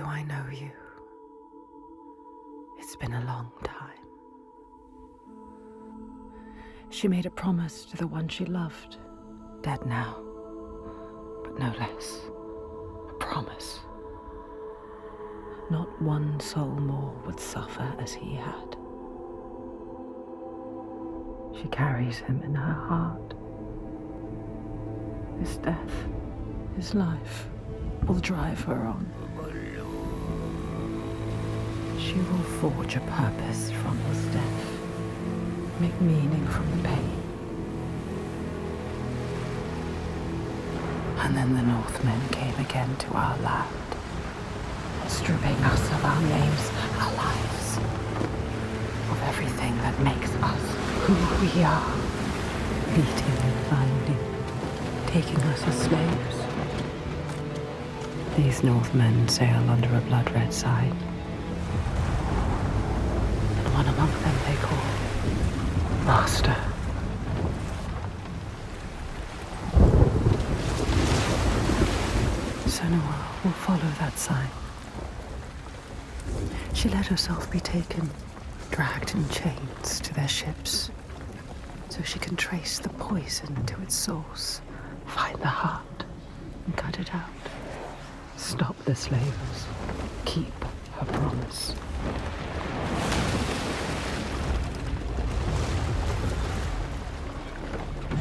do I know you? It's been a long time. She made a promise to the one she loved, dead now, but no less. A promise. Not one soul more would suffer as he had. She carries him in her heart. His death, his life, will drive her on. She will forge a purpose from his death, make meaning from the pain. And then the Northmen came again to our land, stripping us of our names, our lives, of everything that makes us who we are, beating and binding, taking us as slaves. These Northmen sail under a blood-red sign, and one among them they call Master. Senua will follow that sign. She let herself be taken, dragged in chains to their ships, so she can trace the poison to its source, find the heart, and cut it out. Stop the slavers. Keep her promise.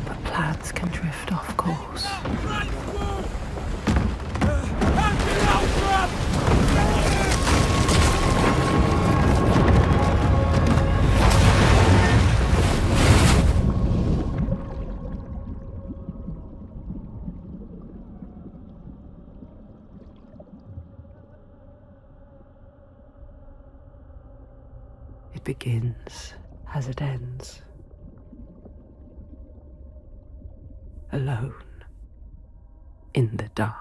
But plans can drift off course. It begins as it ends. Alone in the dark.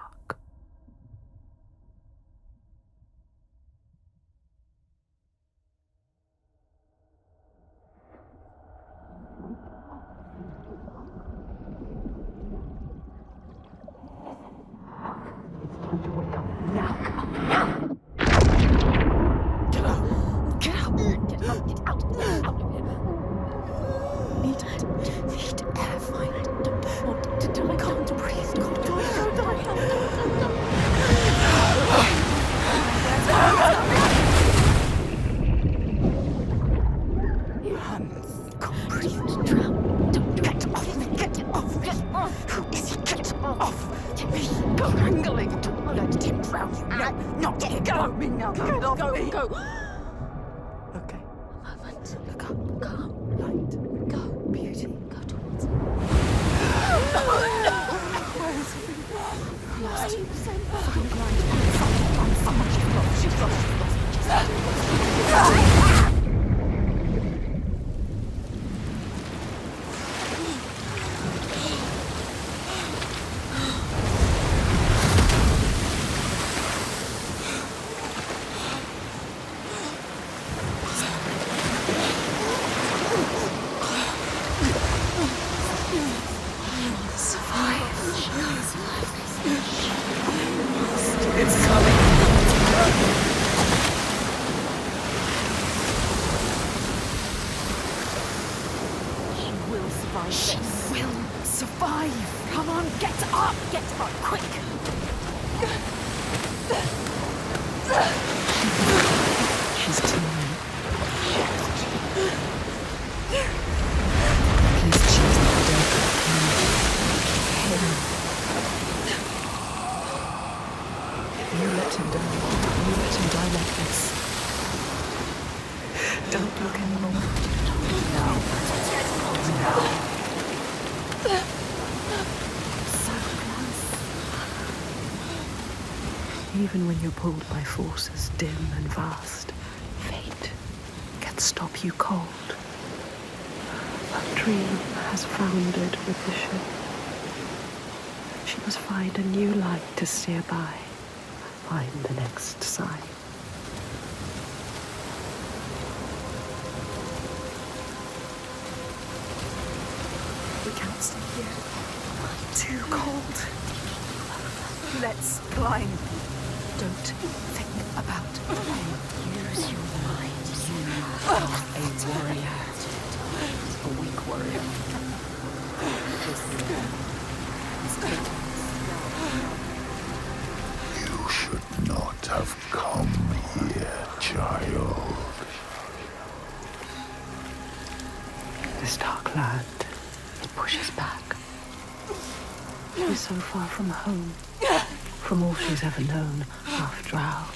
Even when you're pulled by forces dim and vast, fate can stop you cold. A dream has foundered with the ship. She must find a new light to steer by, find the next sign. We can't stay here. Too cold. Let's climb. Don't think about pain. Use your mind. You are a warrior. A weak warrior. You should not have come here, child. This dark land, it pushes back. She's so far from home, from all she's ever known, half drowned,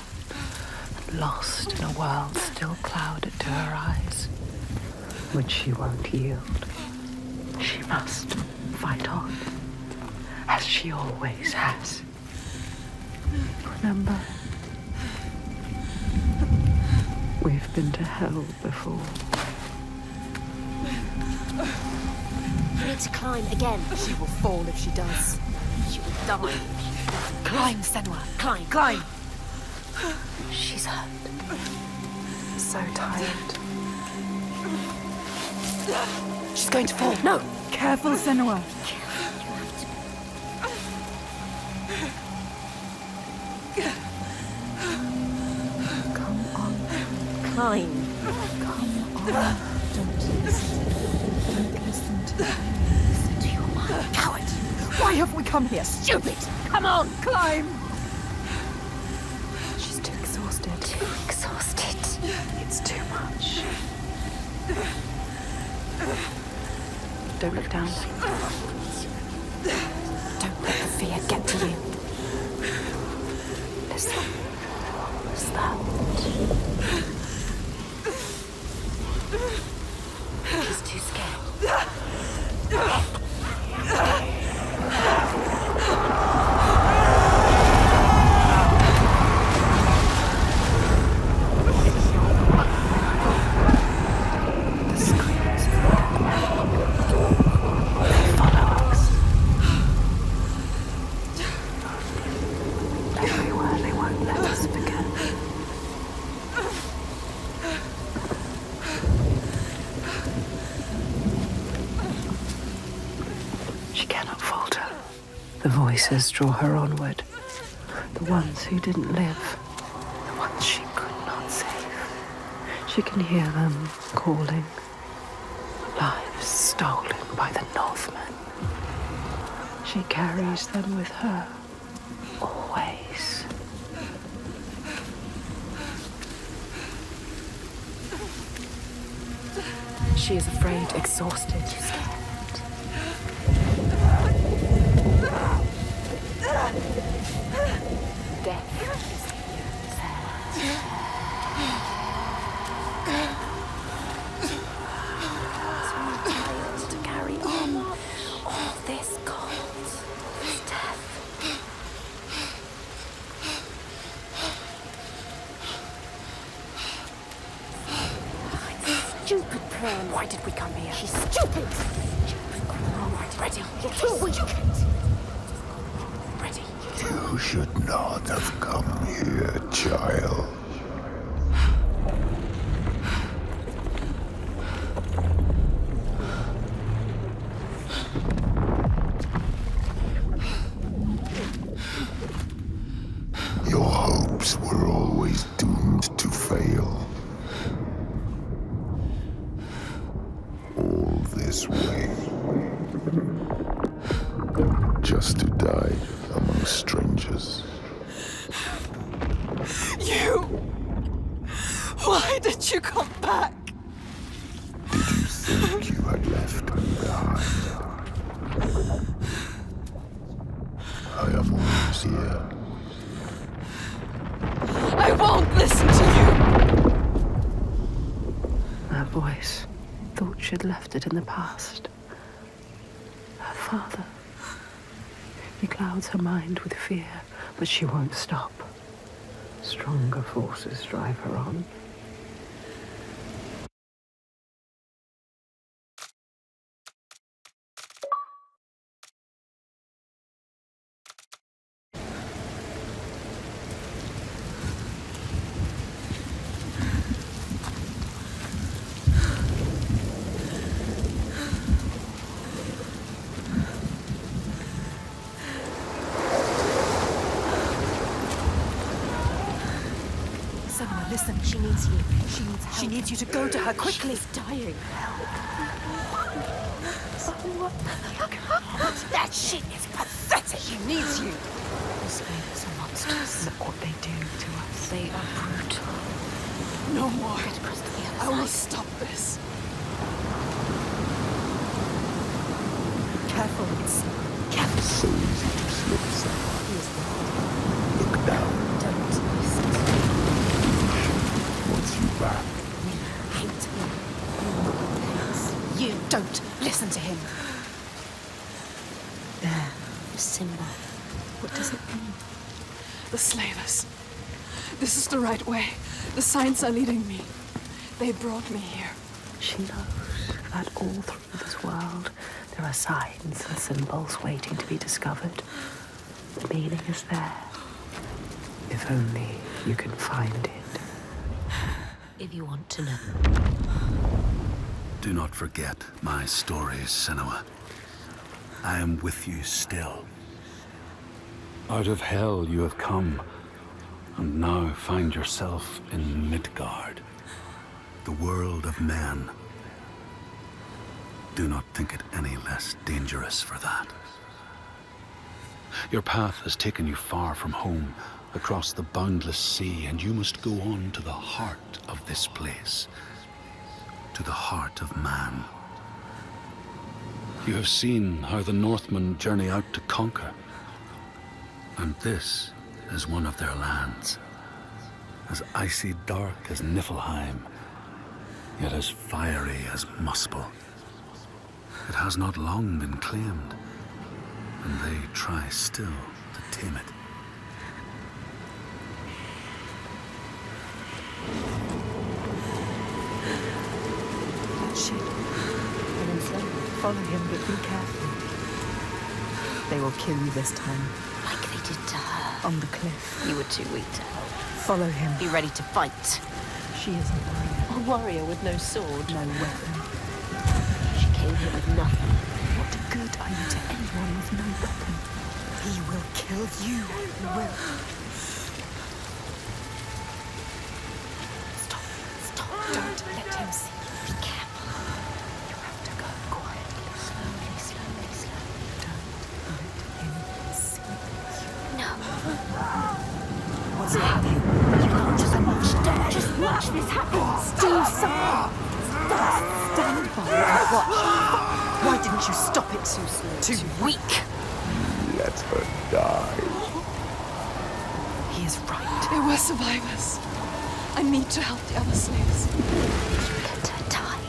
and lost in a world still clouded to her eyes. But she won't yield. She must fight on, as she always has. Remember, we've been to hell before. You need to climb again. She will fall if she does. She will die. Climb, Senua. Climb. Climb. She's hurt. So tired. She's going to fall. No! Careful, Senua. Come on. Climb. Come on. Don't listen. Don't listen to me. Listen to your mind. Coward! Why have we come here? Stupid! Come on! Climb! She's too exhausted. Too exhausted. It's too much. Don't look down. Don't let the fear get to you. Listen. What's that? She's too scared. The screams of they follow us. Everywhere they won't let us forget. She cannot falter. The voices draw her onward. The ones who didn't live. The ones she could not save. She can hear them calling. Lives stolen by the Northmen. She carries them with her. Always. She is afraid, exhausted. Death is Tired to carry on. All this cold. This death. Stupid plan. Why did we come here? She's stupid. All right, ready. You're too weak. Ready. You should not have come here, child. Your hopes were always doomed to fail. All this way. Just to die among strangers. You! Why did you come back? Did you think you had left me behind? I am always here. I won't listen to you! That voice thought she'd left it in the past. Her father. He clouds her mind with fear, but she won't stop. Stronger forces drive her on. Listen, she needs you. She needs help. She needs you to go to her quickly. She's dying. That shit is pathetic. She needs you. The spiders are monsters. Look what they do to us. They are brutal. No more. Get across to the I other will side. stop this. Careful, it's So easy to slip, Senua. Look down. Don't listen. Wants you back. Hate him. you. Don't listen to him. There. The symbol. What does it mean? The slavers. This is the right way. The signs are leading me. They brought me here. She knows that all through this world there are signs and symbols waiting to be discovered. The meaning is there. If only you can find it. If you want to know. Do not forget my stories, Senua. I am with you still. Out of hell you have come, and now find yourself in Midgard, the world of men. Do not think it any less dangerous for that. Your path has taken you far from home, across the boundless sea, and you must go on to the heart of this place, to the heart of man. You have seen how the Northmen journey out to conquer, and this is one of their lands, as icy dark as Niflheim, yet as fiery as Muspel. It has not long been claimed, and they try still to tame it. That ship. And then slowly follow him, but be careful. They will kill you this time. Like they did to her. On the cliff. You were too weak to help. Follow him. Be ready to fight. She is a warrior. A warrior with no sword. No weapon. She came here with nothing. What good are you to anyone with no weapon? He will kill you. He will. Stop. Stop. Don't let him see you. Be careful. You have to go quietly. Slowly, slowly, slowly. Don't let him see you. No. What's happening? You can't just watch. Don't just watch this happen. Do something. Stand by and watch. Why didn't you stop it? Too slow. Too weak. Let her die. He is right. They were survivors. I need to help the other slaves. Let her die.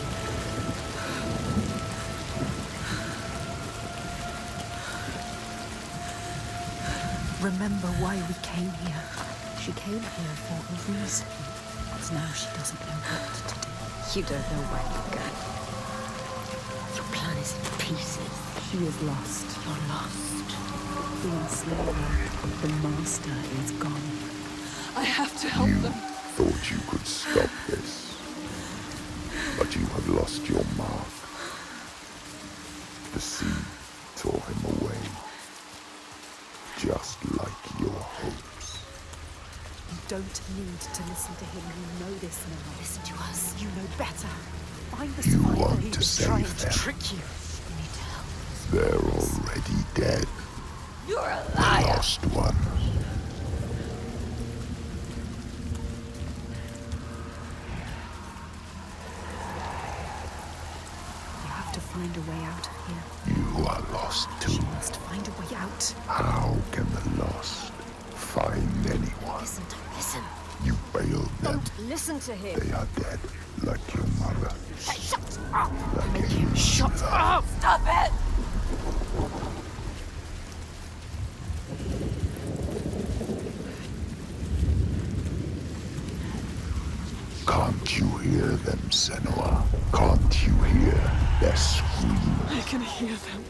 Remember why we came here. She came here for a reason. But now she doesn't know what to do. You don't know where you're going. Your plan is in pieces. She is lost. You're lost. The enslaver of the master is gone. I have to help You them. thought you could stop this, but you have lost your mark. The sea tore him away, just like your hopes. You don't need to listen to him. You know this now. Listen to us. You know better. Find the You survivor want who to was save trying to them. trick you. We need to help. They're already dead. You're a The liar. lost one. You have to find a way out of here. You are lost She too. must find a way out. How can the lost find anyone? Listen, don't listen. You failed them. Don't listen to him. They are dead, like your mother. Hey, shut up. Like Make him shut up. Stop it. Can't you hear them, Senua? Can't you hear their scream? I can hear them.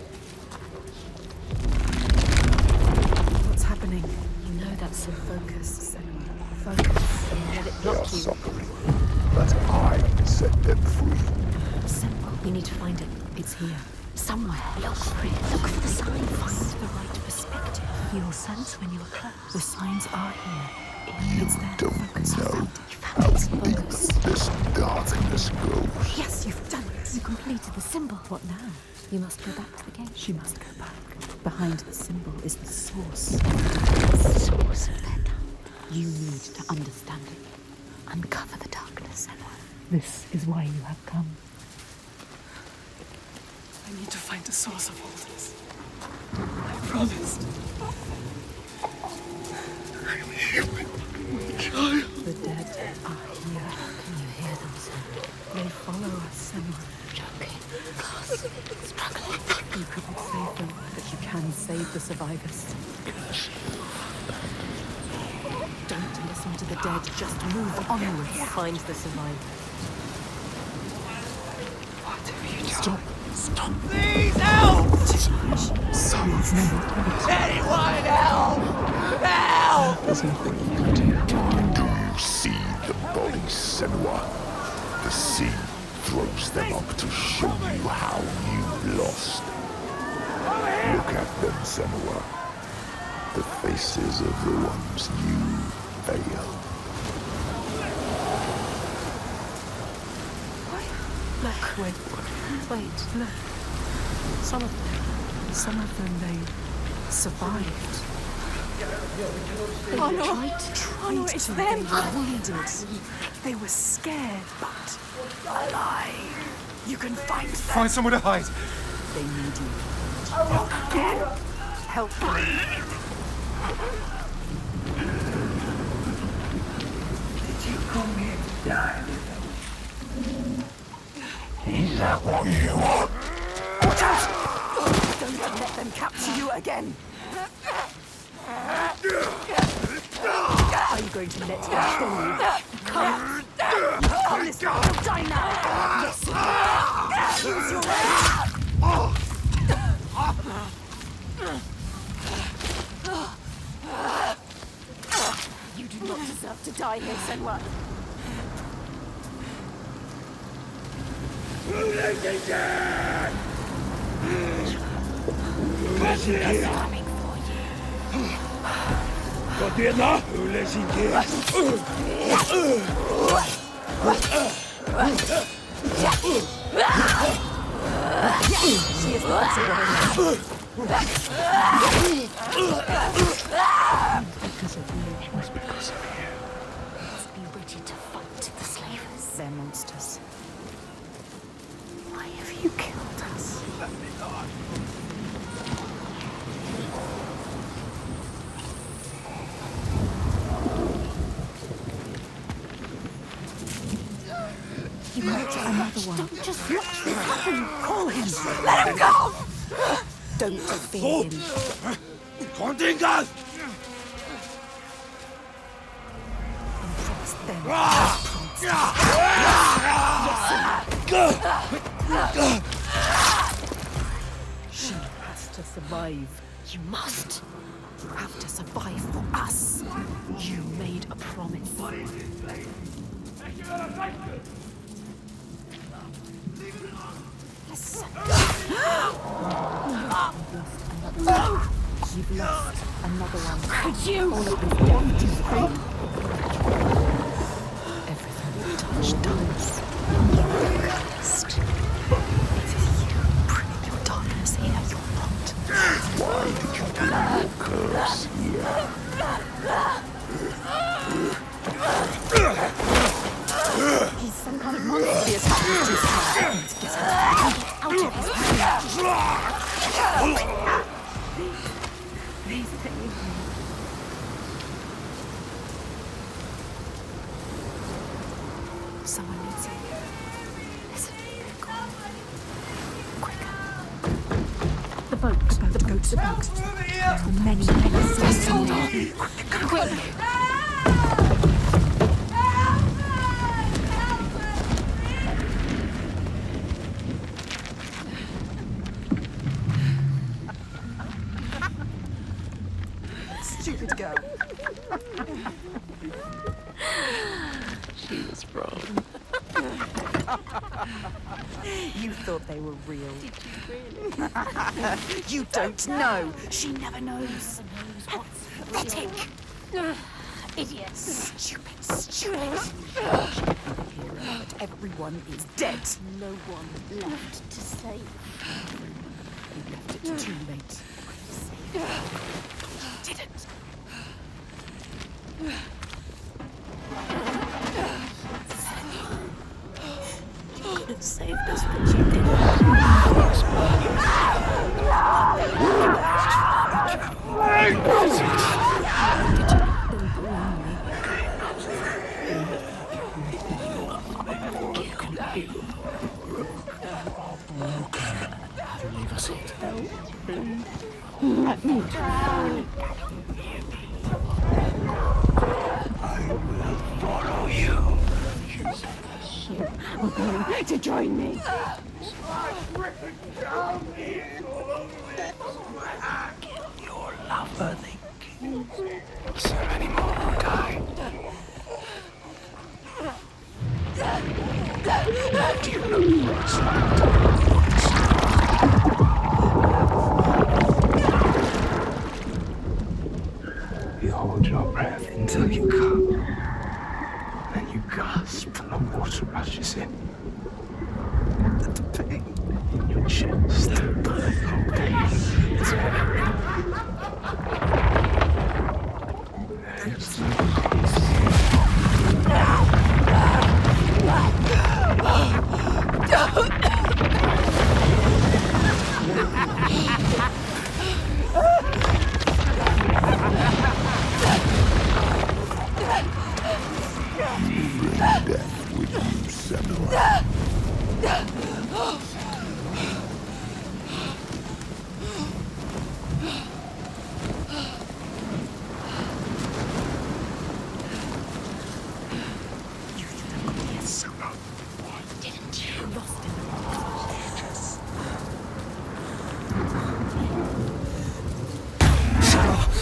What's happening? You know that's so Focus, Senua. Focus. Let it They are block you. suffering, but I set them free. Symbol. We need to find it. It's here. Somewhere. Look for it. Look for the signs. Find the right perspective. You'll sense when you are close. The signs are here. You don't know how deep this darkness goes. Yes, you've done it. You completed the symbol. What now? You must go back to the gate. She must go back. Behind the symbol is the source. The source of their dark. You need to understand it. Uncover the darkness, Senua. This is why you have come. I need to find the source of all this. I promised. I'm human. Child. The dead are here. Can you hear them, Senua? They follow us, Senua. Choking. Gasping. Struggling. You couldn't save them, but you can save the survivors. Don't listen to the dead. Just move onwards. Find the survivors. What have you done? Stop. Stop. Please help! Anyone help! Help! There's nothing you can do. Do you see the bodies, Senua? The sea throws them up to show you how you lost. Look at them, Senua. The faces of the ones you failed. Look, wait, look. Some of them, they survived. Oh no! Tried It's to. them! They were wounded. They were scared, but alive. You can find them. Find somewhere to hide. They need you. Again. Help them. Did you come here to die with them? Is that what you want? Watch out! Don't let them capture you again. Are you going to let them kill you? Come. Come, listen. Don't die now. Listen. Use your You do not deserve to die here, Senua. Coming for you. She is not surviving. Because of you. It was because of you. Let's be ready to fight the slavers. They're monsters. Why have you killed us? You got another one. Don't just watch this happen. Call him. Let him go! Don't fear him. Contingas! Trust them. She has to survive. You must. You have to survive for us. You made a promise. Listen. You've lost another one. Could you? All of this want to free. Everything you touch dies. Cursed. It is you bringing your darkness here. You're not. Why did you bring your curse here? He's some kind of monster. He has happened to his hand. Get out of his hand. Please take me home. Someone needs you. Listen, they're gone. Quicker. The boat. The boat. There are many slaves on there. Quickly. Stupid girl. She was wrong. You thought they were real. Did you really? You don't know. She never knows. Pathetic. idiots. Stupid, stupid. But everyone is dead. No one left to save. You left it too late. Didn't. You could have saved us, but you didn't. Leave us here. Follow you. To join me. Your lover, think. So many more will die. Do you know what's You hold your breath until you come. Then you gasp and the water rushes in. The pain in your chest. There's no Death with you, Senua.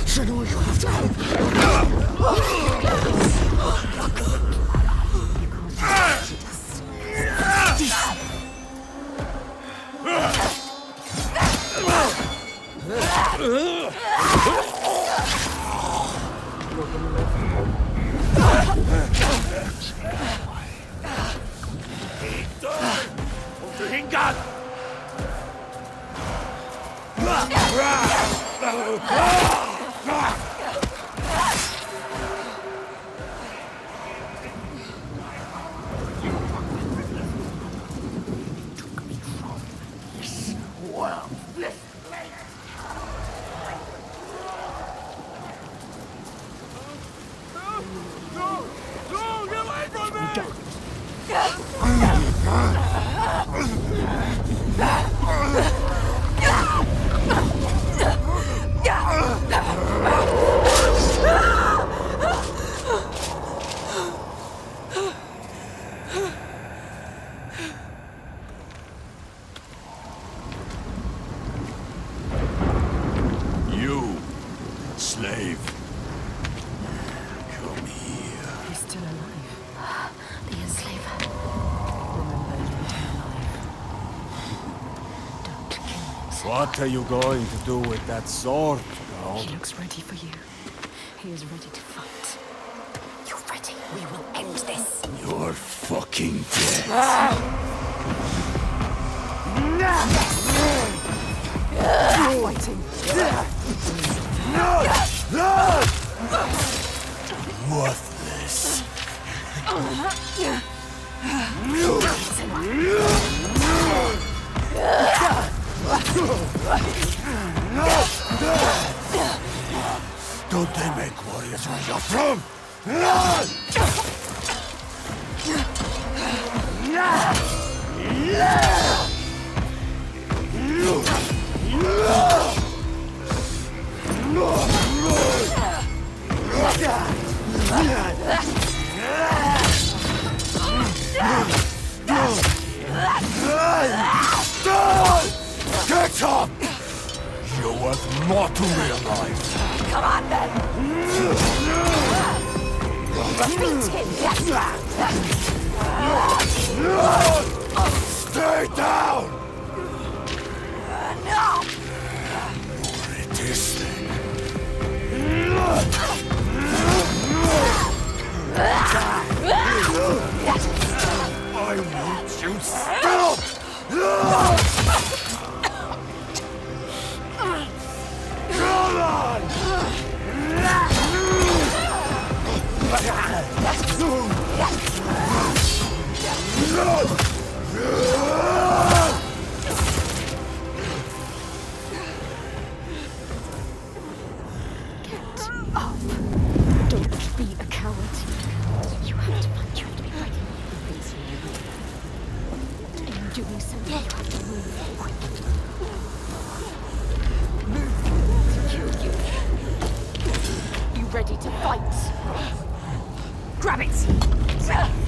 Senua, you have to help. You, slave. Come here. He's still alive. The enslaver. Remember, lead him alive. Don't kill him. What are you going to do with that sword, girl? He looks ready for you. He is ready to fight. You're ready. We will end this. You're fucking dead. Fighting. Worthless. Don't they make warriors where you're from? Get up! You're worth more to real life. Come on, then. Defeat him. Stay down! No! It is then. Wait! Grab it!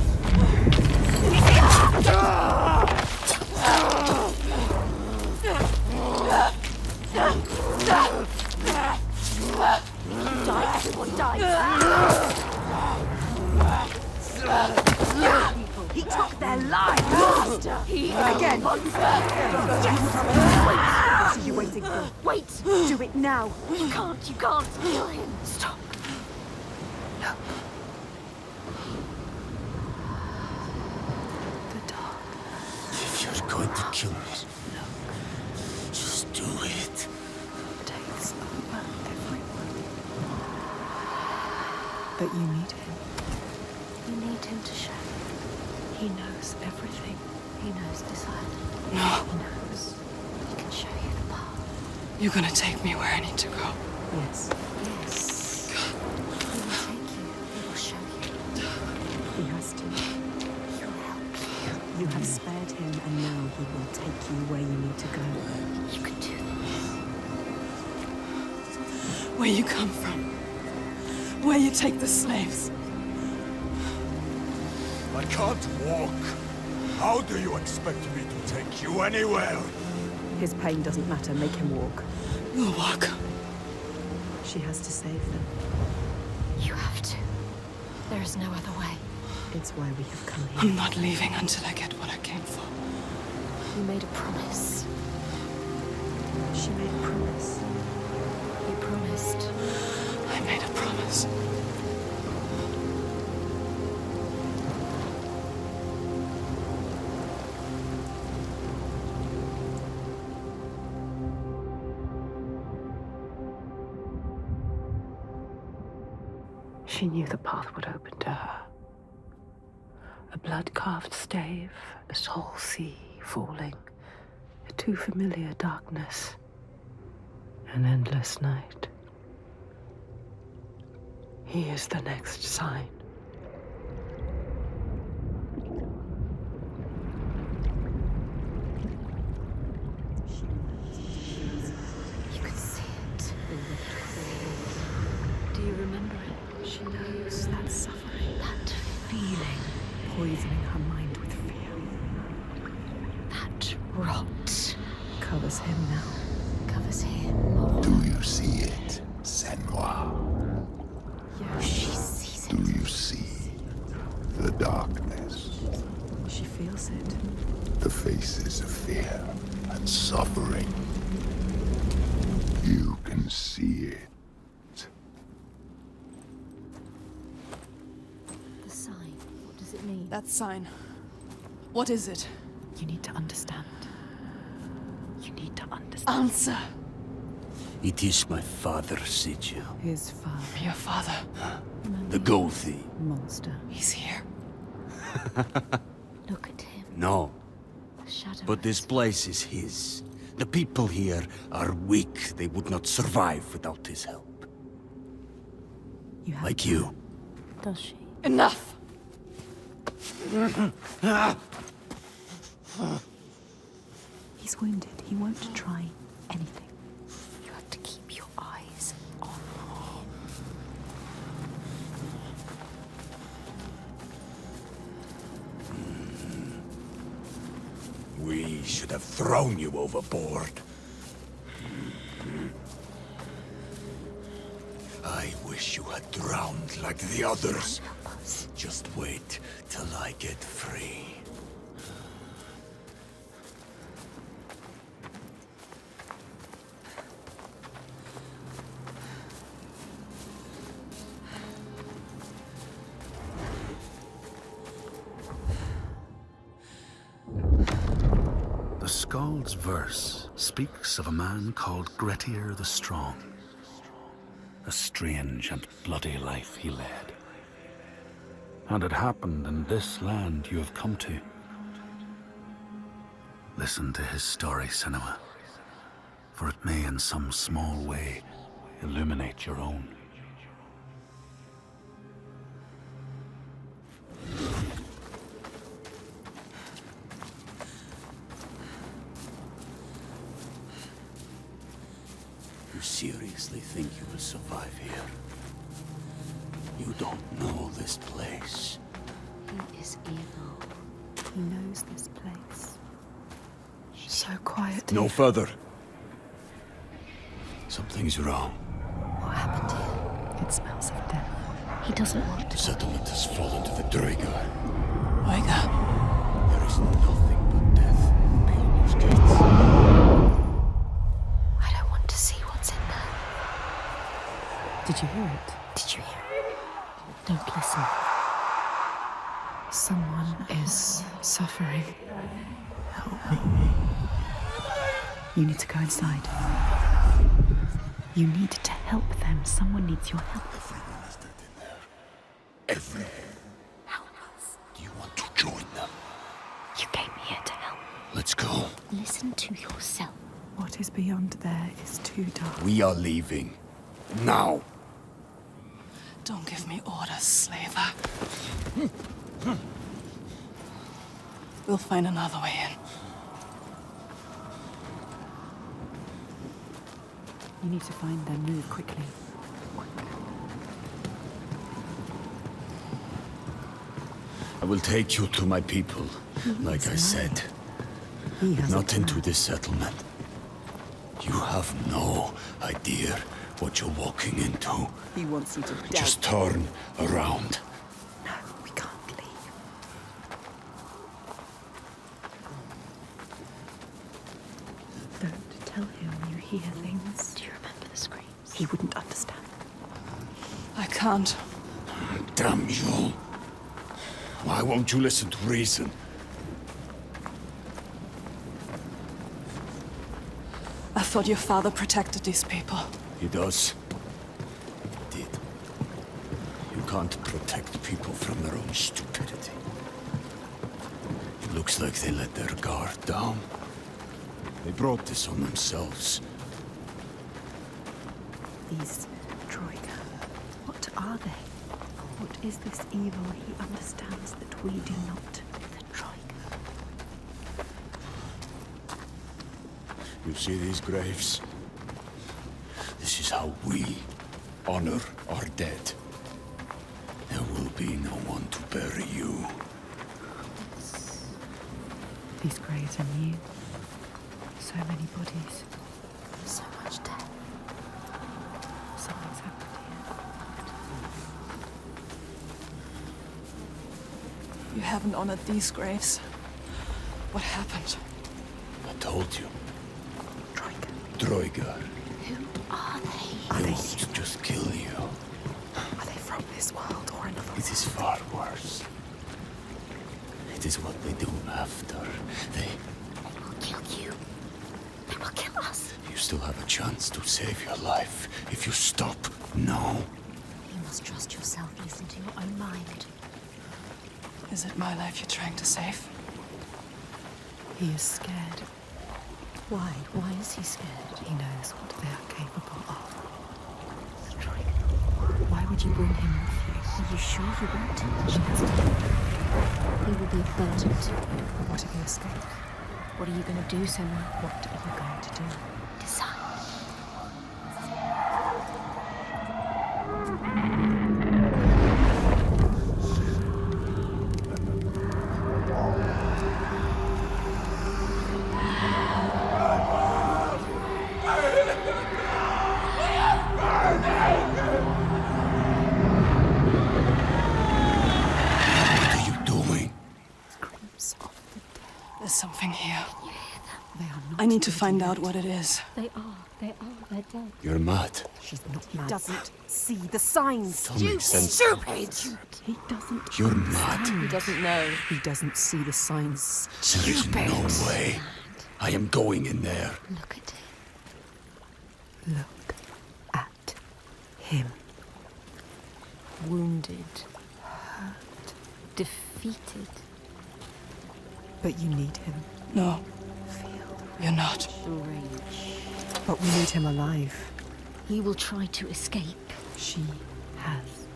Die, everyone dies! He took their lives! Monster! He again! Monster! Yes! Wait! What are you waiting for? Wait! Do it now! You can't kill him! Stop! Look. The dark. If you're going to kill me, just do it. Takes over everyone. But you need him. You need him to show you. He knows everything. He knows this island. No. He knows. He can show you the path. You're gonna take me where I need to go. Yes. Yes. He will take you. He will show you. He has to. He will help you. You have spared him, and now he will take you where you need to go. You can do this. Where you come from. Where you take the slaves. I can't walk. How do you expect me to take you anywhere? His pain doesn't matter. Make him walk. We'll walk. She has to save them. You have to. There is no other way. It's why we have come here. I'm not leaving until I get what I came for. You made a promise. She made a promise. You promised. I made a promise. She knew the path would open to her. A blood-carved stave, a soul sea falling, a too familiar darkness, an endless night. He is the next sign. You could see it. Do you remember it? She knows that suffering, That feeling. poisoning her mind with fear, That rot. covers him now. Covers him more. Do you see it, Senua? Yeah, she sees Do it. you see the darkness? She feels it. The faces of fear and suffering. You can see it. The sign. What does it mean? That sign. What is it? You need to understand. You need to understand. Answer. It is my father, Sigil. His father, Your father. The gold thief. monster. He's here. Look at him. No, The shadow. but this place is his. The people here are weak. They would not survive without his help. You have Like you. Does she? Enough! He's wounded. He won't try anything. You have to keep your eyes on him. We should have thrown you overboard. I wish you had drowned like the others. Just wait till I get free. The Skald's verse speaks of a man called Grettir the Strong. A strange and bloody life he led. And it happened in this land you have come to. Listen to his story, Senua, for it may in some small way illuminate your own. You seriously think you will survive here? You don't know this place. He is evil. He knows this place. So quiet. No further. Something's wrong. What happened here? It smells of death. He doesn't want The to. settlement has fallen to the Draegar. Oiga, There is nothing but death beyond those gates. I don't want to see what's in there. Did you hear it? Did you hear it? Don't listen. Someone is suffering. Help me. You need to go inside. You need to help them. Someone needs your help. Everyone is dead in there. Everyone. Help us. Do you want to join them? You came here to help. Let's go. Listen to yourself. What is beyond there is too dark. We are leaving. Now. don't give me orders, slaver. We'll find another way in. You need to find them. Move quickly. I will take you to my people, like I said. He has Not a into plan. this settlement. You have no idea what you're walking into. He wants you to die. Just turn around. No, we can't leave. Don't tell him you hear things. Do you remember the screams? He wouldn't understand. I can't. Damn you. Why won't you listen to reason? I thought your father protected these people. He does. He did. You can't protect people from their own stupidity. It looks like they let their guard down. They brought this on themselves. These Troika, what are they? What is this evil he understands that we do not? The Troika. You see these graves? This is how we honor our dead. There will be no one to bury you. These graves are new. So many bodies. So much death. Something's happened here. You haven't honored these graves. What happened? I told you. Troika. Draegar. Who are they? Are They they want to just kill you. Are they from this world or another? It is far worse. It is what they do after. They... They will kill you. They will kill us. You still have a chance to save your life if you stop now. You must trust yourself. Listen to your own mind. Is it my life you're trying to save? He is scared. Why? Why is he scared? He knows what they are capable of. The Troika. Why would you bring him with you? Are you sure you want him? She has to. He will be a burden to you. What if he escapes? What are you going to do, Senua? What are you going to do? Decide. What are you doing? Screams of the dead. There's something here. They are not. I need to find out what it is. They're dead. You're mad. She's not mad. He doesn't see the signs. Don't make sense. Stupid! He doesn't. You're mad. He doesn't know. He doesn't see the signs. There is no way. I am going in there. Look at him. Look at him. Wounded. Hurt. Defeated. But you need him. No, Feel. you're not. The rage. But we need him alive. He will try to escape. She has.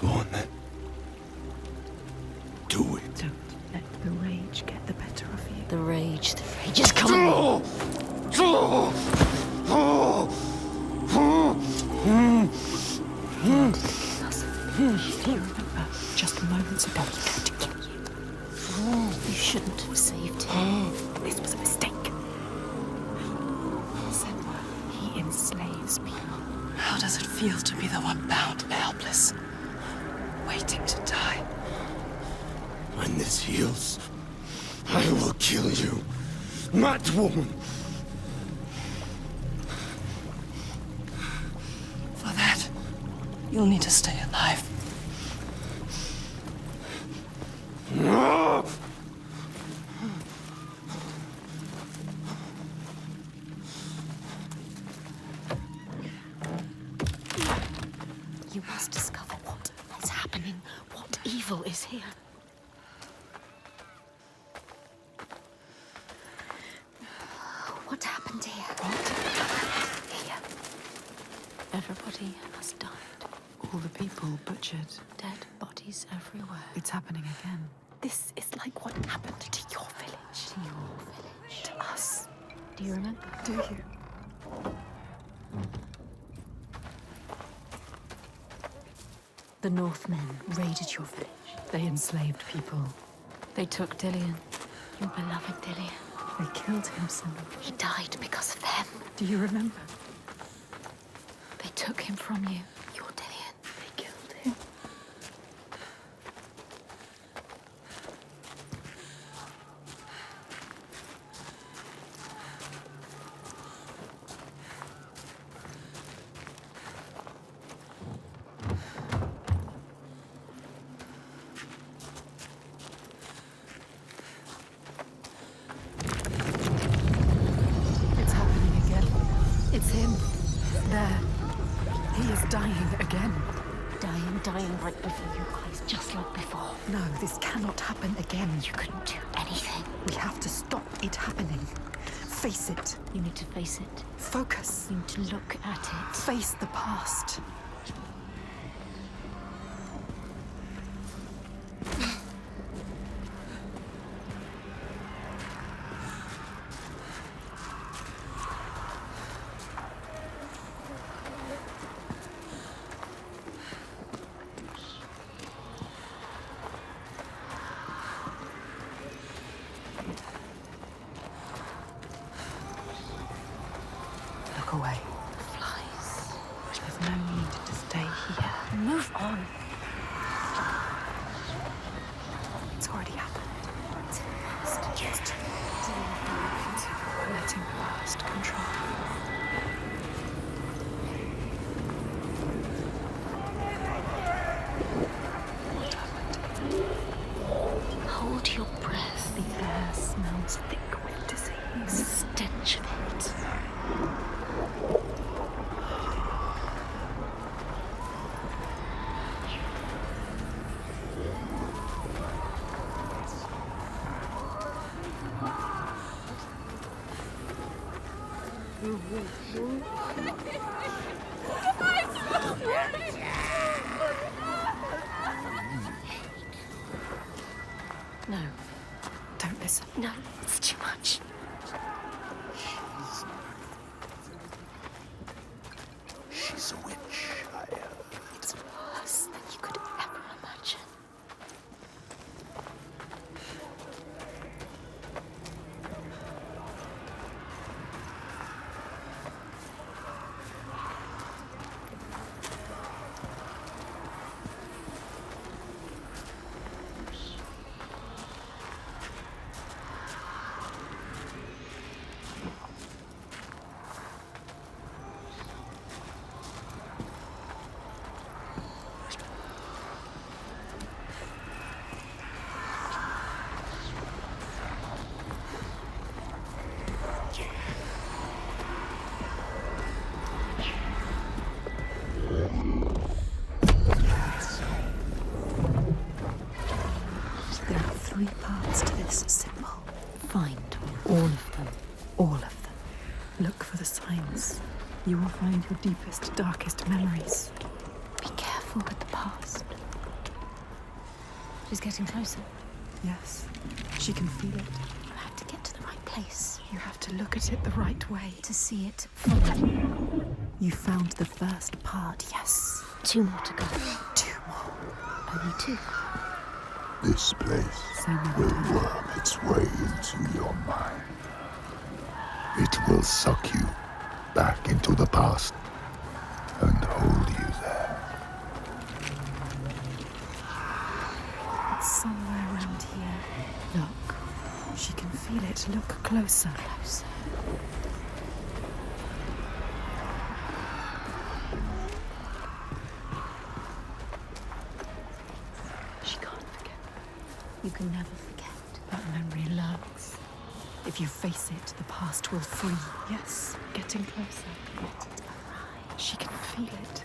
Go on then. Do it. Don't let the rage get the better of you. The rage is coming. He wanted to kill us. He responsibility to kill you. You shouldn't have saved him. This was a mistake. Senua, he enslaves people. How does it feel to be the one bound and helpless, waiting to die? When this heals, I will kill you, mad woman. For that, you'll need to stay alive. You must discover what is happening. What evil is here? What happened here? Here. Everybody has died. All the people butchered. Dead bodies everywhere. It's happening again. This is like what happened to your village. To your village. To us. Do you remember? Do you? The Northmen raided your village. They enslaved people. They took Dillion, your beloved Dillion. They killed him, Senua. He died because of them. Do you remember? They took him from you, your Dillion. They killed him. It's him. There. He is dying again. Dying right before your eyes, just like before. No, this cannot happen again. You couldn't do anything. We have to stop it happening. Face it. You need to face it. Focus. You need to look at it. Face the past. Look away. Flies. There's no need to stay here. Move on. It's already happened. It's in the past. Yes. We're letting the past control. What happened? Hold your breath. The air smells thick with disease. The stench of it. No. Don't listen. No, it's too much. She's a witch, I heard. It's worse than you could ever imagine. There are 3 parts to this symbol. Find all of them. All of them. Look for the signs. You will find your deepest, darkest memories. Be careful with the past. She's getting closer. Yes, she can feel it. You have to get to the right place. You have to look at it the right way. To see it fully. You found the first part, yes. 2 more to go. 2 more. Only 2. This place will worm its way into your mind. It will suck you back into the past and hold you there. It's somewhere around here. Look. She can feel it. Look closer. Closer. She can't forget. You can never forget. That memory lurks. If you face it, the past will free. Yes, getting closer. Let it arise. She can feel it.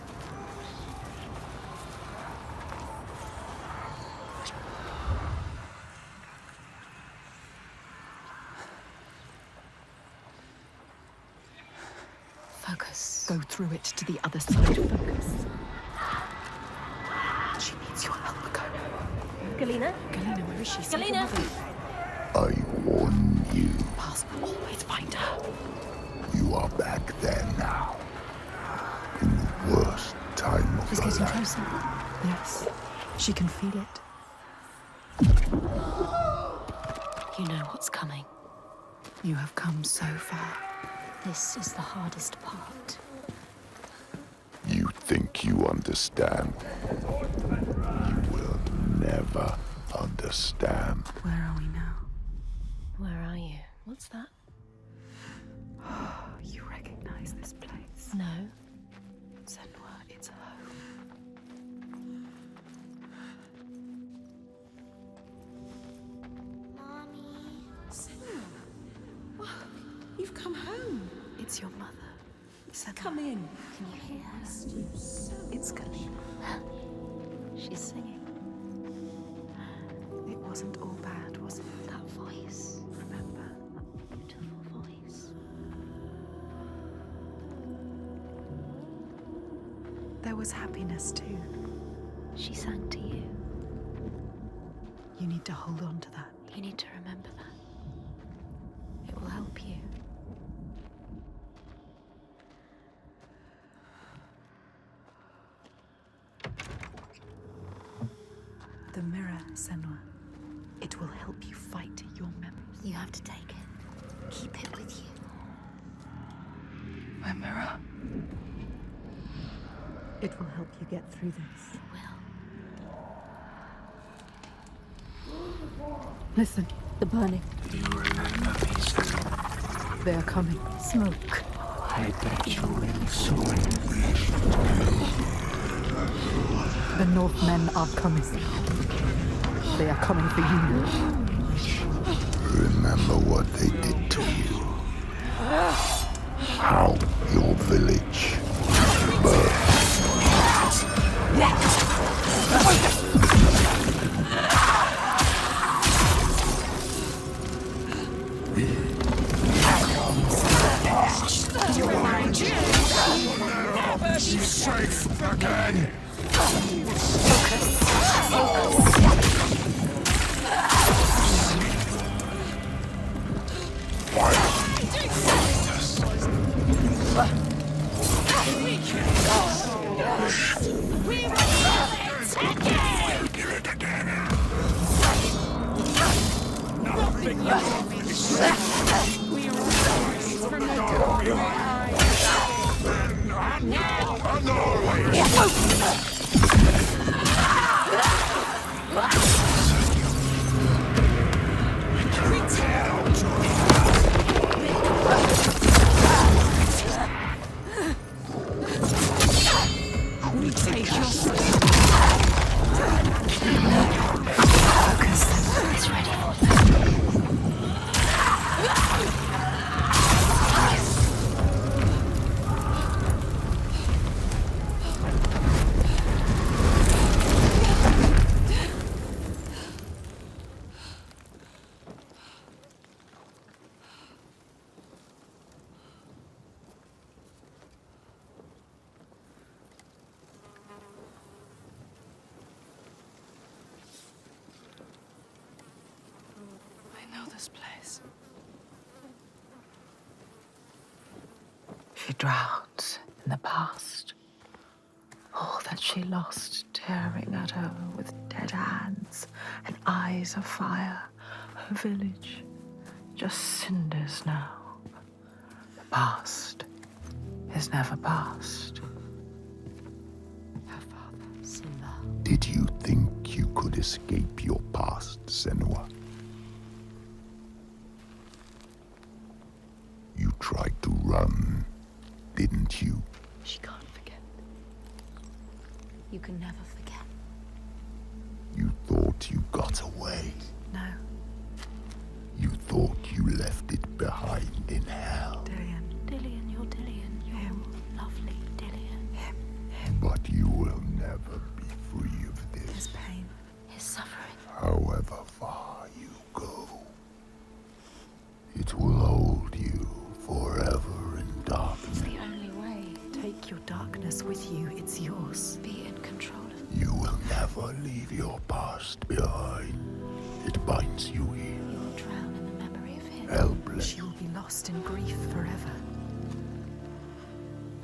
Focus. Go through it to the other side. Focus. She needs your help. Go. Galena? Galena, where is she? See Galena! the mother. I warn you, Past will always find her. you are back there now. In the worst time of She's your getting life. closer. Yes, she can feel it. You know what's coming. You have come so far. This is the hardest part. You think you understand. You will never understand. Where are we now? Where are you? What's that? You recognize this place? No. Senua, it's home. You've come home. It's your mother. Senua. Come in. Can you hear her? It's Galena. She's singing. It wasn't all bad, was it? That voice. Remember? That beautiful voice. There was happiness too. She sang to you. You need to hold on to that. You need to remember that. It will help you. The mirror, Senua. It will help you fight your memories. You have to take it. Keep it with you. My mirror. It will help you get through this. It will. Listen, The burning. Do you remember me, Senua? they are coming. Smoke. I bet you really saw it. The Northmen are coming. They are coming for you. Remember what they did to you. How your village burned. Safe again! I know this place. She drowns in the past. All that she lost to staring at her with dead hands and eyes of fire. Her village, just cinders now. The past is never past. Her father, Senua. Did you think you could escape your past, Senua? You tried to run, didn't you? She can't forget. You can never forget. You thought you got away. No, You thought you left it behind in hell. Dillian, you're Dillian. You're lovely Dillian. But you will never be free of his this, pain. His suffering. however far you go. It will hold you forever in It's darkness. the only way. Take your darkness with you, it's yours. Be in control of it. You will never leave your past behind. It binds you here. You'll drown in the memory of him. Hellblade. She will be lost in grief forever.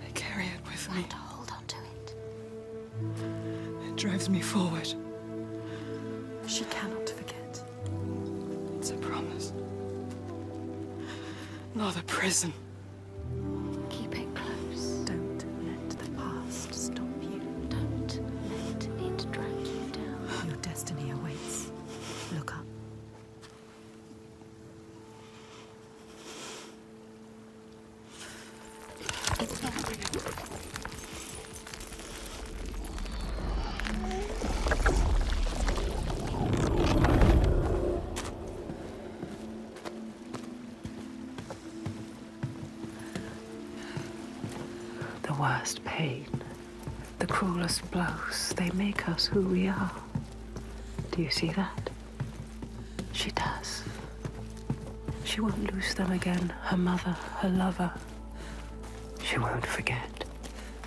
I carry it with me. Learn to hold on to it. It drives me forward. She cannot forget. It's a promise. Not a prison. Keep it close. Don't let the past stop you. Don't let it drag you down. Your destiny awaits. Look up. It's not real. The worst pain, the cruelest blows, they make us who we are. Do you see that? She does. She won't lose them again, her mother, her lover. She won't forget.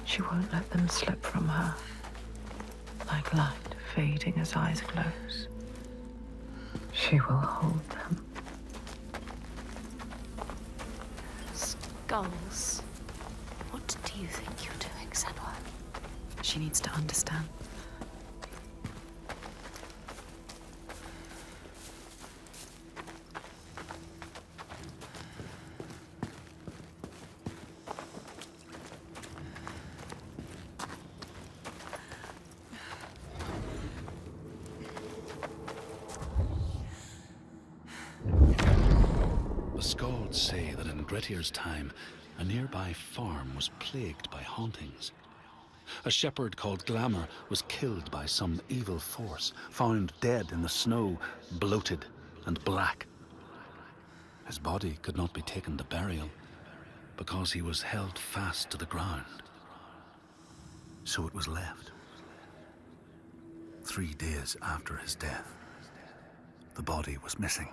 She won't let them slip from her. Like light fading as eyes close. She will hold them. Skulls. What do you think you're doing, Senua? She needs to understand. The Skalds say that in Grettir's time, a nearby farm was plagued by hauntings. A shepherd called Glamour was killed by some evil force, found dead in the snow, bloated and black. His body could not be taken to burial because he was held fast to the ground. So it was left. 3 days after his death, the body was missing.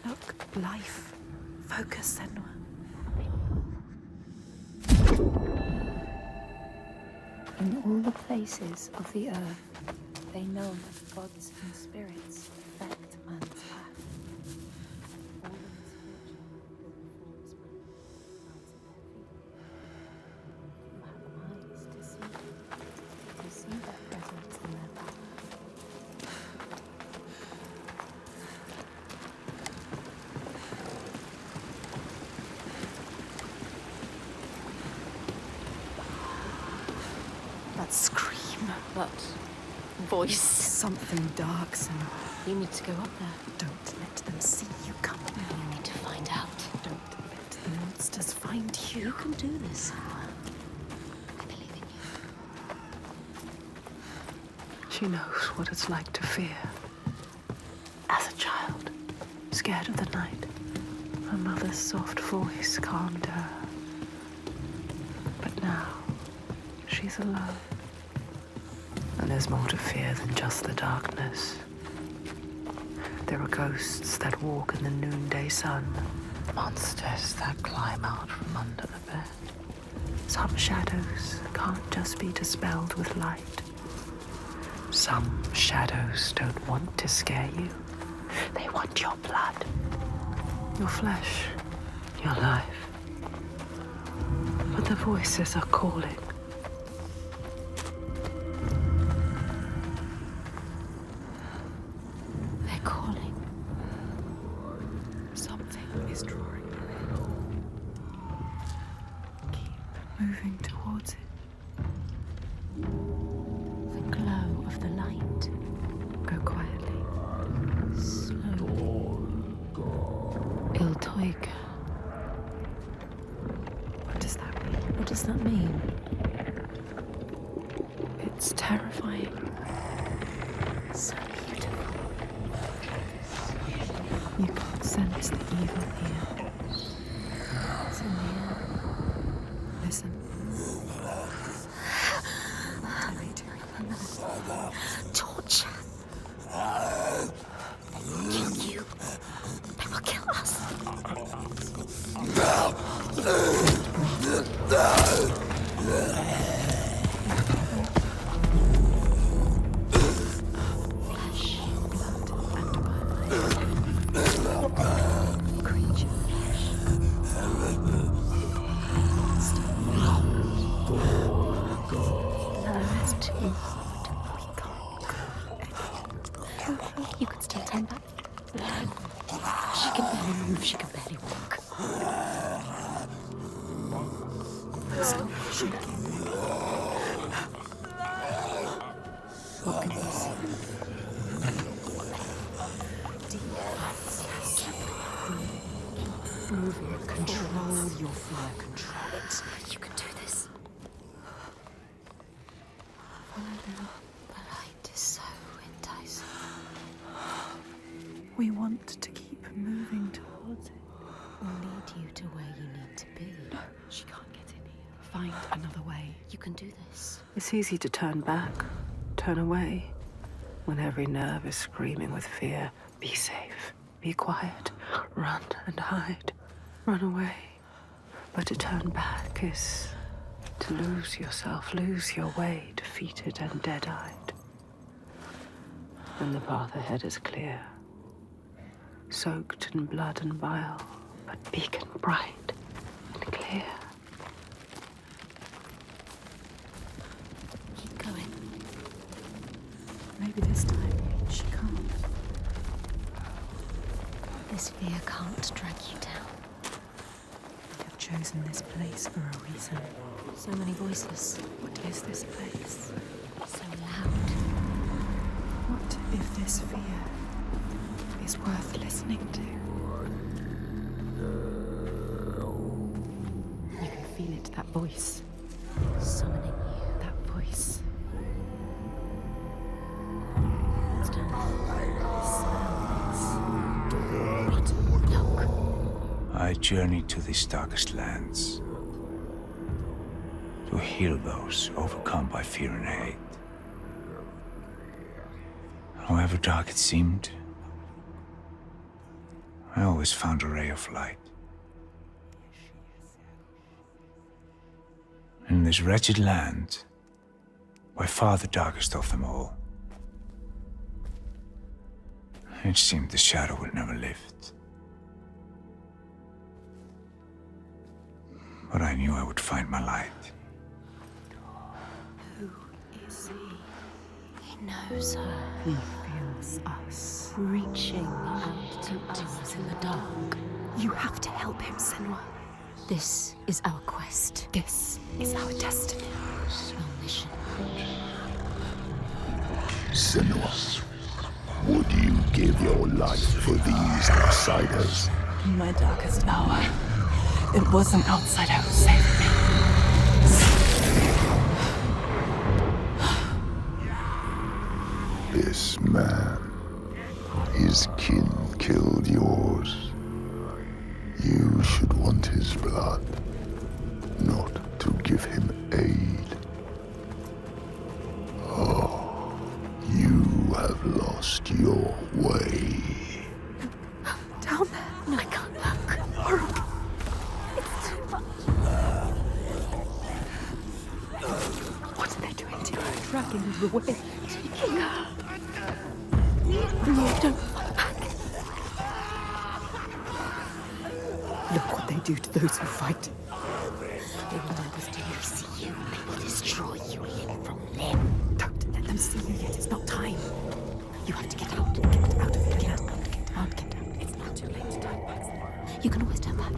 Look, life. Focus, Senua. In all the places of the earth, they know that gods and spirits affect man's path. All in the spiritual go before his way, lights at their feet. You have eyes to see them. You see their presence in their path. That scream. What? Voice. Something dark, Senua. You need to go up there. Don't let them see you come. You need to find out. Don't let the monsters find You you. can do this, Senua. I believe in you. She knows what it's like to fear. As a child, scared of the night, her mother's soft voice calmed her. But now, she's alone. And there's more to fear than just the darkness. There are ghosts that walk in the noonday sun, monsters that climb out from under the bed. Some shadows can't just be dispelled with light. Some shadows don't want to scare you. They want your blood, your flesh, your life. But the voices are calling. They're calling. Something is drawing you in. Keep moving towards it. The glow of the light. Go quietly. Slowly. Il Toig. What does that mean? What does that mean? It's terrifying. So beautiful. You can sense the evil here. It's in the air. Listen. What are they doing? Torture. They will kill you. They will kill us. Flesh, blood, and blood. Creature. No, it's too hard. We can't go. You could still turn back. She can barely move. She can barely walk. Stop shaking. What can you see? Deep breaths. Moving. Control your fear. Control it. You can do this. The light is so enticing. We want to keep moving towards it. We'll lead you to where you need to be. No, she can't get in here. Find another way. You can do this. It's easy to turn back, turn away, when every nerve is screaming with fear. Be safe, be quiet, run and hide, run away. But to turn back is to lose yourself, lose your way, defeated and dead-eyed. And the path ahead is clear, soaked in blood and bile, but beacon bright and clear. Keep going. Maybe this time she can't. This fear can't drag you down. We have chosen this place for a reason. So many voices. What is this place? So loud. What if this fear is worth listening to? You can feel it, that voice. Summoning you. That voice. Stand. Smell this. What? Look. I journey to these darkest lands to heal those overcome by fear and hate. However dark it seemed, I always found a ray of light. In this wretched land, by far the darkest of them all, it seemed the shadow would never lift. But I knew I would find my light. Who is he? He knows her. He feels us. Reaching out to us in the dark. You have to help him, Senua. This is our quest. This is our destiny. Our mission. Senua, would you give your life for these outsiders? In my darkest hour, it was an outsider who saved me. This man, his kin killed yours. You should want his blood, not to give him aid. Oh, your way. Down there. No, I can't look. Horrible. It's too much. What are they doing to her? Dragging her away. Taking her. No, don't fall back. Look what they do to those who fight. They will never see you. They will destroy you limb from limb. Don't let them see you yet. It's not time. You have to get out. Get out of it. Get out. Get out. Get out. It's not too late to turn back. You can always turn back.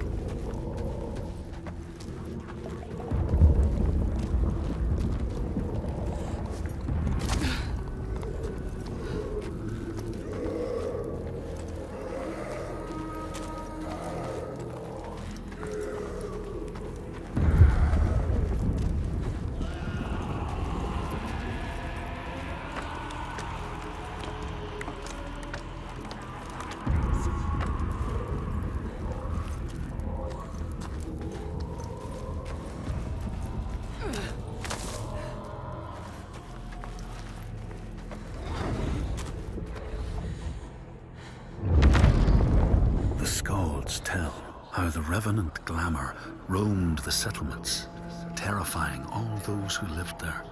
Tell how the revenant glamour roamed the settlements, terrifying all those who lived there.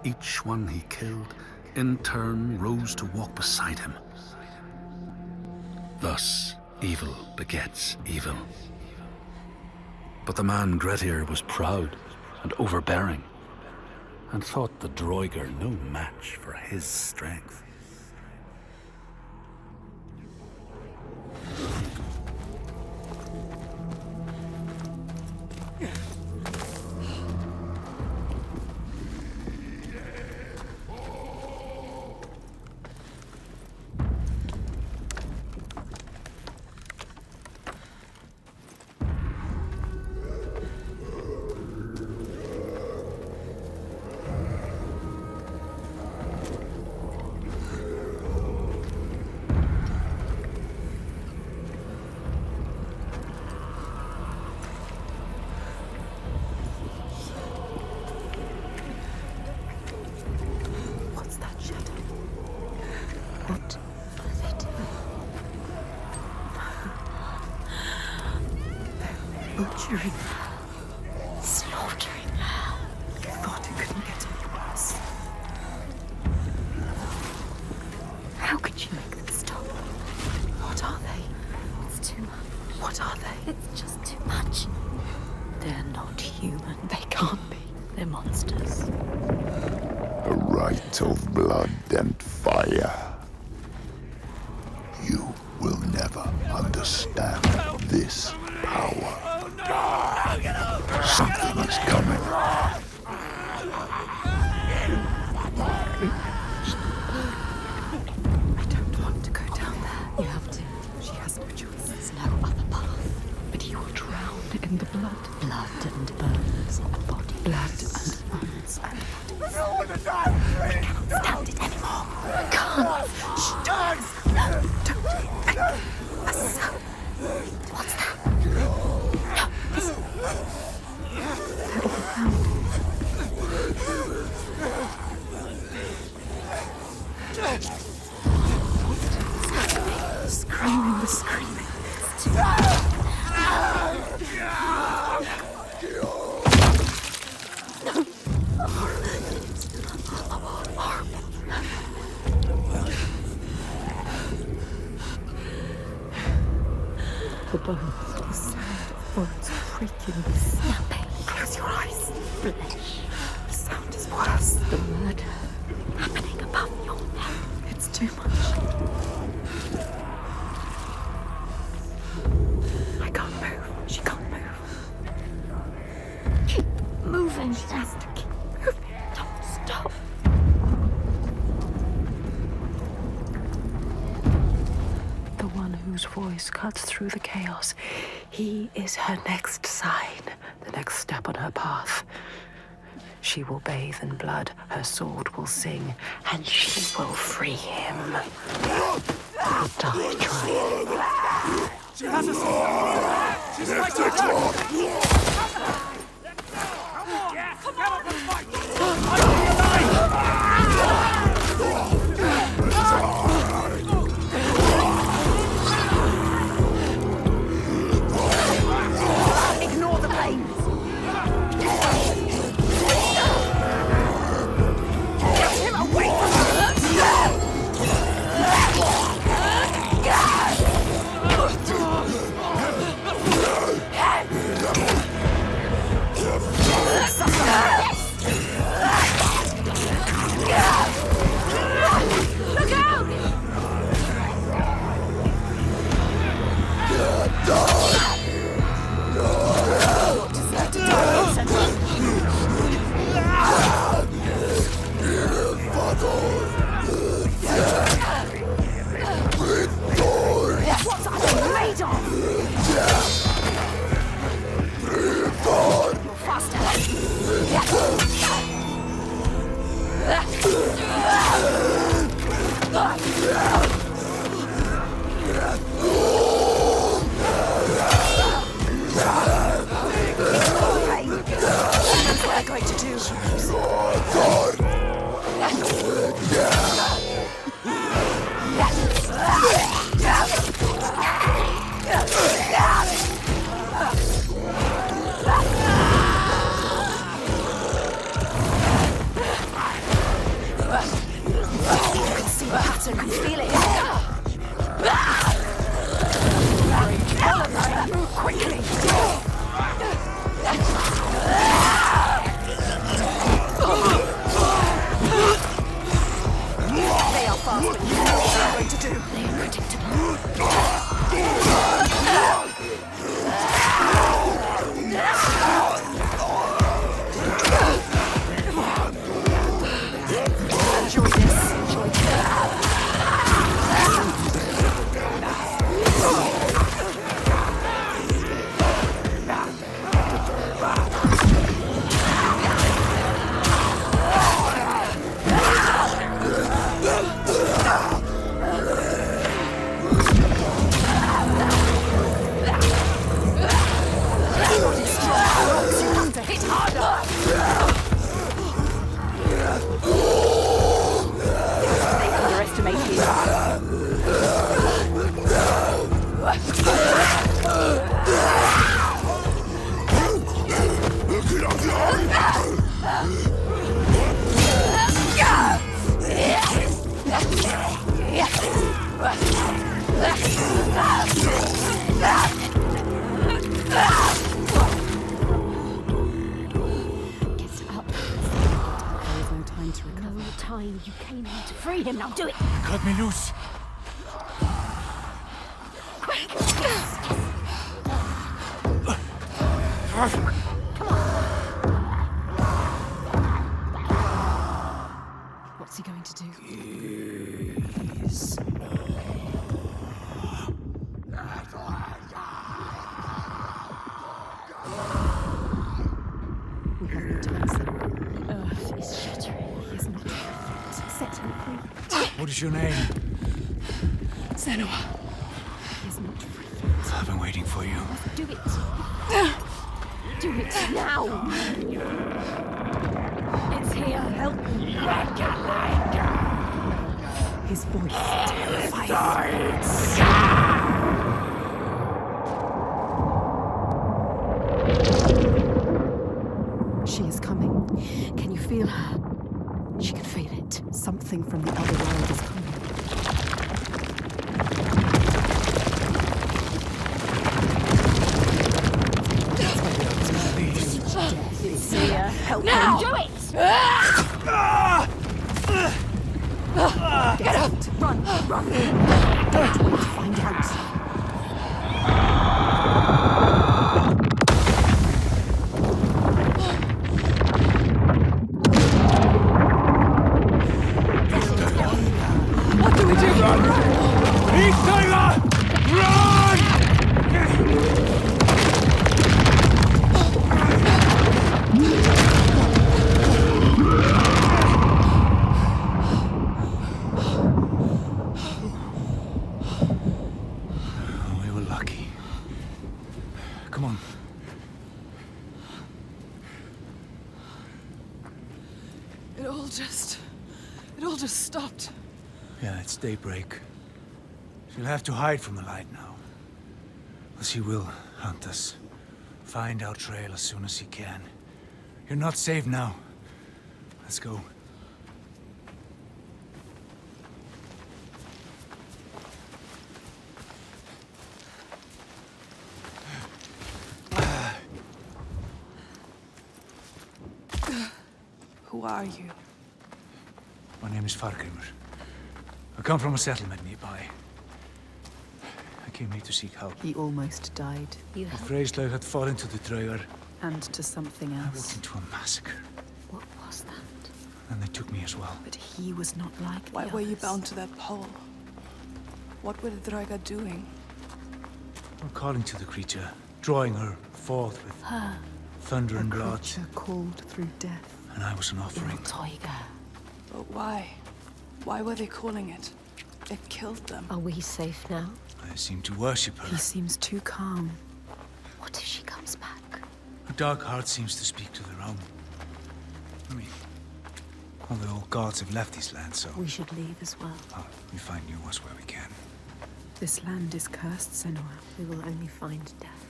Each one he killed, in turn, rose to walk beside him. Thus, evil begets evil. But the man Grettir was proud and overbearing, and thought the Droiger no match for his strength. Butchering. Slaughtering her. You thought it couldn't get any worse. How could you make them stop? What are they? It's too much. What are they? It's just too much. They're not human. They can't be. They're monsters. A rite of blood and fire. You will never understand this power. Something is coming. I don't want to go down there. You have to. She has no choice. There's no other path. But you will drown in the blood. Blood and bones and bodies. Blood and bones and bodies. I cannot stand it anymore. I can't. Shh, Don't. A sound. What's that? They're all around. Screaming, the screaming. The bones, the sound of bones creaking, the snapping. Close your eyes. Flesh. The sound is worse. The murder happening above your head. It's too much. I can't move. She can't move. Keep moving. She has to keep moving. Don't stop. The one whose voice cuts through the chaos. He is her next sign, the next step on her path. She will bathe in blood, her sword will sing, and she will free him. He'll die trying. She has us! She's right to attack! Come on! Get up and fight! See the pattern, can feel it. Move quickly. They are fast, but you know what they're going to do. They are predictable. Enjoy this. Enjoy this. time. You came here to free him. Now do it. Cut me loose. What's he going to do? We have no time, Senua. Earth is shattering. He is not perfect. Set him free. What is your name? Senua. He is not free. I've been waiting for you. Do it. Do it now. It's here. Help me. His voice terrifies. She is coming. Can you feel her? She can feel it. Something from the other world is coming. It's here. Help now. Do it. Get out! Run! Run! Don't wait to find out. What do we do? Eat Saga! Run! We were lucky. Come on. It all just stopped. Yeah, it's daybreak. She'll have to hide from the light now. But she will hunt us. Find our trail as soon as he can. You're not safe now. Let's go. Who are you? My name is Fargrimur. I come from a settlement nearby. I came here to seek help. He almost died. You The help. Freyslög had fallen to the Draugar. And to something I walked else. into a massacre. What was that? And they took me as well. But he was not like Why the were you others. bound to that pole? What were the Draga doing? I'm calling to the creature, drawing her forth with Her, thunder a and blood. creature called through death. And I was an offering. Tiger. But why? Why were they calling it? It killed them. Are we safe now? I seem to worship her. He seems too calm. What if she comes back? Her dark heart seems to speak to the realm. I mean, Well, the old gods have left these lands, so We should leave as well. we find new ones where we can. This land is cursed, Senua. We will only find death.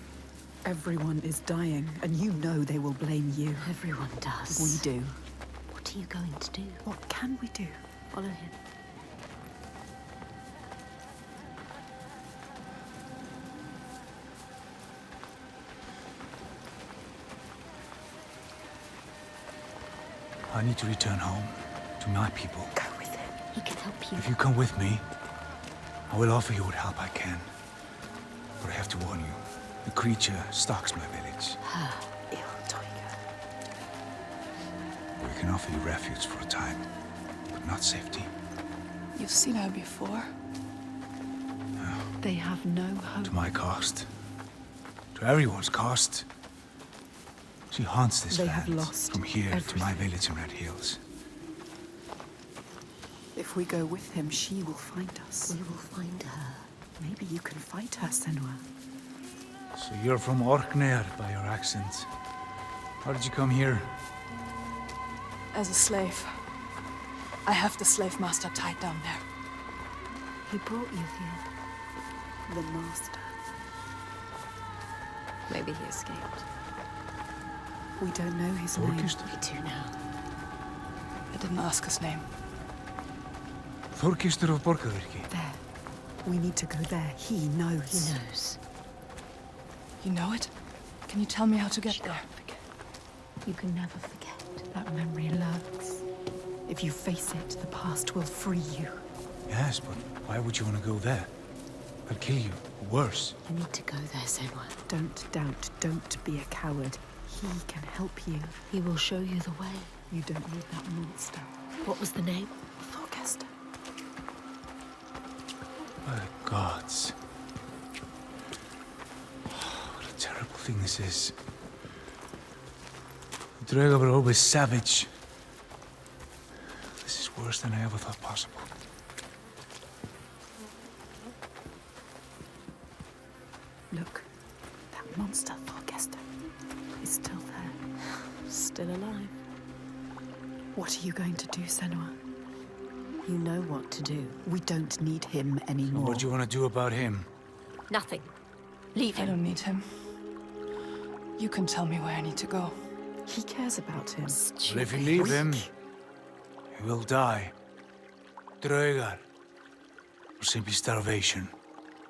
Everyone is dying, and you know they will blame you. Everyone does. We do. What are you going to do? What can we do? Follow him. I need to return home to my people. Go with him. He can help you. If you come with me, I will offer you what help I can. But I have to warn you, the creature stalks my village. We can offer you refuge for a time, but not safety. You've seen her before. They have no hope. To my cost. To everyone's cost. She haunts this They land. have lost from here to my everything. village in Red Hills. If we go with him, she will find us. We will find her. Maybe you can fight her, Senua. So you're from Orkneyr by your accent. How did you come here? As a slave. I have the slave master tied down there. He brought you here. The master. Maybe he escaped. We don't know his name. Þorgistur? We do now. I didn't ask his name. Þorgistur of Borgarvirki. There. We need to go there. He knows. He knows. You know it? Can you tell me how to get there? You can never forget. That memory lurks. If you face it, the past will free you. Yes, but why would you want to go there? I'll kill you. Or worse. You need to go there, Senua. Don't doubt. Don't be a coward. He can help you. He will show you the way. You don't need that monster. What was the name? Thorgest. By the gods. What a terrible thing this is. The Draugar were always savage. This is worse than I ever thought possible. Look. That monster, Thorgest, is still there. Still alive. What are you going to do, Senua? You know what to do. We don't need him anymore. What do you want to do about him? Nothing. Leave I him. don't need him. You can tell me where I need to go. He cares about him. Well, if you leave him, he will die. Draugar. Or simply starvation.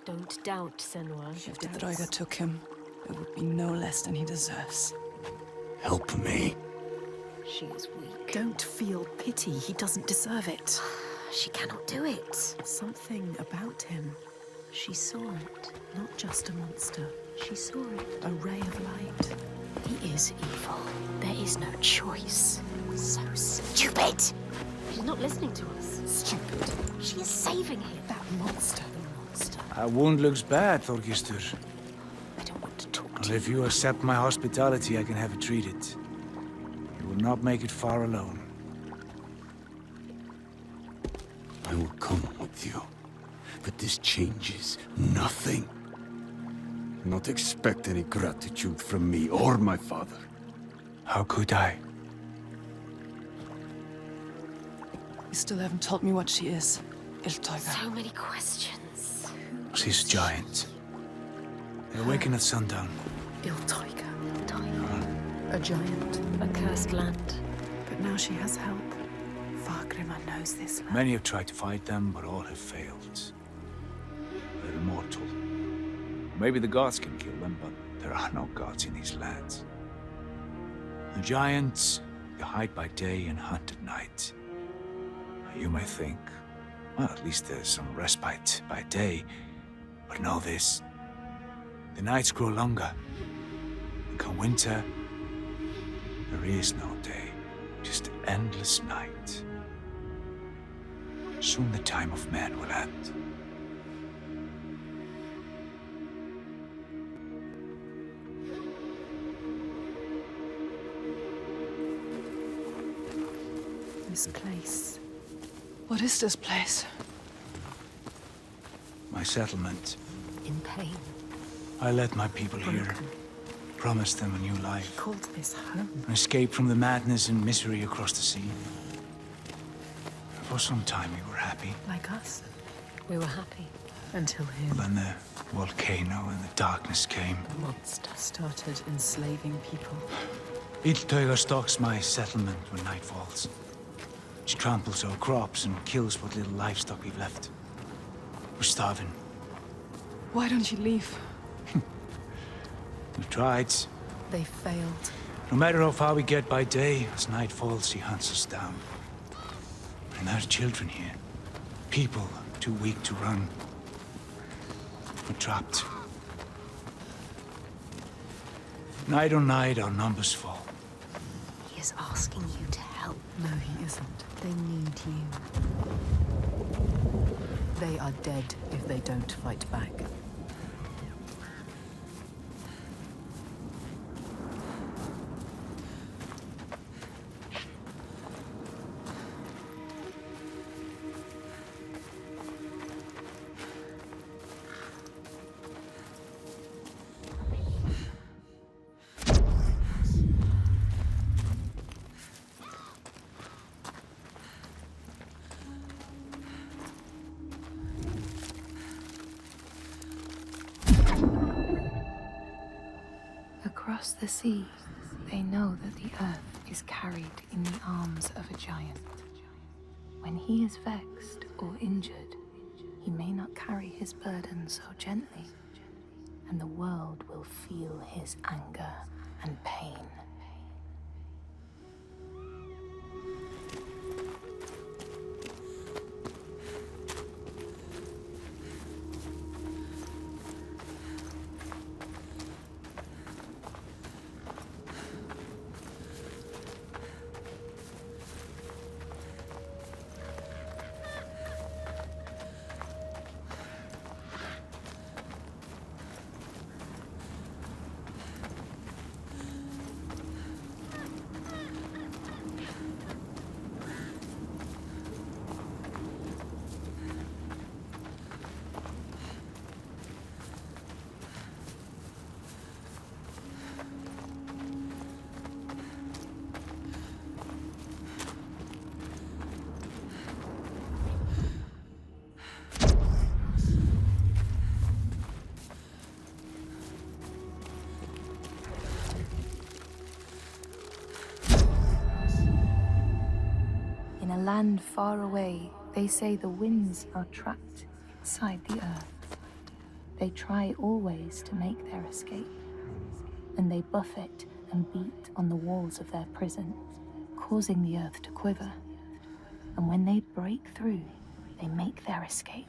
Don't doubt, Senua. If the Draugar took him, it would be no less than he deserves. Help me. She is weak. Don't feel pity. He doesn't deserve it. She cannot do it. Something about him. She saw it. Not just a monster. She saw it. A ray of light. He is evil. There is no choice. So stupid! She's not listening to us. Stupid. She is saving him. That monster. That wound looks bad, Þorgistur. I don't want to talk to Well, you. if you accept my hospitality, I can have it treated. You will not make it far alone. I will come with you. But this changes nothing. Not expect any gratitude from me or my father. How could I? You still haven't told me what she is. Illtauga. So many questions. She's a giant. They awaken at sundown. Illtauga. Time. A giant. A cursed land. But now she has help. Fargrimr knows this land. Many have tried to fight them, but all have failed. They're immortal. Maybe the gods can kill them, but there are no gods in these lands. The giants, they hide by day and hunt at night. You may think, well, at least there's some respite by day. But know this, the nights grow longer. And come winter, there is no day, just endless night. Soon the time of man will end. This place. What is this place? My settlement. In pain. I led my people here, promised them a new life, Called this home. an escape from the madness and misery across the sea. For some time we were happy. Like us. We were happy. Until him. Then the volcano and the darkness came. The monster started enslaving people. Each tiger stalks my settlement when night falls. She tramples our crops and kills what little livestock we've left. We're starving. Why don't you leave? We've tried. They failed. No matter how far we get by day, as night falls, she hunts us down. And there's children here. People too weak to run. We're trapped. Night on night, our numbers fall. He is asking you to help. No, he isn't. They need you. They are dead if they don't fight back. Across the sea, they know that the earth is carried in the arms of a giant. When he is vexed or injured, he may not carry his burden so gently, and the world will feel his anger and pain. In a land far away, they say the winds are trapped inside the earth. They try always to make their escape, and they buffet and beat on the walls of their prison, causing the earth to quiver. And when they break through, they make their escape.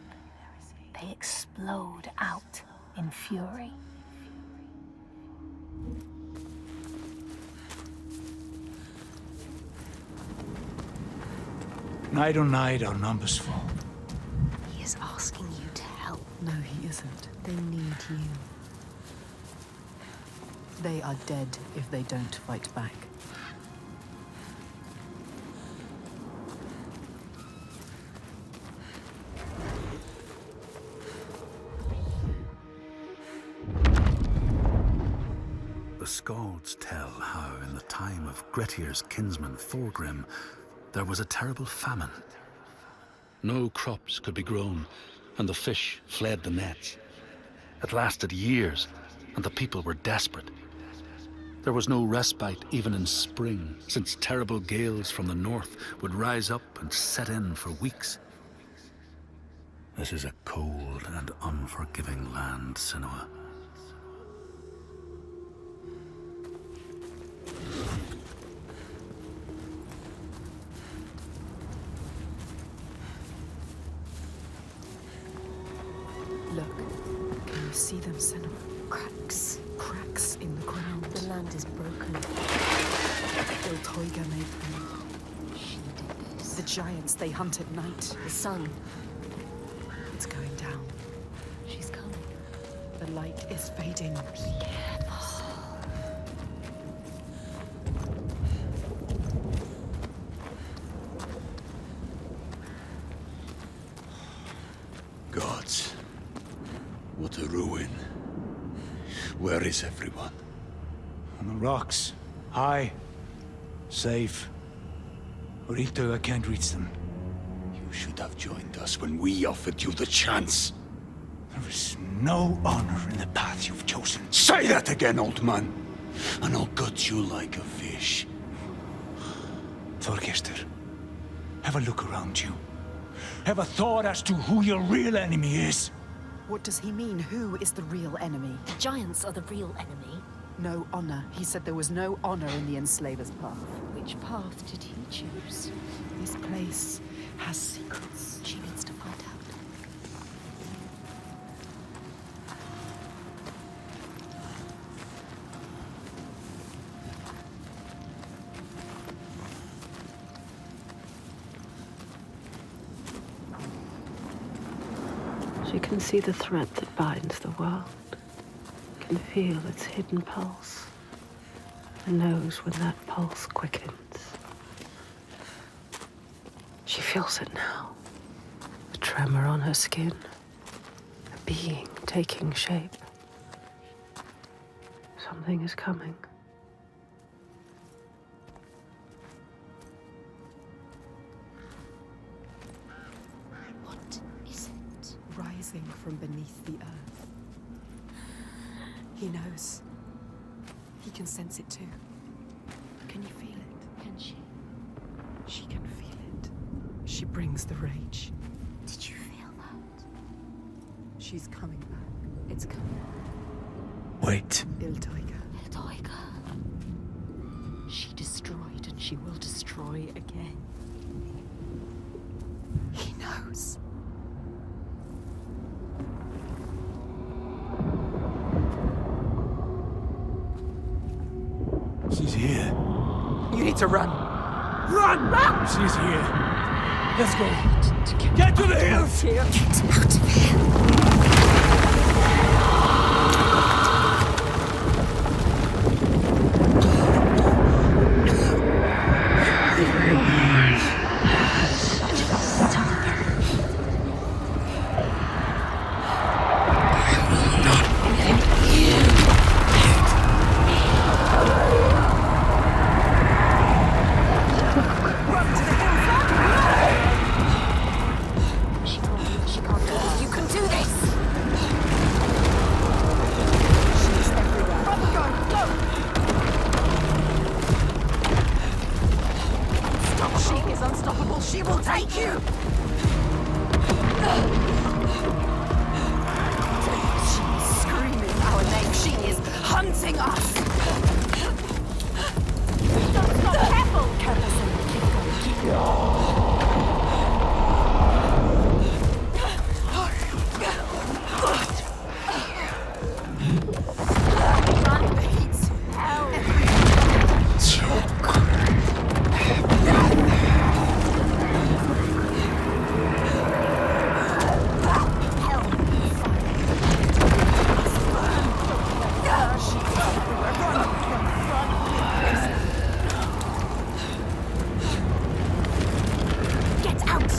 They explode out in fury. Night on night, our numbers fall. He is asking you to help. No, he isn't. They need you. They are dead if they don't fight back. The Skalds tell how, in the time of Grettir's kinsman Thorgrim, there was a terrible famine. No crops could be grown, and the fish fled the nets. It lasted years, and the people were desperate. There was no respite even in spring, since terrible gales from the north would rise up and set in for weeks. This is a cold and unforgiving land, Senua. Look, can you see them, Senua? Cracks. Cracks in the ground. The land is broken. Iltoiga made them. She did this. The giants they hunt at night. The sun. It's going down. She's coming. The light is fading. Gods. What a ruin. Where is everyone? On the rocks. High. Safe. Orito, I can't reach them. You should have joined us when we offered you the chance. There is no honor in the path you've chosen. Say that again, old man, and I'll gut you like a fish. Thorgestur, have a look around you. Have a thought as to who your real enemy is. What does he mean? Who is the real enemy? The giants are the real enemy. No honor. He said there was no honor in the enslaver's path. Which path did he choose? This place has secrets. She needs to find out. She can see the thread that binds the world, can feel its hidden pulse, and knows when that pulse quickens. She feels it now, a tremor on her skin, a being taking shape. Something is coming. What is it? Rising from beneath the earth. He knows. He can sense it too. Can you feel it? Can she? She can feel it. She brings the rage. Did you feel that? She's coming back. It's coming. Wait. Iltoiga. Iltoiga. She destroyed and she will destroy again. He knows. She's here. You need to run. Run! Run! She's here. Let's go. Get to the hills! Here. Get out of here! You can do this! She's everywhere. Stop. She is unstoppable. She will take you. She is screaming our name. She is hunting us. Don't stop! Careful! Careful, Senua. Keep going. Keep going. Run! Heat! Hell! Get out!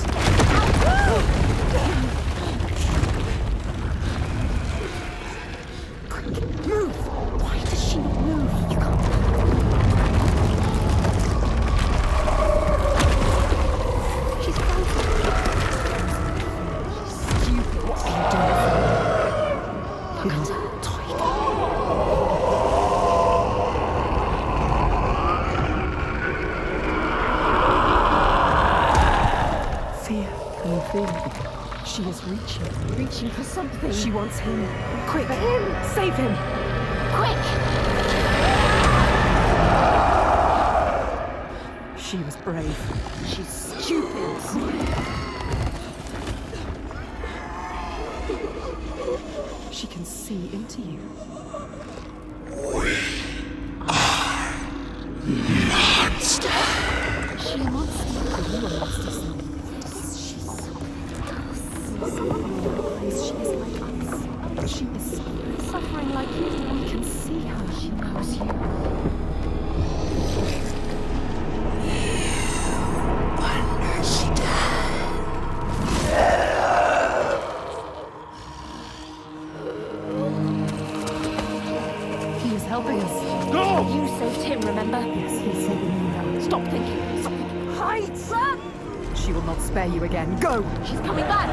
Move. Why does she not move? You can't. She's broken. Stupid. What can you do? Look at her. Fear. Can you feel it? She is reaching. Reaching for something. She wants him. Quick. Him. Save him. Quick! She was brave. She's stupid. She can see into you. She wants to. You are lost to see. She's so She is like us. She is suffering like you. We can see her. She knows you. He is helping us. Go! You saved him, remember? Yes, he's saving you now. Stop thinking. Stop thinking. Hide! Run! She will not spare you again. Go! She's coming back!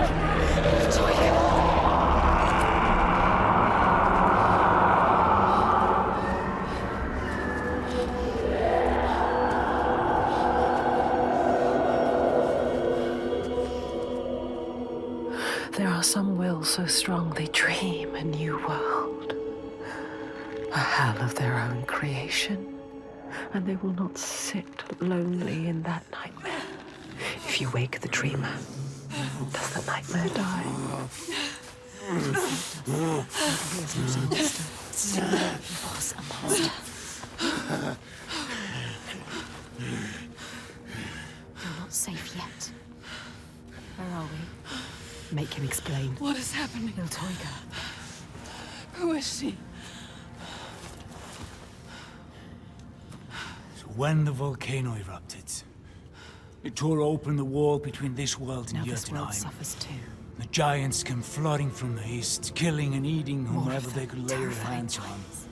There are some wills so strong they dream a new world, a hell of their own creation, and they will not sit lonely in that nightmare. If you wake the dreamer, does the nightmare die? He was a monster. You're not safe yet. Where are we? Make him explain. What is happening? Iltoiga. Who is she? So when the volcano erupted, it tore open the wall between this world Now and this world Jotunheim. suffers too. The giants came flooding from the east, killing and eating More whomever of they them, could lay their terrifying hands on. giants.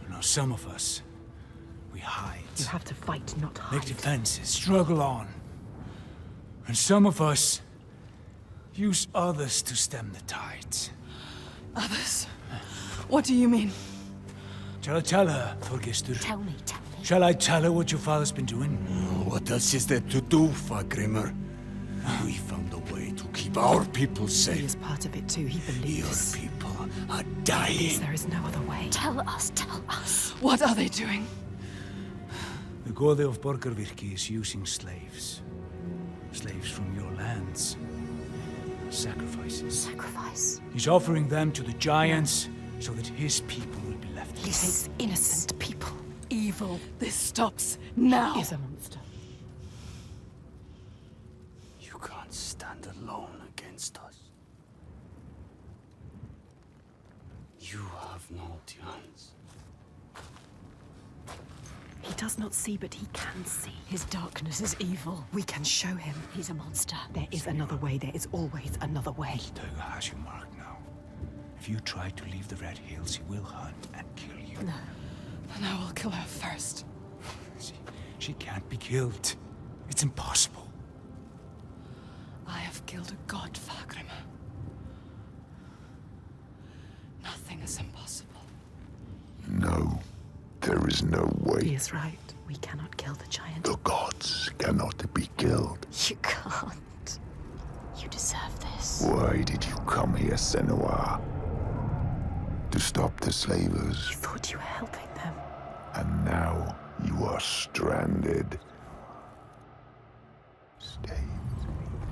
Now some of us, we hide, You have to fight, not hide. make defenses, struggle on. And some of us use others to stem the tides. Others? What do you mean? Shall I tell her, Thorgestur? Tell me, tell me. Shall I tell her what your father's been doing? What else is there to do, Fagrimur? We found a way to keep our people He safe. is part of it too. He Your believes. people are dying. There is no other way. Tell us, tell us. What are they doing? The Gode of Borgarvirki is using slaves. Slaves from your lands. Sacrifices. Sacrifice. He's offering them to the giants so that his people will be left. He takes innocent people. Evil This stops now. is a monster. You can't stand alone against us. You have no chance. He does not see, but he can see. His darkness is evil. We can show him. He's a monster. There is another way. There is always another way. Toga has you marked now. If you try to leave the Red Hills, he will hunt and kill you. No. Then I will kill her first. She can't be killed. It's impossible. I have killed a god, Fagrimur. Nothing is impossible. No, there is no He way. is right. We cannot kill the giant. The gods cannot be killed. You can't. You deserve this. Why did you come here, Senua? To stop the slavers, You thought you were helping them. and now you are stranded. Stay.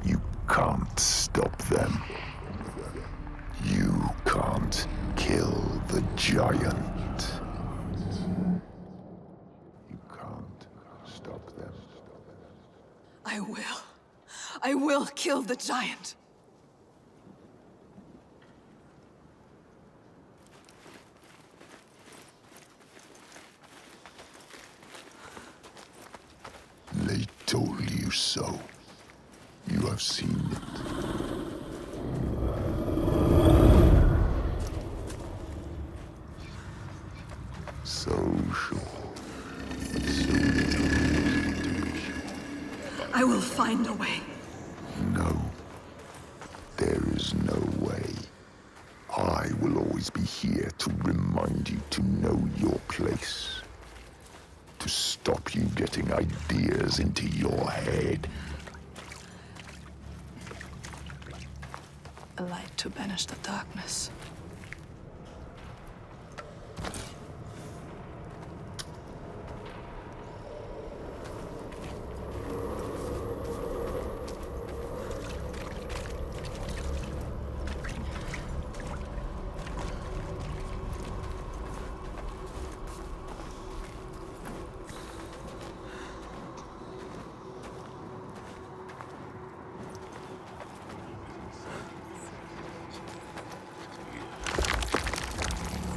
You can't stop them. You can't kill the giant. You can't stop them. I will. I will kill the giant. They told you so. You have seen it. So sure. But so little hesitation. I will find a way. No. There is no way. I will always be here to remind you to know your place. To stop you getting ideas into your head. A light to banish the darkness.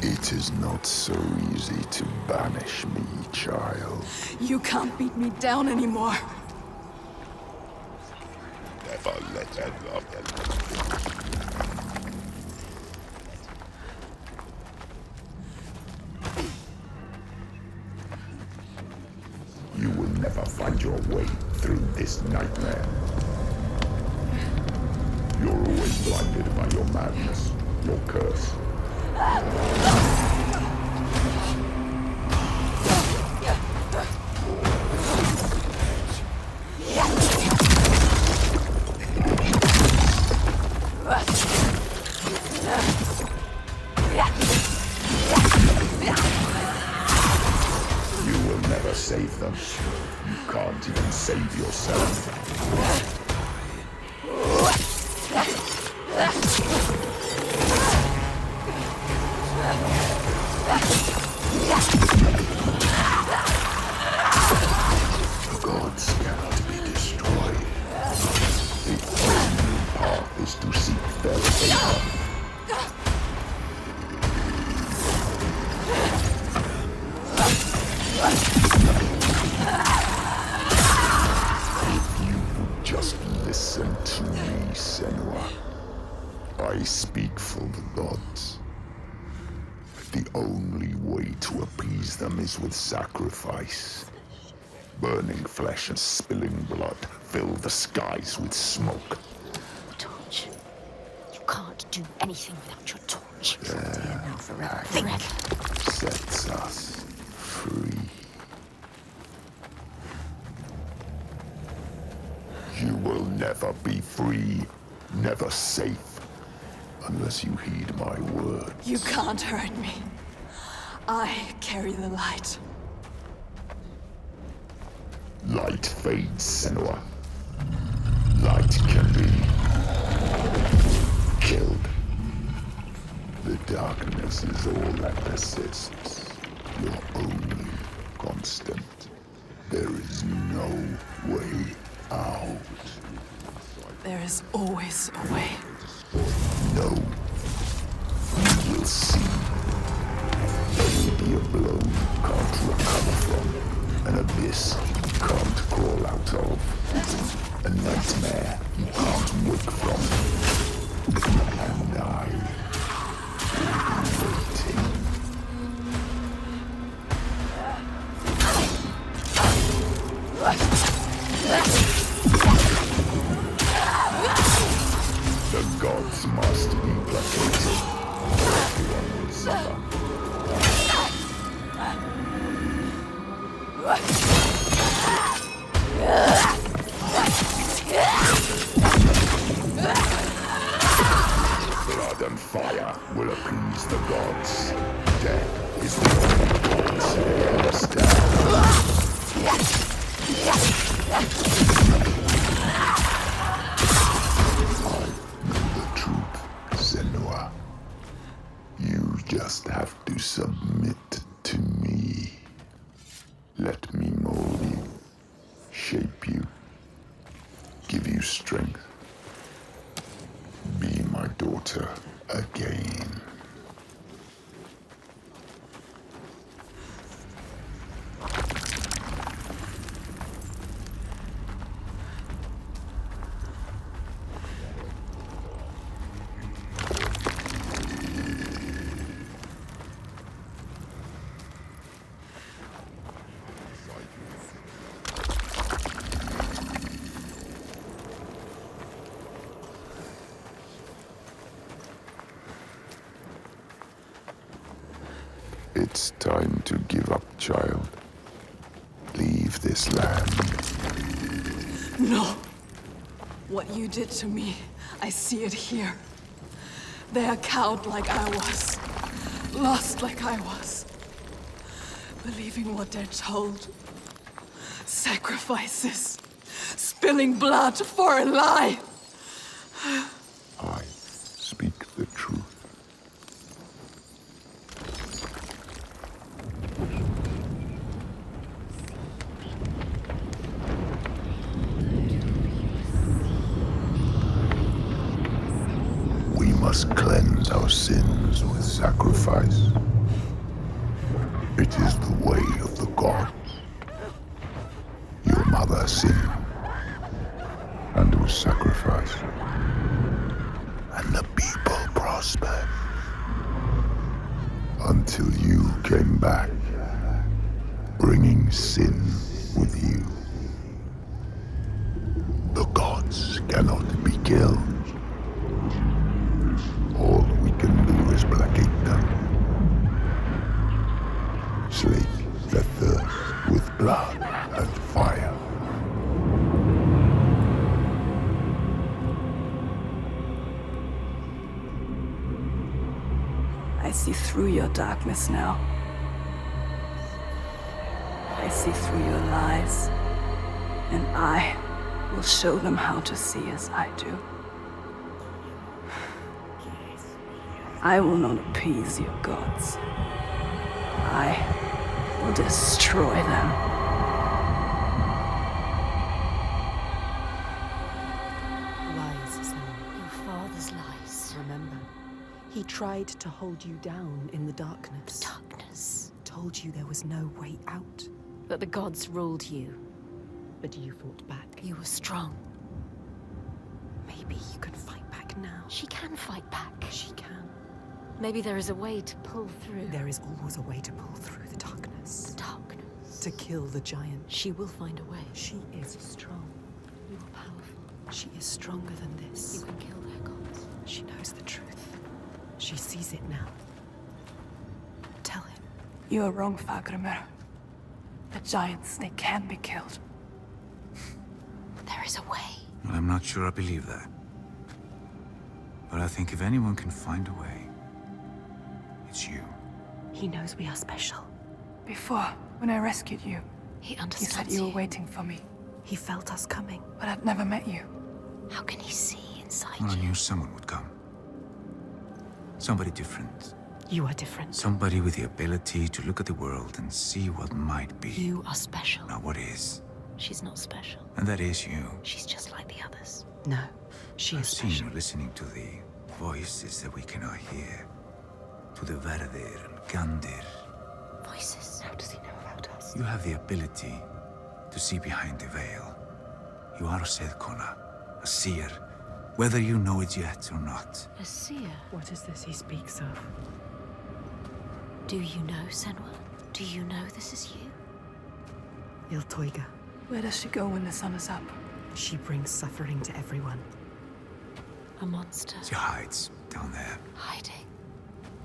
It is not so easy to banish me, child. You can't beat me down anymore. Never let them love You will never find your way through this nightmare. You're always blinded by your madness, your curse. You will never save them. You can't even save yourself. The gods cannot be destroyed. The only path is to seek their favor. If you would just listen to me, Senua. I speak for the gods. The only way to appease them is with sacrifice. Burning flesh and spilling blood fill the skies with smoke. Torch. You can't do anything without your torch. Their Now forever. act Think. sets us free. You will never be free, never safe, unless you heed my words. You can't hurt me. I carry the light. Light fades, Senua. Light can be killed. The darkness is all that persists. Your only constant. There is no way out. There is always a way. No. You will see. A meteor blow can't recover from. An abyss you can't crawl out of. A nightmare you can't wake from. And I will be waiting. The gods must be placated. Everyone will suffer. Blood and fire will appease the gods. Death is the only cause they understand. The truth, Senua. You just have to submit to me. Let me mold you, shape you, give you strength. Be my daughter again. It's time to give up, child. Leave this land. No. What you did to me, I see it here. They are cowed like I was. Lost like I was. Believing what they're told. Sacrifices. Spilling blood for a lie. I speak the truth. We must cleanse our sins with sacrifice. It is the way of the gods. Your mother sinned and was sacrificed, and the people prospered until you came back, bringing sin with you. gods cannot be killed. All we can do is placate them. Slake their thirst with blood and fire. I see through your darkness now. I see through your lies. And I will show them how to see as I do. I will not appease your gods. I will destroy them. Lies, Senua. Your father's lies. Remember, he tried to hold you down in the darkness. Darkness. Told you there was no way out. But the gods ruled you. But you fought back. You were strong. Maybe you can fight back now. She can fight back. She can. Maybe there is a way to pull through. There is always a way to pull through the darkness. The darkness. To kill the giant. She will find a way. She is strong. You are powerful. She is stronger than this. You can kill their gods. She knows the truth. She sees it now. Tell him. You are wrong, Fagrimer. The giants, they can be killed. There is a way. Well, I'm not sure I believe that. But I think if anyone can find a way, it's you. He knows we are special. Before, when I rescued you, He you understands said you were waiting for me. He felt us coming. But I'd never met you. How can he see inside Well, I you? knew someone would come. Somebody different. You are different. Somebody with the ability to look at the world and see what might be. You are special. Not what is. She's not special. And that is you. She's just like the others. No, she I've is seen special. you listening to the voices that we cannot hear. To the Verdir and Gandir. Voices. How does he know about us? You have the ability to see behind the veil. You are a Sedkona, a seer, whether you know it yet or not. A seer. What is this he speaks of? Do you know, Senua? Do you know this is you? Iltoiga. Where does she go when the sun is up? She brings suffering to everyone. A monster. She hides down there, Hiding.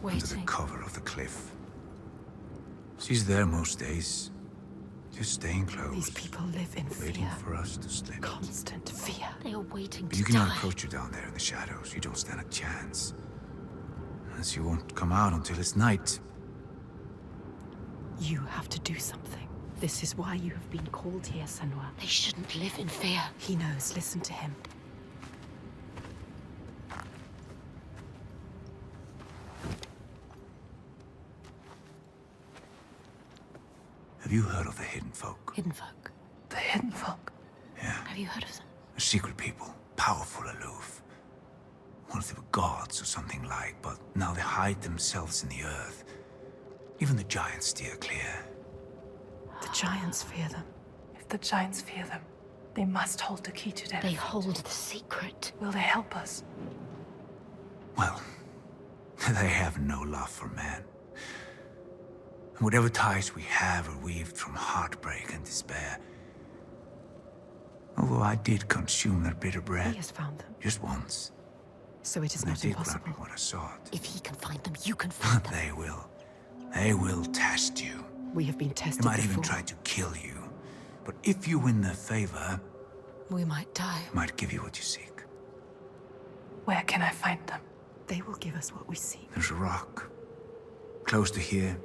under the Waiting. cover of the cliff. She's there most days, just staying close. These people live in waiting fear. for us to slip. Constant fear. They are waiting But to you cannot die. approach her down there in the shadows. You don't stand a chance. And she won't come out until it's night. You have to do something. This is why you have been called here, Senua. They shouldn't live in fear. He knows. Listen to him. Have you heard of the Hidden Folk? Hidden folk. The hidden folk. Yeah. Have you heard of them? A secret people, powerful, aloof. Once they were gods or something like, but now they hide themselves in the earth. Even the giants steer clear. The giants fear them. If the giants fear them, they must hold the key to their They fate. hold the secret. Will they help us? Well, they have no love for man. And whatever ties we have are weaved from heartbreak and despair. Although I did consume their bitter He bread, has found them. just once. So it is And I not did grant impossible. me what I sought. If he can find them, you can find them. They will. They will test you. We have been They tested might before. even try to kill you. But if you win their favor, We might die. might give you what you seek. Where can I find them? They will give us what we seek. There's a rock, close to here,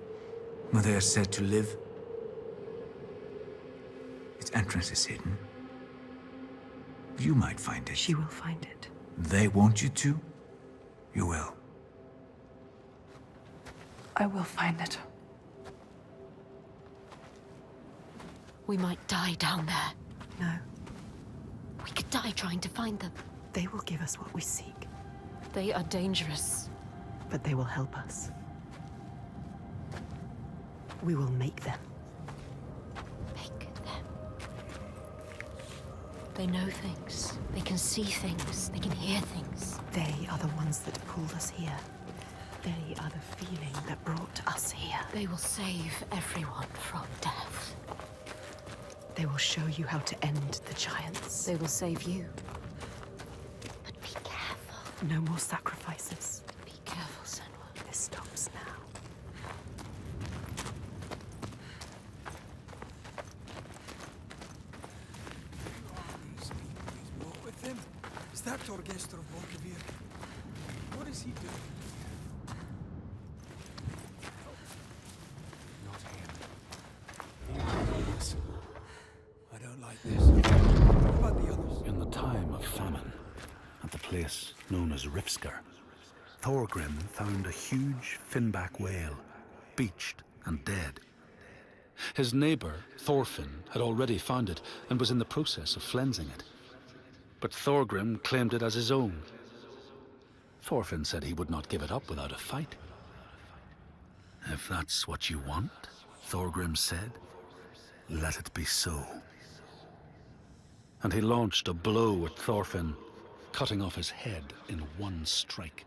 where they are said to live. Its entrance is hidden. You might find it. She will find it. They want you to, you will. I will find it. We might die down there. No, We could die trying to find them. they will give us what we seek, They are dangerous. but they will help us. We will make them. Make them. They know things. They can see things. They can hear things. They are the ones that pulled us here. They are the feeling that brought us here. They will save everyone from death. They will show you how to end the giants. They will save you. But be careful. No more sacrifices. Be careful, Senua. This stops now. With him? Is that Torgestor of Volkavir? What is he doing? Not him. Yes. I don't like this. What about the others? In the time of famine, at the place known as Rifsker, Thorgrim found a huge finback whale, beached and dead. His neighbour, Thorfinn, had already found it and was in the process of flensing it. But Thorgrim claimed it as his own. Thorfinn said he would not give it up without a fight. If that's what you want, Thorgrim said, let it be so. And he launched a blow at Thorfinn, cutting off his head in one strike.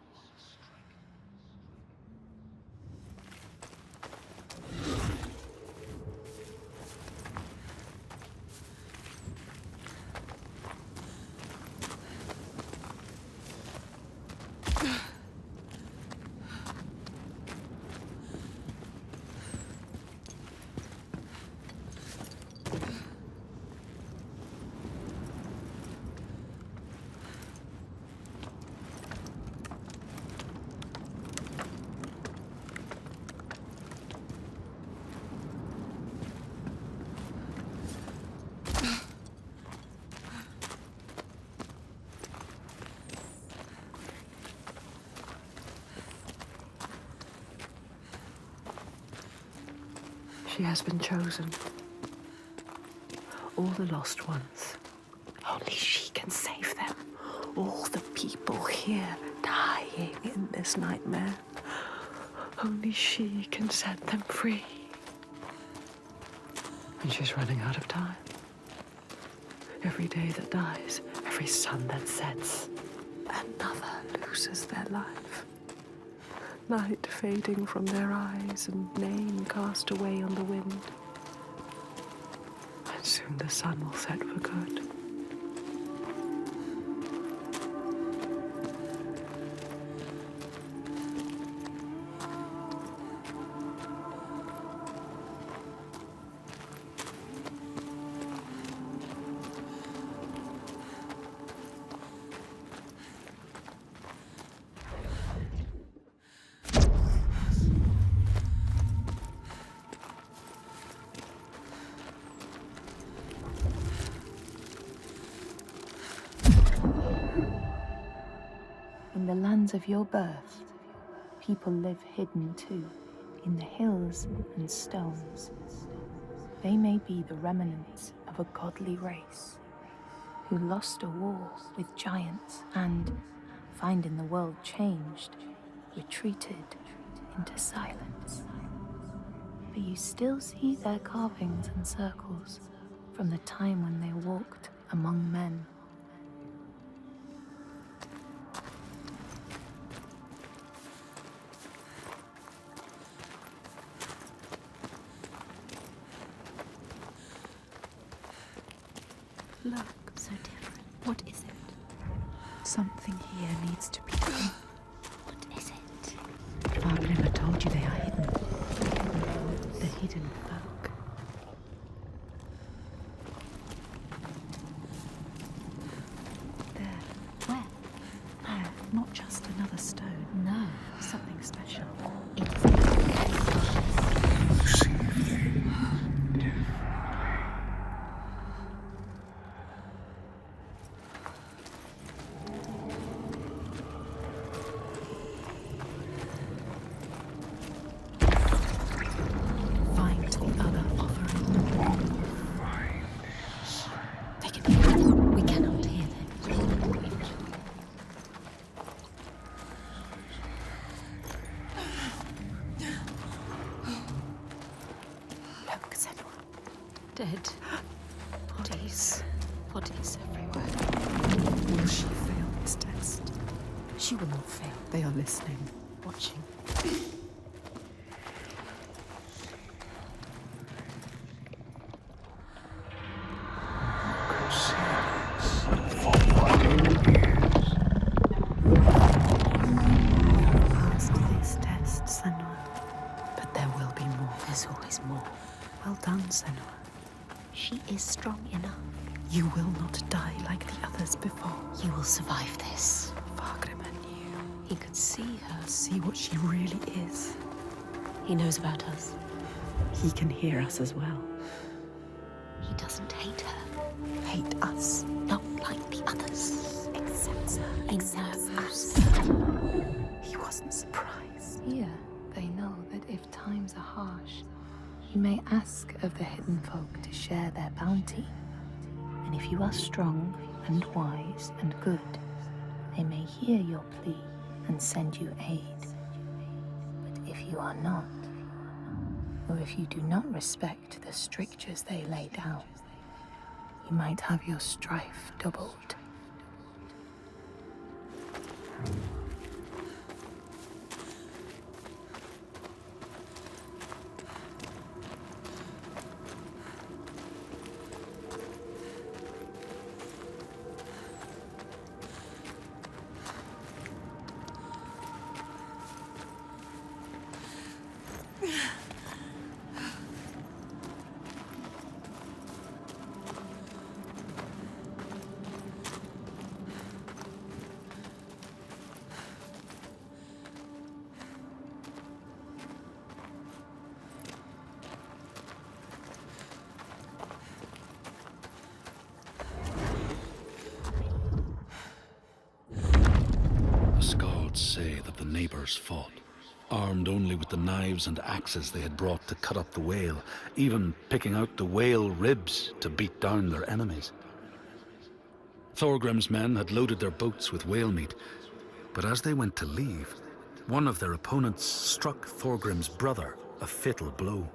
She has been chosen. All the lost ones. Only she can save them. All the people here dying in this nightmare. Only she can set them free. And she's running out of time. Every day that dies, every sun that sets, another loses their life. Light fading from their eyes and name cast away on the wind. And soon the sun will set for good. In the lands of your birth, people live hidden too, in the hills and stones. They may be the remnants of a godly race who lost a war with giants and, finding the world changed, retreated into silence. But you still see their carvings and circles from the time when they walked among men. Look, so different. What is it? Something here needs to be done. What is it? Fargrim told you they are hidden. The hidden folk. There. Where? There. Not just another stone. No. Something special. It is dead. Bodies. Bodies everywhere. Will she fail this test? She will not fail. They are listening, Watching. not die like the others before. You will survive this. Fargrimmer knew. He could see her. See what she really is. He knows about us. He can hear us as well. He doesn't hate her. Hate us. Not like the others. Accepts her. Accepts us. He wasn't surprised. Here, they know that if times are harsh, you may ask of the hidden folk to share their bounty. And if you are strong and wise and good, they may hear your plea and send you aid. But if you are not, or if you do not respect the strictures they lay down, you might have your strife doubled. Say that the neighbors fought, armed only with the knives and axes they had brought to cut up the whale, even picking out the whale ribs to beat down their enemies. Thorgrim's men had loaded their boats with whale meat, but as they went to leave, one of their opponents struck Thorgrim's brother a fatal blow.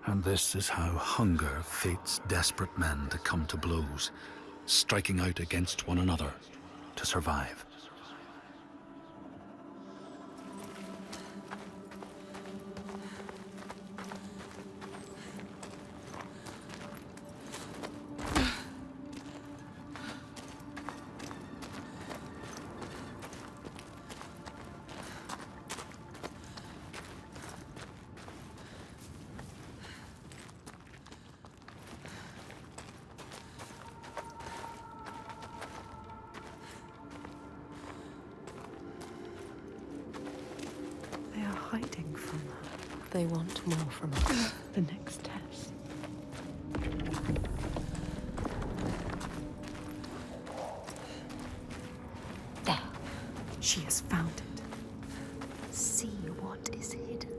And this is how hunger fates desperate men to come to blows, striking out against one another to survive. Hiding from her. They want more from us. The next test. There. She has found it. See what is hidden.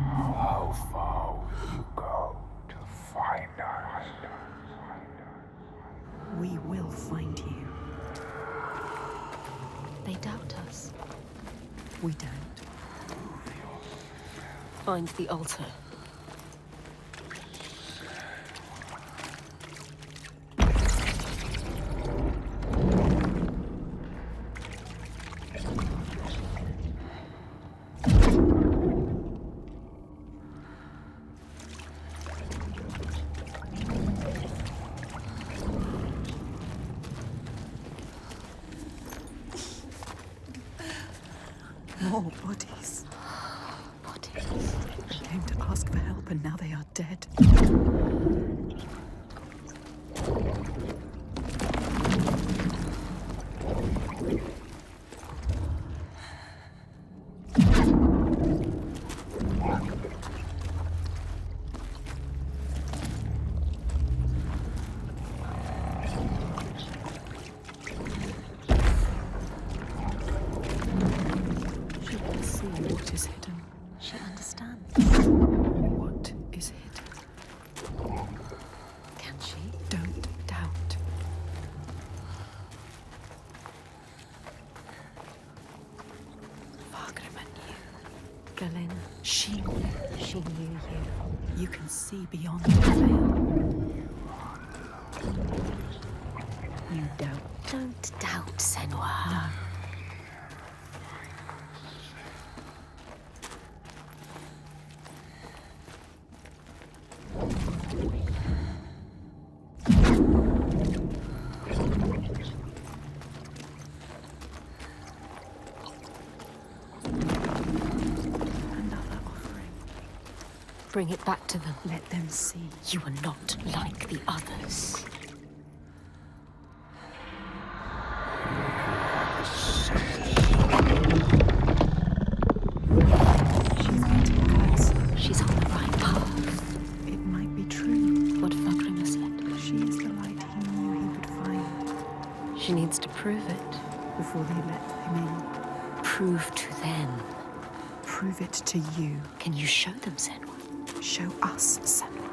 How far will you go to find us? We will find you. They doubt us. We don't. Find the altar. More bodies. Bodies. They came to ask for help and now they are dead. What is hidden? She understands. What is hidden? Can she? Don't doubt. Fargrimmer knew. Galena. She knew. She knew you. You can see beyond the veil. You doubt. Don't doubt, Senua. No. Bring it back to them. Let them see. You are not like the others. She's getting closer. She's on the right path. It might be true. What Fagrima said. She is the light he knew he would find. She needs to prove it. Before they let him in. Prove to them. Prove it to you. Can you show them, Senua? Show us, Senua.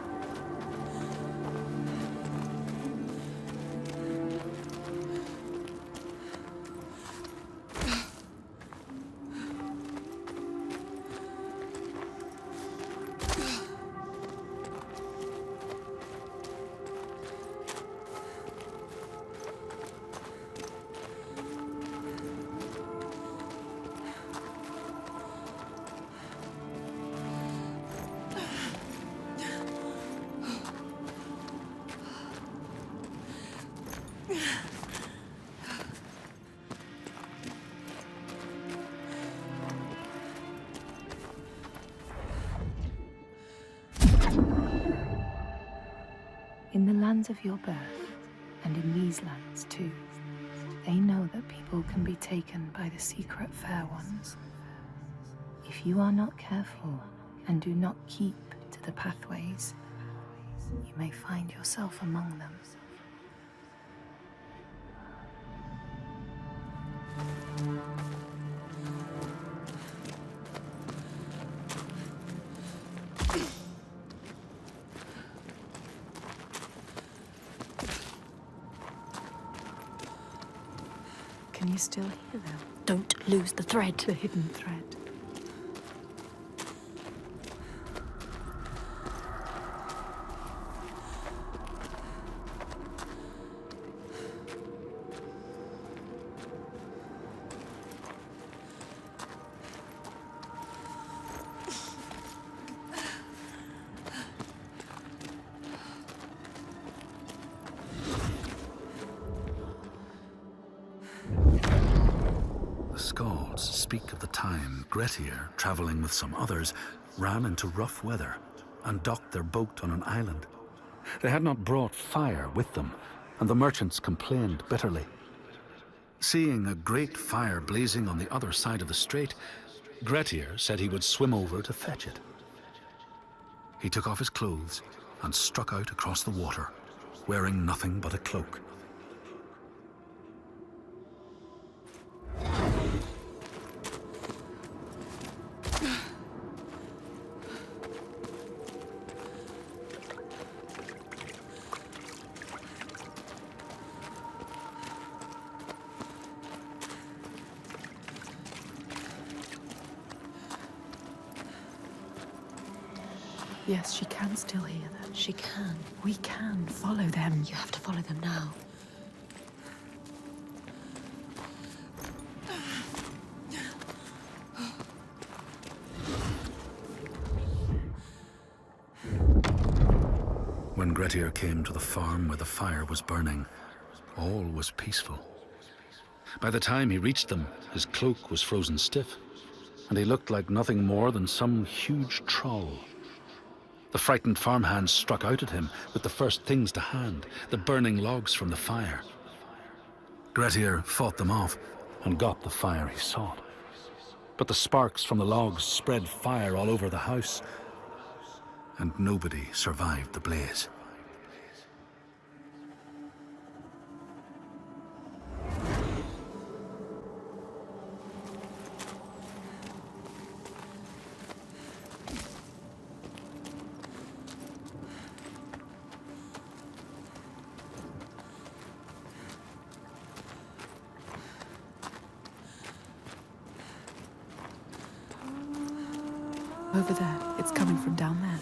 In the lands of your birth, and in these lands too, they know that people can be taken by the secret fair ones. If you are not careful and do not keep to the pathways, you may find yourself among them. Can you still hear them? Don't lose the thread. The hidden thread. Skalds speak of the time Grettir, traveling with some others, ran into rough weather and docked their boat on an island. They had not brought fire with them, and the merchants complained bitterly. Seeing a great fire blazing on the other side of the strait, Grettir said he would swim over to fetch it. He took off his clothes and struck out across the water, wearing nothing but a cloak. Yes, she can still hear them. She can. We can follow them. You have to follow them now. When Grettir came to the farm where the fire was burning, all was peaceful. By the time he reached them, his cloak was frozen stiff, and he looked like nothing more than some huge troll. The frightened farmhands struck out at him with the first things to hand, the burning logs from the fire. Grettir fought them off and got the fire he sought. But the sparks from the logs spread fire all over the house, and nobody survived the blaze. Over there. It's coming from down there.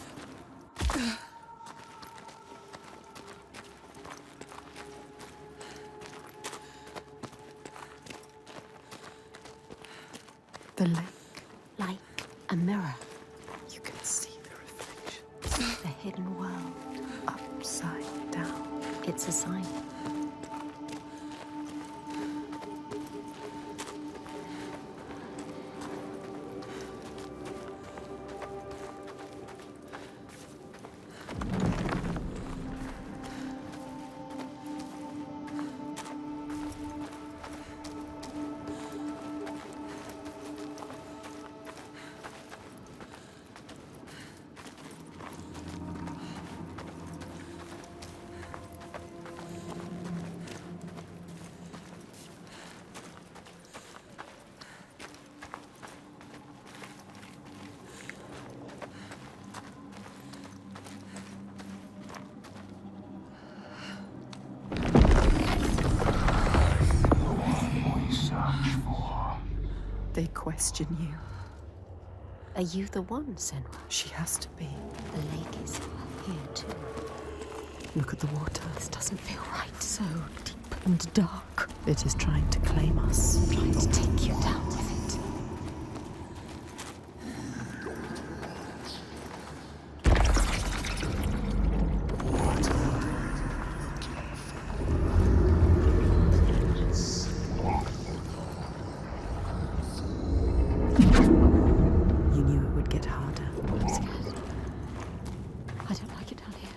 The lake. Like a mirror. You can see the reflection. The hidden world. Upside down. It's a sign. They question you. Are you the one, Senua? She has to be. The lake is here too. Look at the water. This doesn't feel right. So deep and dark. It is trying to claim us. Trying to take you down with it. You knew it would get harder. I'm scared. I don't like it down here.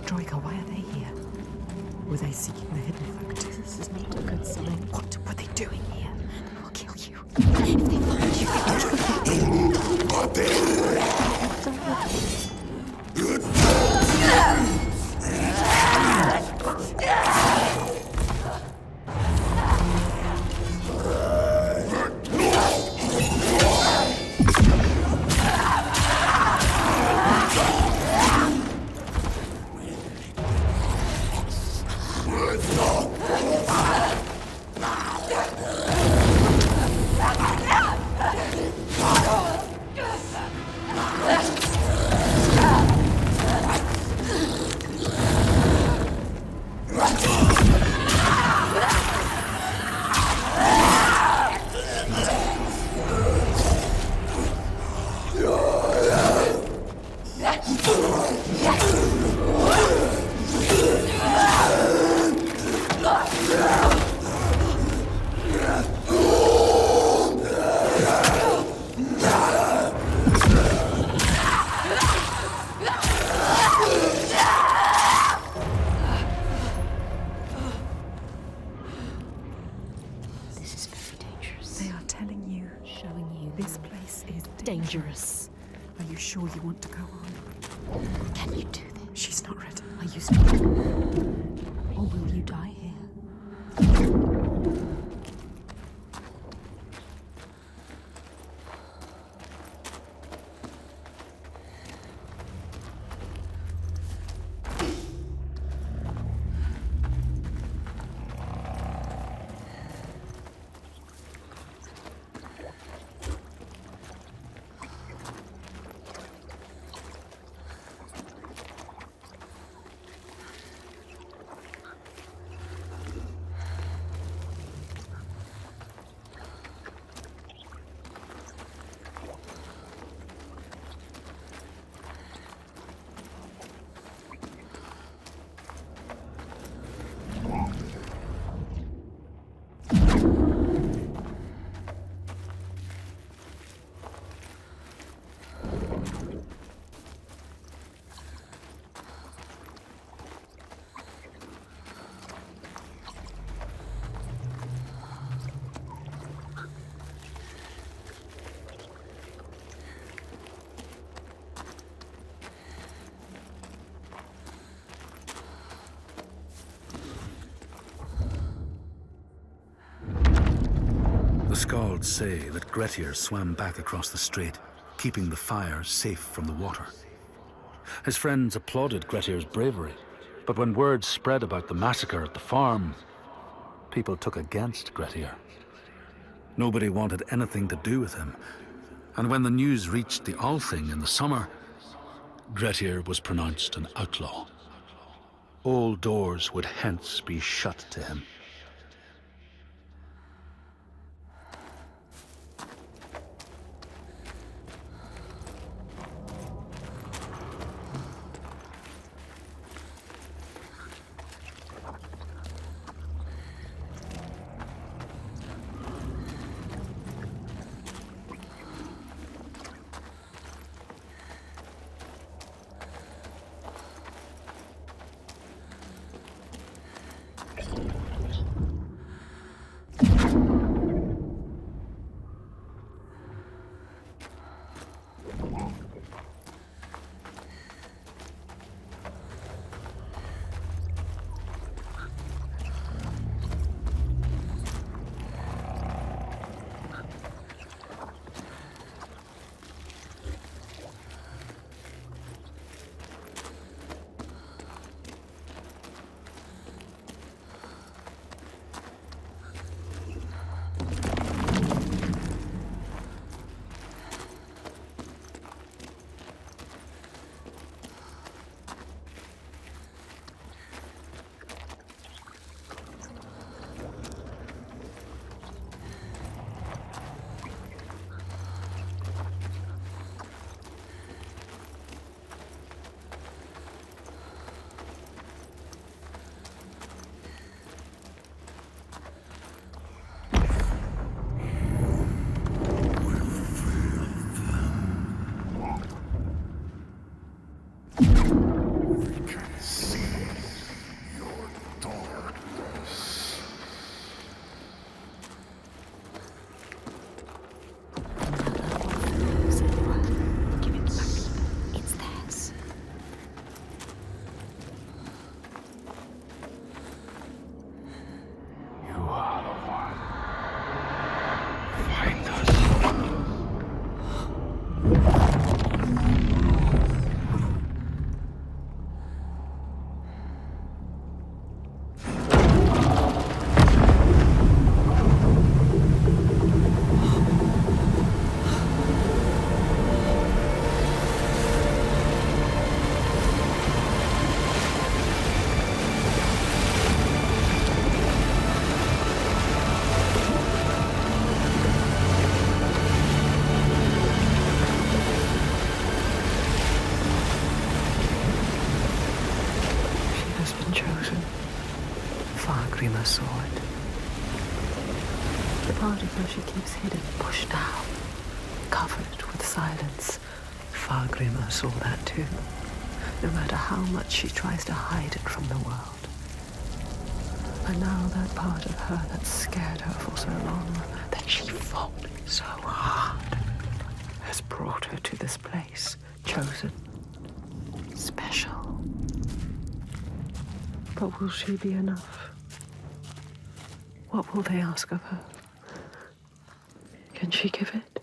Troika, why are they here? Were they seeking the hidden factors? This is not a good sign. What were they doing here? They will kill you. If they dangerous. Are you sure you want to go on? Can you do this? She's not ready. Are you strong? Or will you die here? The Skalds say that Grettir swam back across the strait, keeping the fire safe from the water. His friends applauded Grettir's bravery, but when word spread about the massacre at the farm, people took against Grettir. Nobody wanted anything to do with him, and when the news reached the Althing in the summer, Grettir was pronounced an outlaw. All doors would hence be shut to him. The part of her she keeps hidden, pushed down, covered with silence. Fargrimr saw that too, no matter how much she tries to hide it from the world. But now that part of her that scared her for so long, that she fought so hard, has brought her to this place, chosen, special. But will she be enough? What will they ask of her? Can she give it?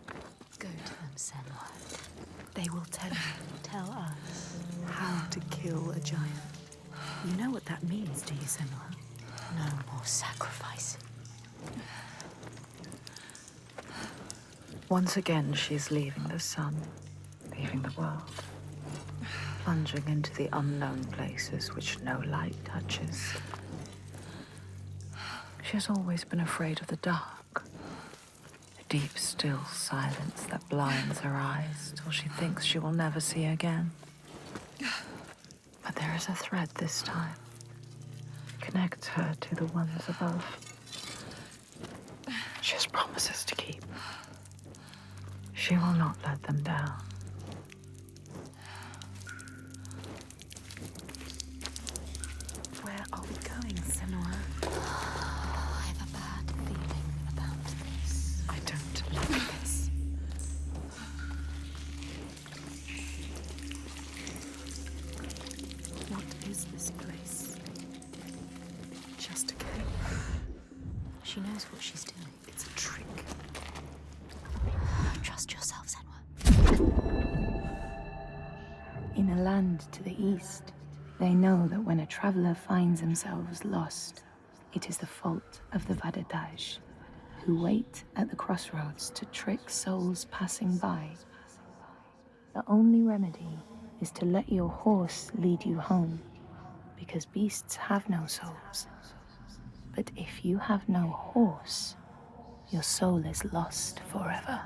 Go to them, Senua. They will tell us how to kill a giant. You know what that means, do you, Senua? No more sacrifice. Once again, she's leaving the sun, leaving the world, plunging into the unknown places which no light touches. She has always been afraid of the dark, the deep, still silence that blinds her eyes till she thinks she will never see again. But there is a thread this time. It connects her to the ones above. She has promises to keep. She will not let them down. Where are we going, Senua? I have a bad feeling about this. I don't like this. What is this place? Just a cave. She knows what she's doing. It's a trick. Trust yourself, Senua. In a land to the east, they know that when a traveler finds themselves lost, it is the fault of the Vadataj, who wait at the crossroads to trick souls passing by. The only remedy is to let your horse lead you home, because beasts have no souls. But if you have no horse, your soul is lost forever.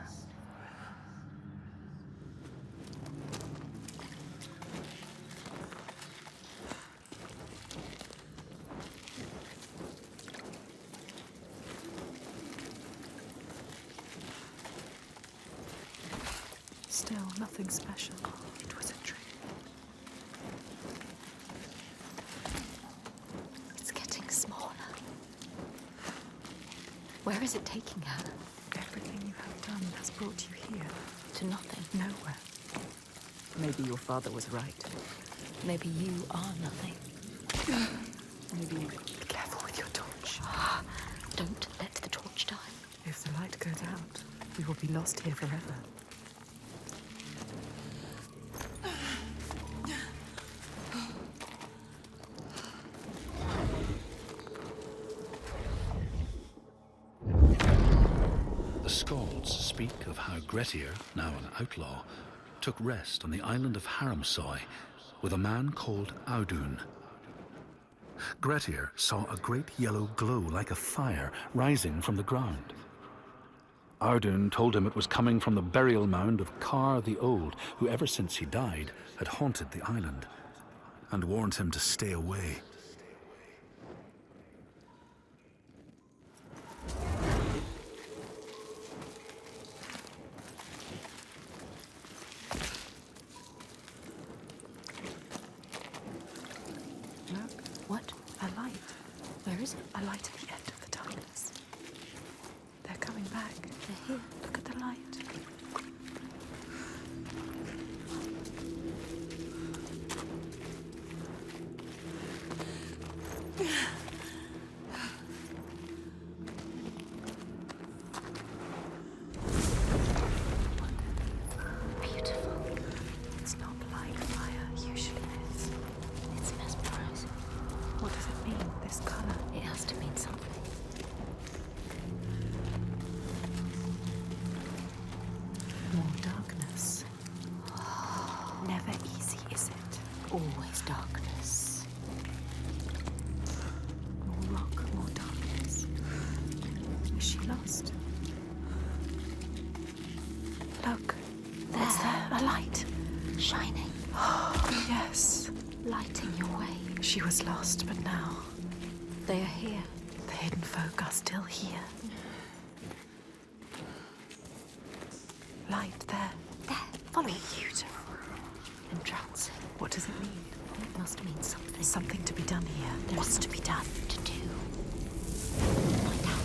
Still nothing special. It was a trick. It's getting smaller. Where is it taking her? Everything you have done has brought you here. To nothing. Nowhere. Maybe your father was right. Maybe you are nothing. Maybe be careful with your torch. Don't let the torch die. If the light goes out, we will be lost here forever. Skalds speak of how Grettir, now an outlaw, took rest on the island of Haramsoy with a man called Audun. Grettir saw a great yellow glow like a fire rising from the ground. Audun told him it was coming from the burial mound of Kar the Old, who ever since he died had haunted the island, and warned him to stay away. What? A light. Where is it? A light at the end of the darkness. They're coming back. They're here. Look at the light. Beautiful. It's not like fire usually is. It's mesmerizing. What does it mean, this color? It has to mean something. More darkness. Never easy, is it? Always darkness. More rock, more darkness. Is she lost? Look. What's there? A light. Shining. Yes. Lighting your way. She was lost, but now They are here. the hidden folk are still here. light there. There, follow it. Beautiful. Entrancing. What does it mean? It must mean something. Something to be done here. What's to be done? To do. Find out.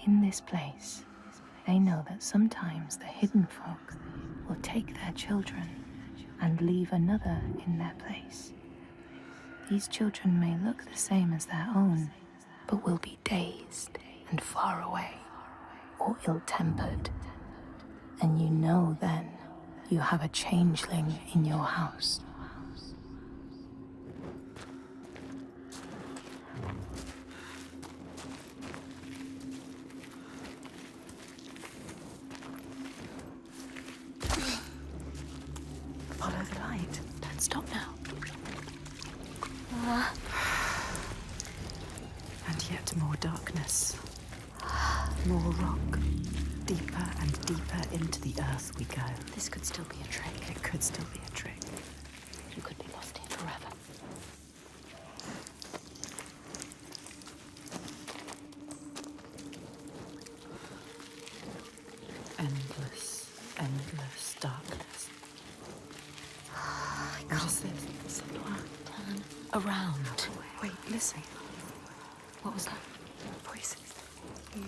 In this place, they know that sometimes the hidden folk will take their children and leave another in their place. These children may look the same as their own, but will be dazed and far away, or ill-tempered. And you know then you have a changeling in your house. Follow the light. Don't stop now. And yet more darkness. More rock. Deeper and deeper into the earth we go. This could still be a trick. It could still be a trick. You could be lost here forever. Endless, endless darkness. What is this? Senua. Turn around. Wait, listen. What was that? Voices.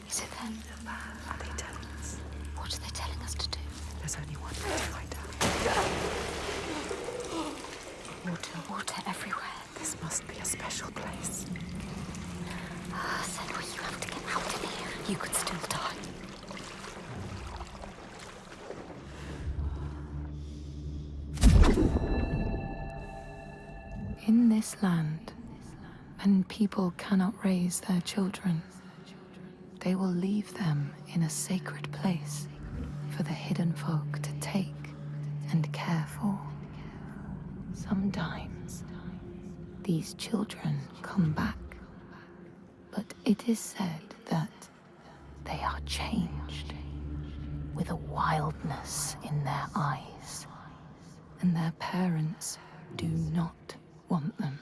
Is it them? Are they telling us? What are they telling us to do? There's only one way to find out. Water, water everywhere. This must be a special place. Senua, you have to get out of here. You could still die. In this land, when people cannot raise their children, they will leave them in a sacred place for the hidden folk to take and care for. Sometimes these children come back, but it is said that they are changed with a wildness in their eyes, and their parents do not want them.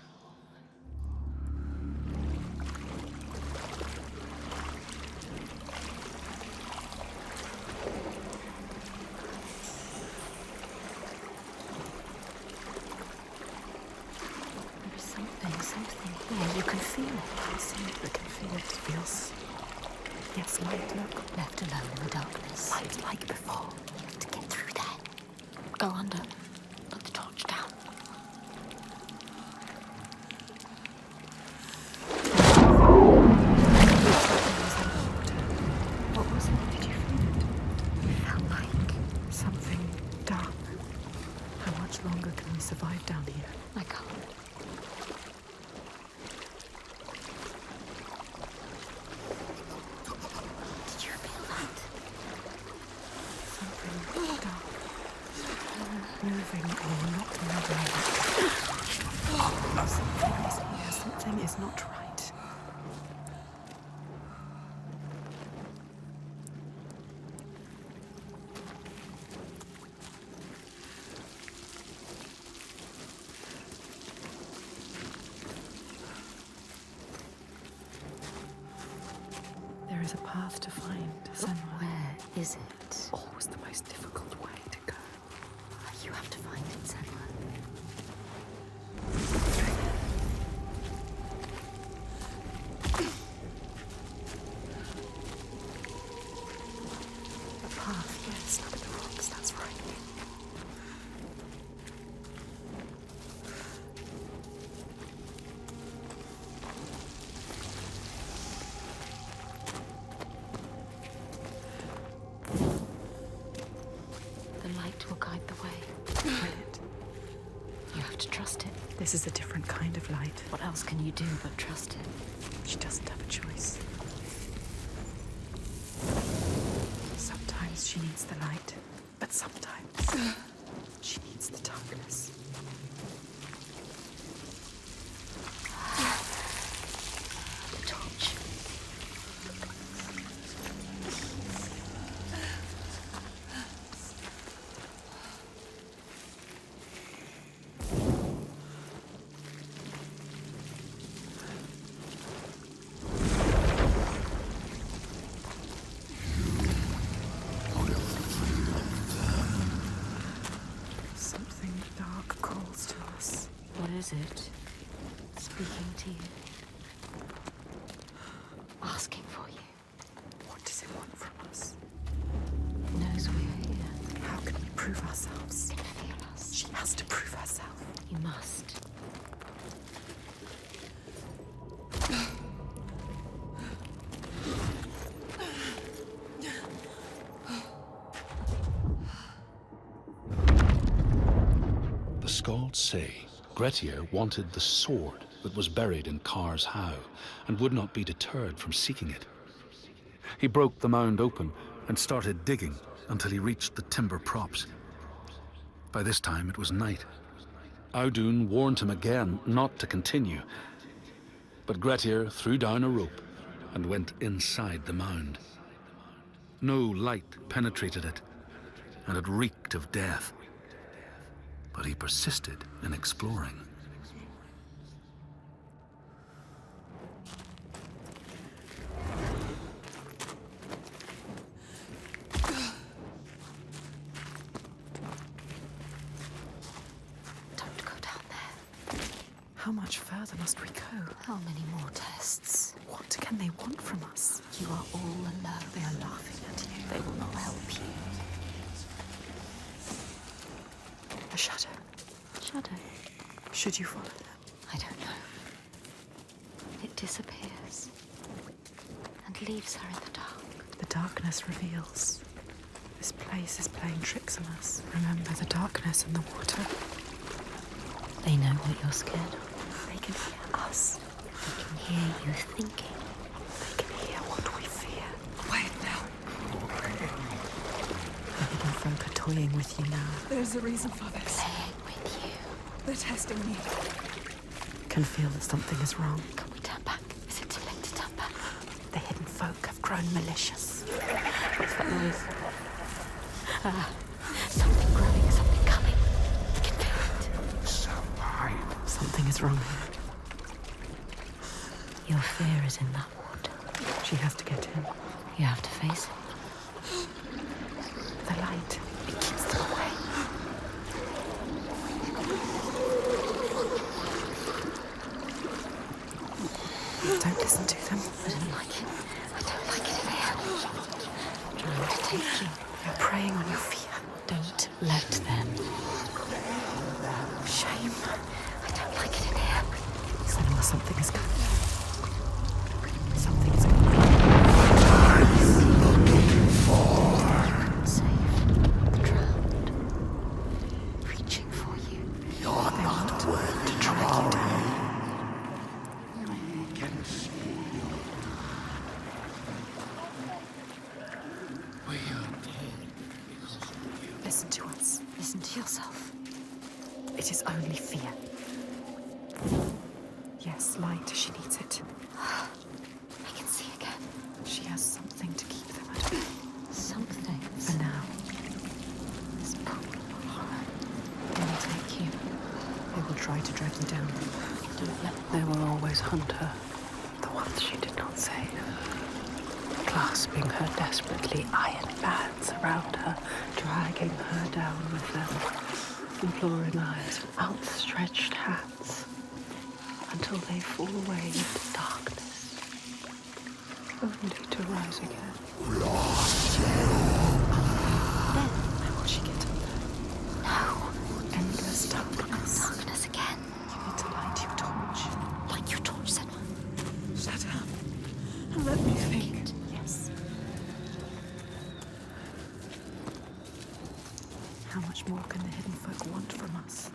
There's something here. You can feel it. I see it, but can feel it. Feels. Yes, light, look. Left alone in the darkness. Light like before. You have to get through there. Go under. Put the torch down. What was it? Did you feel it? It felt like something dark. How much longer can we survive down here? I can't. Did you feel that? Something dark. Moving or not moving. Something is here. Something is not right. There is a path to find, Senua. Where is it? Always the most difficult way to go. You have to find it, Senua. A path, yes, look at the rocks, that's right. The light will guide the way. Will it? You have to trust it. This is a different kind of light. What else can you do but trust it? She doesn't have a choice. Sometimes she needs the light, but sometimes she needs the darkness. The torch. is it speaking to you? Asking for you? What does it want from us? It knows we're here. How can we prove ourselves? It can feel us. She has to prove herself. You must. The Scalds say Grettir wanted the sword that was buried in Kar's How, and would not be deterred from seeking it. He broke the mound open and started digging until he reached the timber props. By this time it was night. Audun warned him again not to continue, but Grettir threw down a rope and went inside the mound. No light penetrated it, and it reeked of death. But he persisted in exploring. Don't go down there. How much further must we go? How many more tests? What can they want from us? You are all alone. They are laughing at you. They will not help you. A shadow. Shadow? Should you follow them? I don't know. It disappears and leaves her in the dark. The darkness reveals. This place is playing tricks on us. Remember the darkness and the water. They know what you're scared of. They can hear us. They can hear you thinking. They can hear what we fear. Quiet now. The hidden folk are toying with you now. There's a reason for this. Playing with you. They're testing me. Can feel that something is wrong. Can we turn back? Is it too late to turn back? The hidden folk have grown malicious. What's that noise? Something growing, something coming. You can feel it. Something is wrong here. Your fear is in that water. She has to get in. You have to face it. The light. It keeps them away. Don't listen to them. I don't like it. I don't like it in here. I'm trying to take you. You're preying on your fear. Don't let them. Shame. I don't like it in here. Senua, something is coming. Something is coming. Safe. The drowned. Reaching for you. You're not worth to try. Listen to us. Listen to yourself. It is only fear. Yes, light. She needs it. I can see again. She has something to keep them at bay. Something. For now. This pool of horror. They will take you. They will try to drag you down. Don't let them. They will always hunt her. The ones she did not save. Clasping her desperately, iron bands around her, dragging her down with them. Imploring eyes, outstretched hands, until they fall away into darkness, only to rise again. Then will she get up? No. Endless darkness. Darkness again. You need to light your torch. Light your torch, Senua. Shut up. And let me think. Yes. How much more can the hidden folk want from us?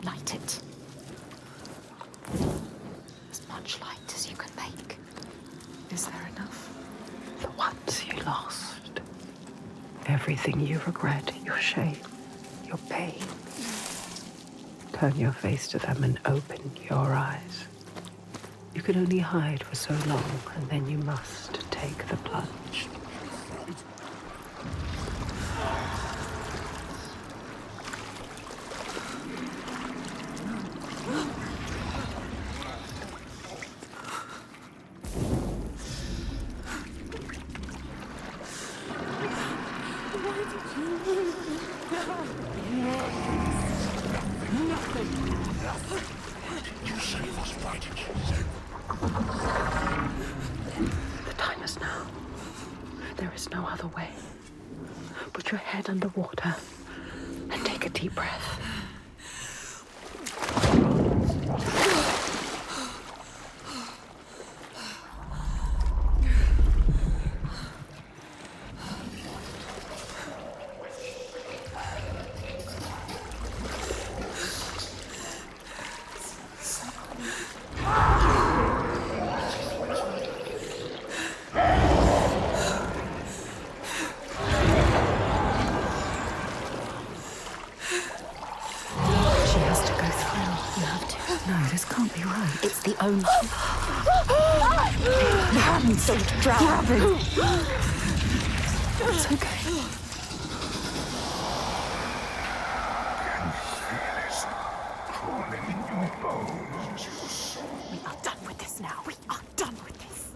Light it. As much light as you can make. Is there enough? The ones you lost. Everything you regret, your shame, your pain. Turn your face to them and open your eyes. You can only hide for so long, and then you must take the plunge. Nothing. You save us, why did you say? The time is now. There is no other way. Put your head underwater and take a deep breath. It's the only... Hands! Don't drown! It's okay. Crawling in your bones. We are done with this now. We are done with this.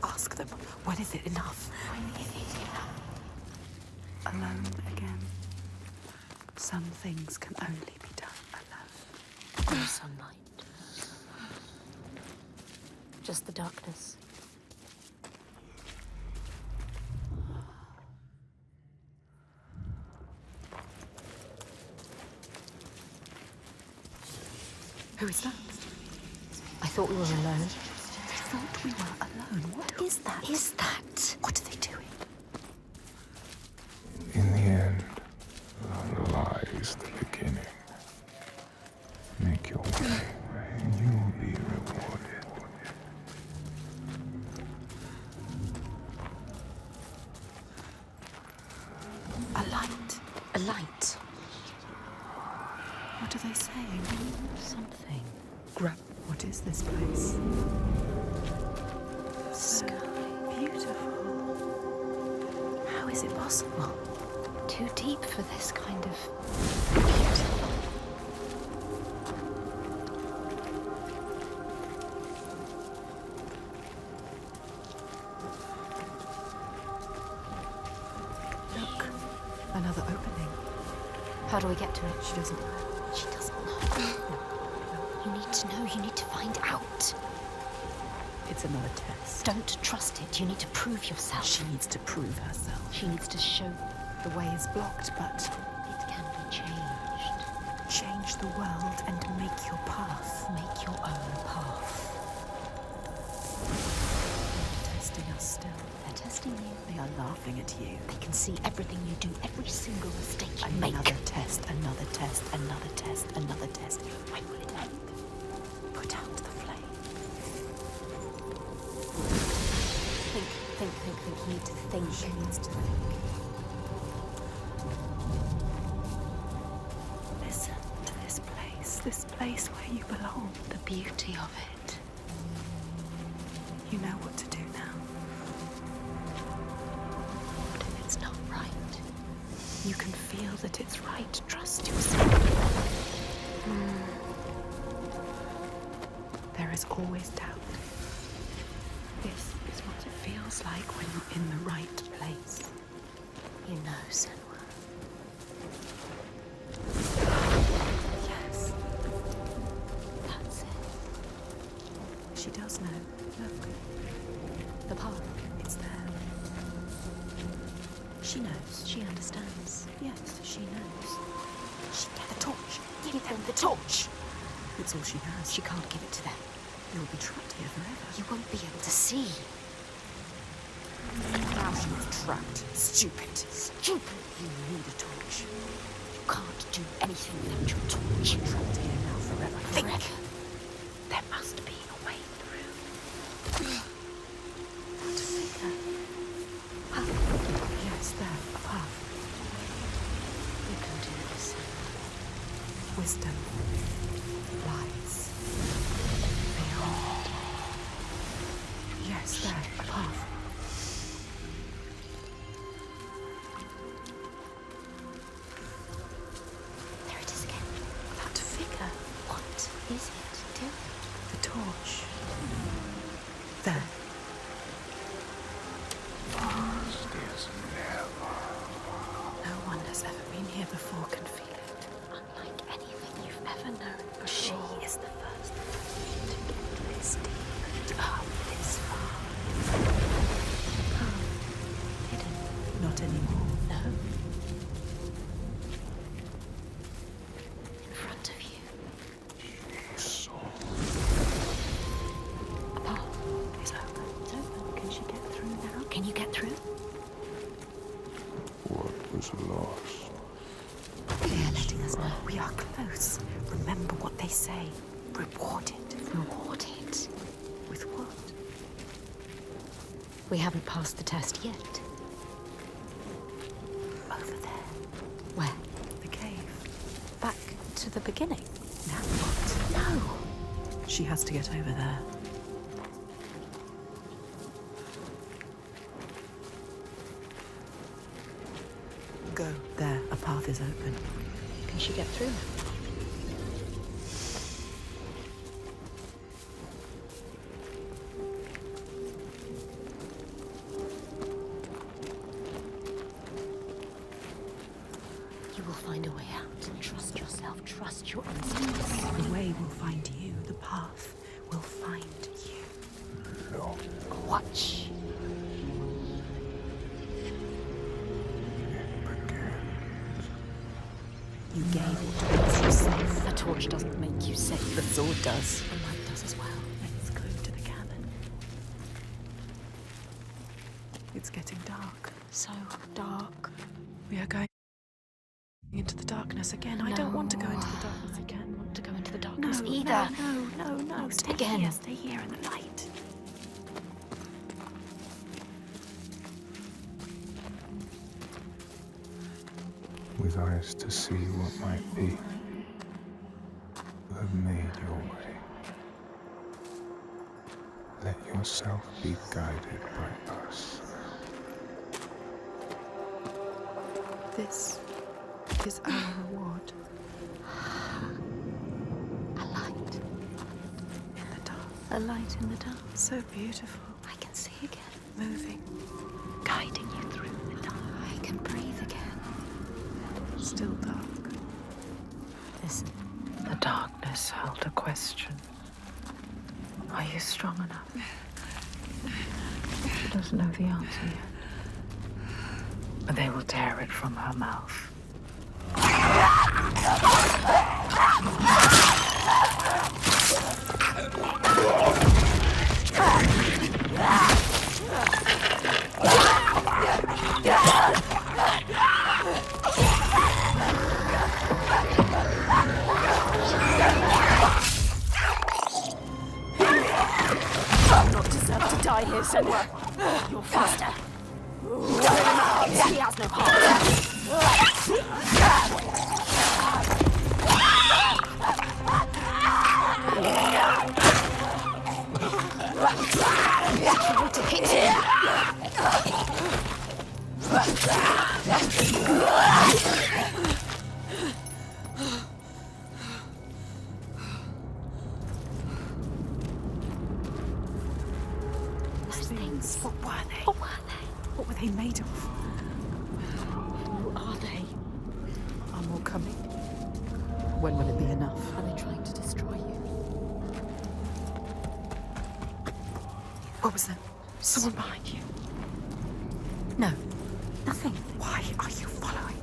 Ask them, when is it enough? Alone again. Some things can only be done alone. No sunlight. Just the darkness. Who is that? I thought we were alone. I thought we were alone. What is that? Is that? What are they doing? In the end, lies the beginning. Make your way, and you will be rewarded. A light. A light. What are they saying? Something. Grab. What is this place? Sky. Beautiful. How is it possible? Too deep for this kind of... Look. Another opening. How do we get to it? She doesn't know. She doesn't know. You need to know. You need to find out. It's another test. Don't trust it. You need to prove yourself. She needs to prove herself. She needs to show The way is blocked, but it can be changed. change the world and make your path. Make your own path. They're testing us still. They're testing you. They are laughing at you. They can see everything you do, every single mistake you make. Another test, another test, another test, another test. When will it end? Put out the flame. Think. You need to think. She needs to think. Listen to this place where you belong. The beauty of it. You know what to do now. What if it's not right? You can feel that it's right. Trust yourself. There is always doubt. This is what it feels like when you're in the right place. You know, Senua. Yes, That's it. she does know. Look, The path. it's there. She knows. She understands. Yes, she knows. She get the torch. Give them the torch. It's all she has. She can't give it to them. You'll be trapped here forever. You won't be able to see. Now she is trapped. Stupid. Stupid. You need a torch. You can't do anything without your torch. Trapped here now forever. Think. Forever. There must be a way through. That figure. Yes, there, a path. You can do this. Wisdom lies beyond. Yes, there, a path. There it is again. That figure. What is it doing? The torch. There. No one has ever been here before can feel it. Unlike anything you've never known before. She is the first to get this deep, up this far. Hidden. Not anymore. No. In front of you. A path is open. It's open. Can she get through now? Can you get through? What was lost? They're letting us know. We are close. Remember what they say. Rewarded. Rewarded. With what? We haven't passed the test yet. Over there. Where? The cave. Back to the beginning. Now what? No. She has to get over there. Go. There. A path is open. Can she get through? You will find a way out. Trust yourself. Trust your instincts. The way will find you. The path will find you. No. Watch. You gave what makes you safe. A torch doesn't make you safe. The sword does. The light does as well. Let's go to the cabin. It's getting dark. So dark. We are going into the darkness again. I don't want to go into the darkness I again. don't want to go into the darkness No, either. No. Stay again. here. Stay here in the light. With eyes to see what might be, you have made your way. Let yourself be guided by us. This is our reward. A light. In the dark. A light in the dark. So beautiful. I can see again. Moving. Guiding you through the dark. I can breathe again. Still dark. Listen. The darkness held a question. Are you strong enough? She doesn't know the answer yet. But they will tear it from her mouth. Not deserve to die here, Senua. You're faster. He has no heart. Try to hit him. Those things. What were they? What were they? What were they made of? Who are they? Are more coming? When will it be enough? Are they trying to destroy you? What was that? Someone behind you? No. Nothing. Why are you following?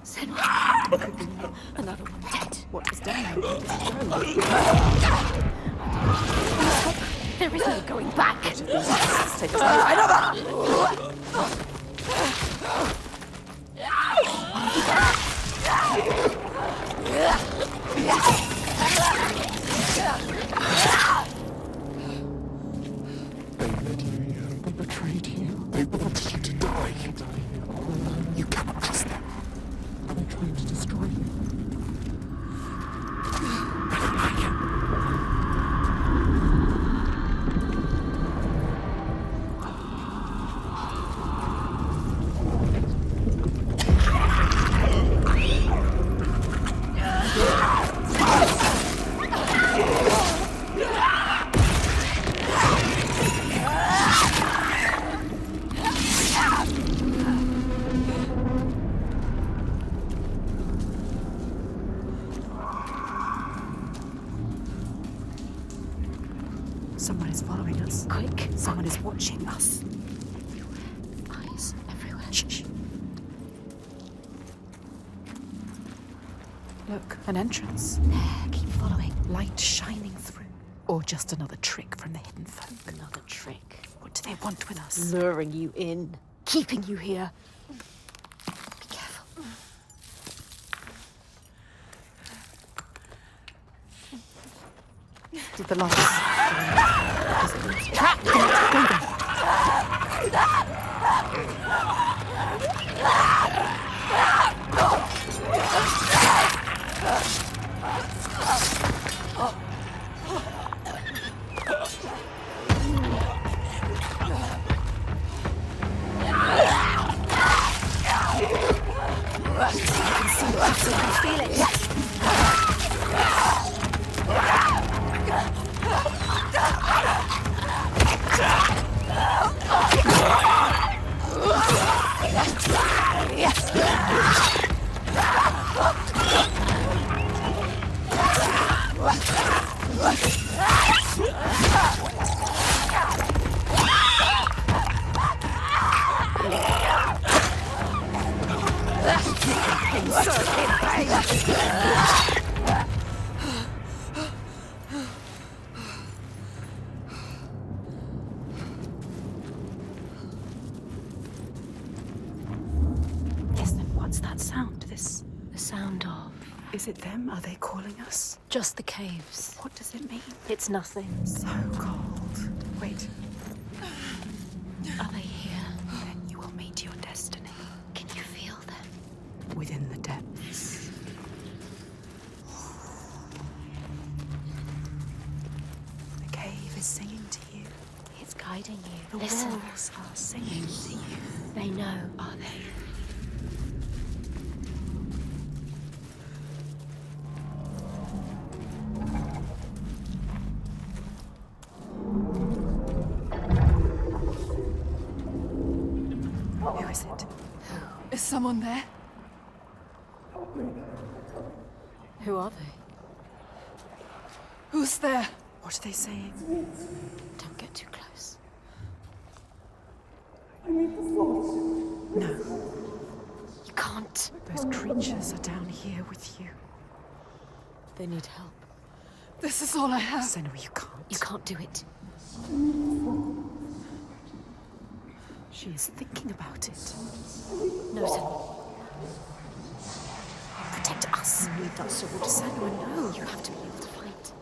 Senua. Another one dead. What was down? There is no going back. Let's take us They led you here. They betrayed you. They wanted you to die. You cannot trust them. Are they trying to destroy you? Shh. Look, an entrance. There, keep following. Light shining through. Or just another trick from the hidden folk. Another trick. What do they want with us? Luring you in. Keeping you here. Be careful. Did the lights? Trapped! Go there. Yes, then what's that sound? The sound of... Is it them? Are they calling us? just the caves. What does it mean? It's nothing. So cold. Wait. Are they here? Then you will meet your destiny. Can you feel them? Within the depths. The cave is singing to you. It's guiding you. The Listen. walls are singing to you. They know, are they? Who is it? Is someone there? Who are they? Who's there? What are they saying? Don't get too close. No. You can't. Those creatures are down here with you. They need help. This is all I have. Senua, you can't. You can't do it. She is thinking about it. No, Senua. Protect us. You need that sword. Senua, no. You have to be able to fight.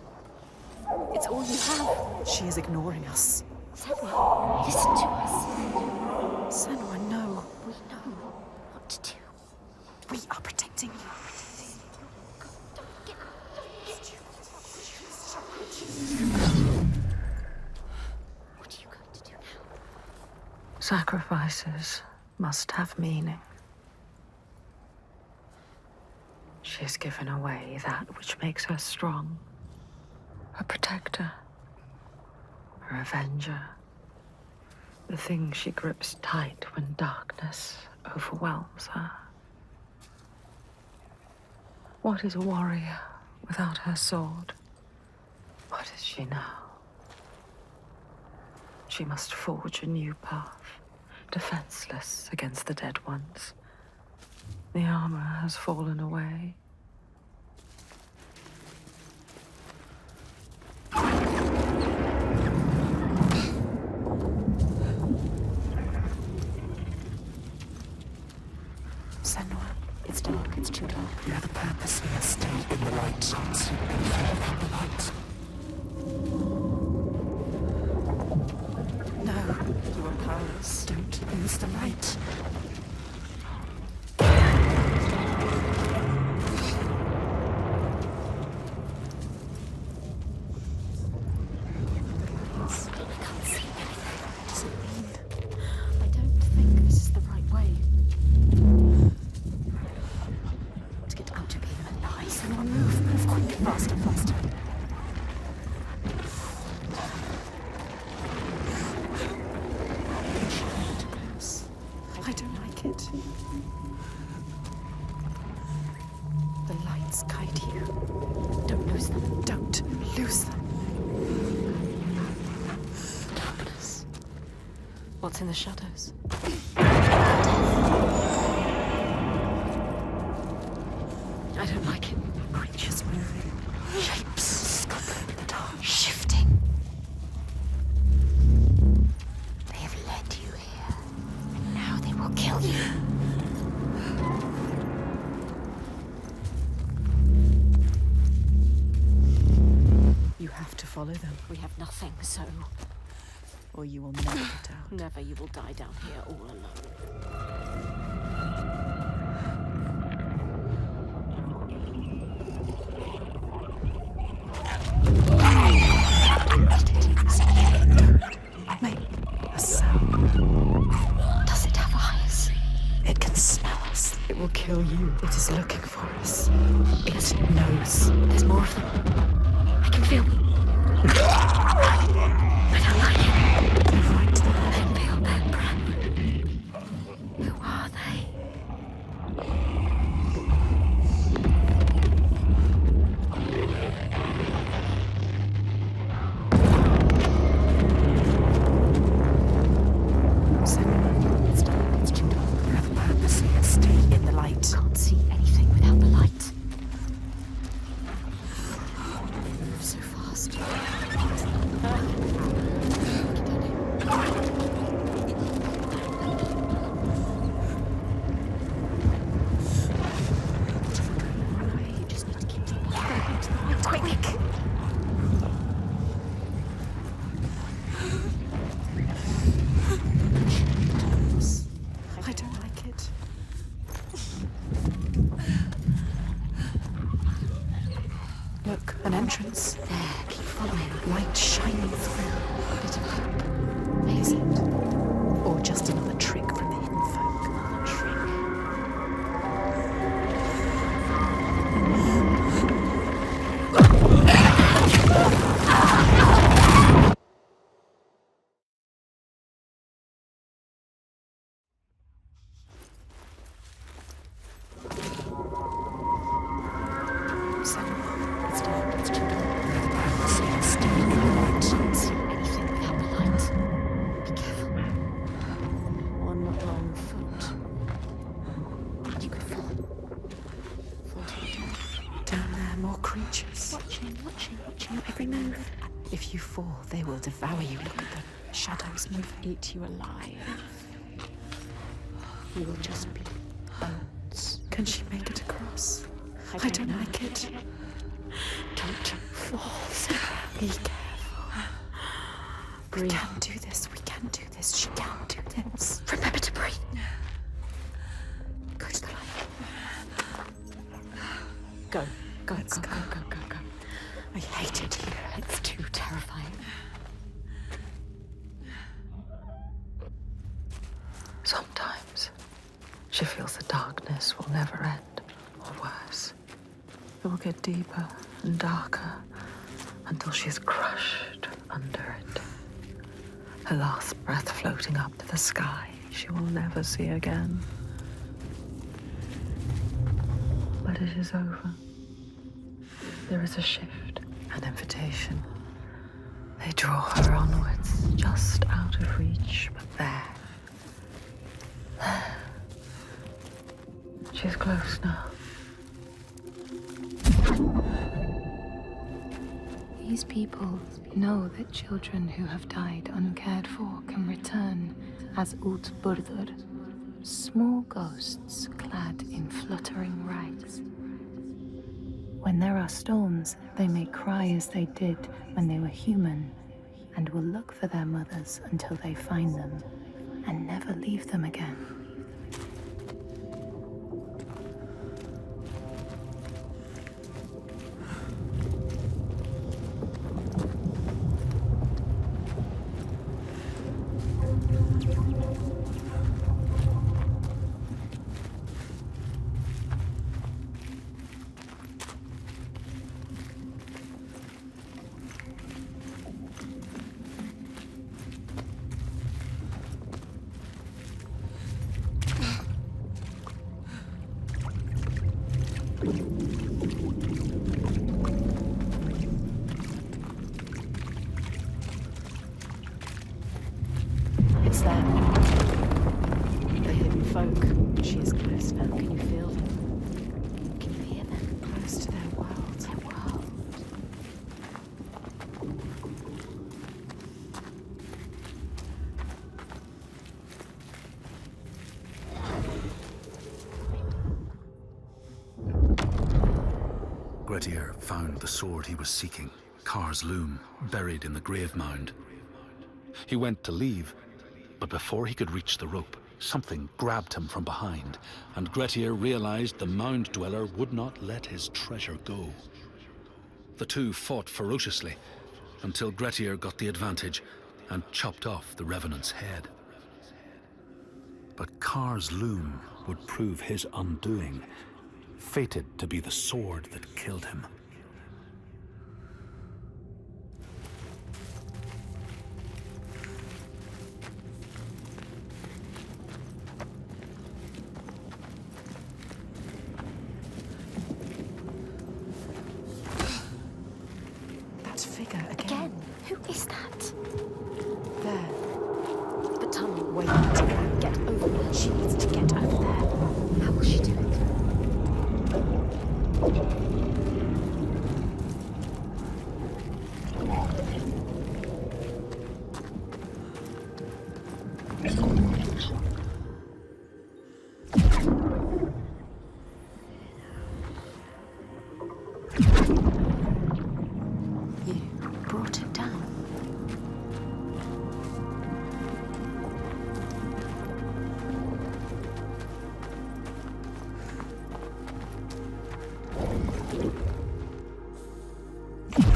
It's all you have. She is ignoring us. Senua, listen to us. Senua, no. We know what to do. We are protecting you. What are you going to do now? Sacrifices must have meaning. She has given away that which makes her strong. A protector. A avenger. The thing she grips tight when darkness overwhelms her. What is a warrior without her sword? What is she now? She must forge a new path, defenseless against the dead ones. The armor has fallen away. Senua, It's dark. It's too dark. You have a purpose. Stay in the light. See the light. no, you are powerless. Don't lose the light. I don't think this is the right way. To get out of here alive. Senua, move quick, faster, faster. I don't like it. The lights guide you. Don't lose them. Don't lose them. Darkness. What's in the shadows? Death. don't like it. Creatures moving. Shapes scuttling in the dark. Shifting. They have led you here. Now they will kill you. You have to follow them, We have nothing, so or you will never get out. never you will die down here all alone. Make a sound. Does it have eyes? It can smell us. It will kill you. It is looking for us. It knows. There's more of them. I can feel them. I don't like it. Fight them. I can feel their breath. Who are they? Senua, it's dark. It's too dark. You have a purpose. Stay in the light. Can't see anything without the light. They move so fast. You just need to keep to the light. Quick! I don't like it. Look, an entrance. There, keep following. Light shining through. A bit of hope. Is it? Or just another trick from the hidden folk? Another trick. Senua, it's dark. It's too dark. Stay in the light. Can't see anything without the light. Be careful. One long foot. You could fall. Fall to your death. Down there, more creatures. Watching your every move. If you fall, they will devour you. Look at them. Shadows move, eat you alive. You will just be bones. Can she make it across? I don't like it. Don't fall, Sarah. Be careful. We Breathe. can do this. We can do this. She can do this. Remember to breathe. Go to the light. Go. Go. Let's go. Go. I hate it here. It's too terrifying. Sometimes she feels the darkness will never end, or worse. It will get deeper and darker until she is crushed under it. Her last breath floating up to the sky she will never see again. But it is over. There is a shift, an invitation. They draw her onwards, just out of reach, but there. She's close now. These people know that children who have died uncared for can return as Ult Burdur, small ghosts clad in fluttering rags. When there are storms, they may cry as they did when they were human, and will look for their mothers until they find them, and never leave them again. It's them. The hidden folk. She is close now. Can you feel them? Can you hear them? Grettir found the sword he was seeking, Kar's loom, buried in the grave mound. He went to leave, but before he could reach the rope, something grabbed him from behind, and Grettir realized the mound dweller would not let his treasure go. The two fought ferociously until Grettir got the advantage and chopped off the revenant's head. But Kar's loom would prove his undoing, fated to be the sword that killed him. That figure again. Who is that? There. The tunnel. Wait. Get over there. She needs to get over there. How will she do it? You brought it down.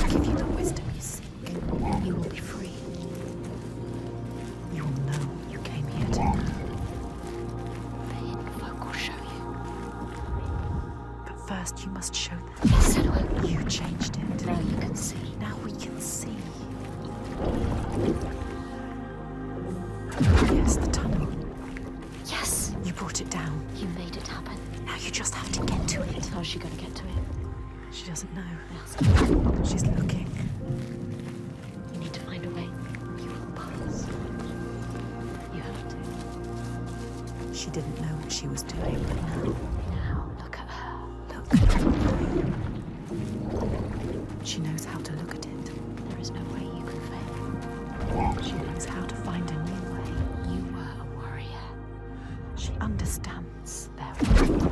Give you the wisdom you seek. You will be free. You will know what you came here to know. The hidden folk will show you. But first you must show them. Yes, Senua. You changed it. Now you can see. Now we can see. Yes, the tunnel. Yes. You brought it down. You made it happen. Now you just have to get to it. How's she gonna get to it? She doesn't know. Ask her. She's looking. You need to find a way. You will pass. You have to. She didn't know what she was doing, but now. Now look at her. Look. She knows how to look at it. There is no way you can fail. She knows how to find a new way. You were a warrior. She understands their world.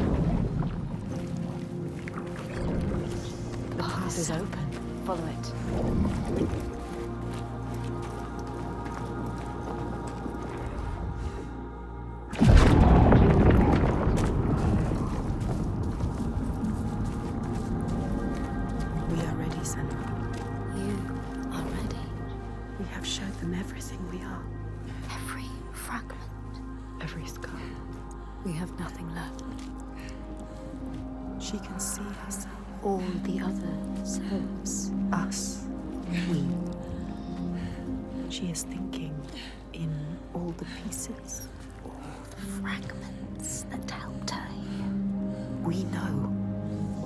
The path is open. Follow it. We are ready, Senua. You are ready. We have showed them everything we are. Every fragment. Every scar. We have nothing left. She can see herself. All the other selves. Us. We. She is thinking in all the pieces. All the fragments that helped her here. We know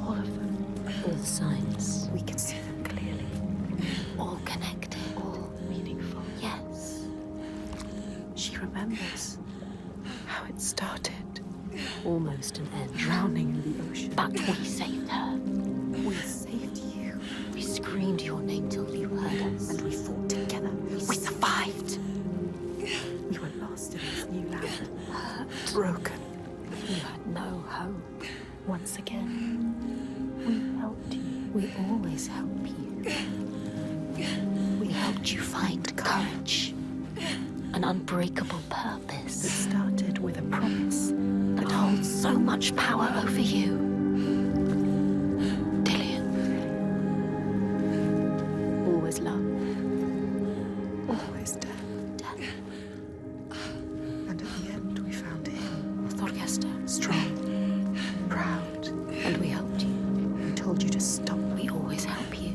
all of them. All the signs. We can see them clearly. All connected. All meaningful. Yes. She remembers how it started. Almost an end. Drowning in the ocean. But we saved her. We saved you. We screamed your name till you heard us. And we fought together. We survived. We were lost in this new land. Hurt. Broken. You had no hope. Once again, we helped you. We always help you. We helped you find courage. An unbreakable It purpose started with a promise. that holds so much power over you. Dillian. Always love. Always death. And at the end, we found him. Thorgester. Strong. Proud. And we helped you. We told you to stop. We always help you.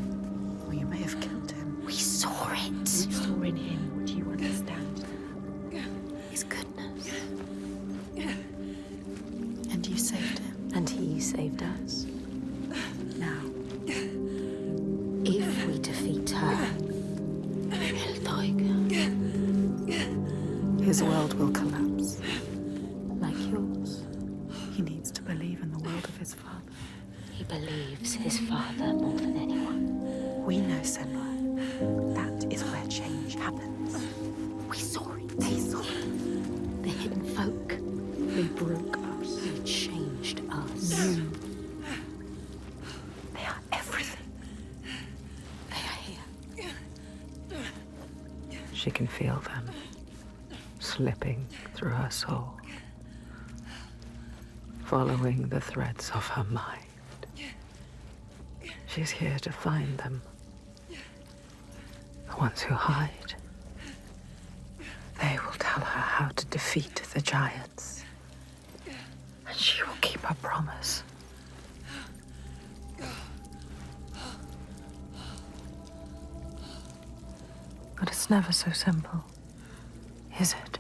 Or you may have killed him. We saw it. We saw in him what you understand. His goodness. And you saved him. And he saved us. Now, If we defeat her, Hellblade, his world will collapse. like yours, He needs to believe in the world of his father. he believes his father more than anyone. We know, Senua. That is where change happens. We saw it. They saw it. The hidden folk. They broke us. They changed us. You. They are She can feel them slipping through her soul, following the threads of her mind. She's here to find them. The ones who hide. They will tell her how to defeat the giants. And she will keep her promise. But it's never so simple, is it?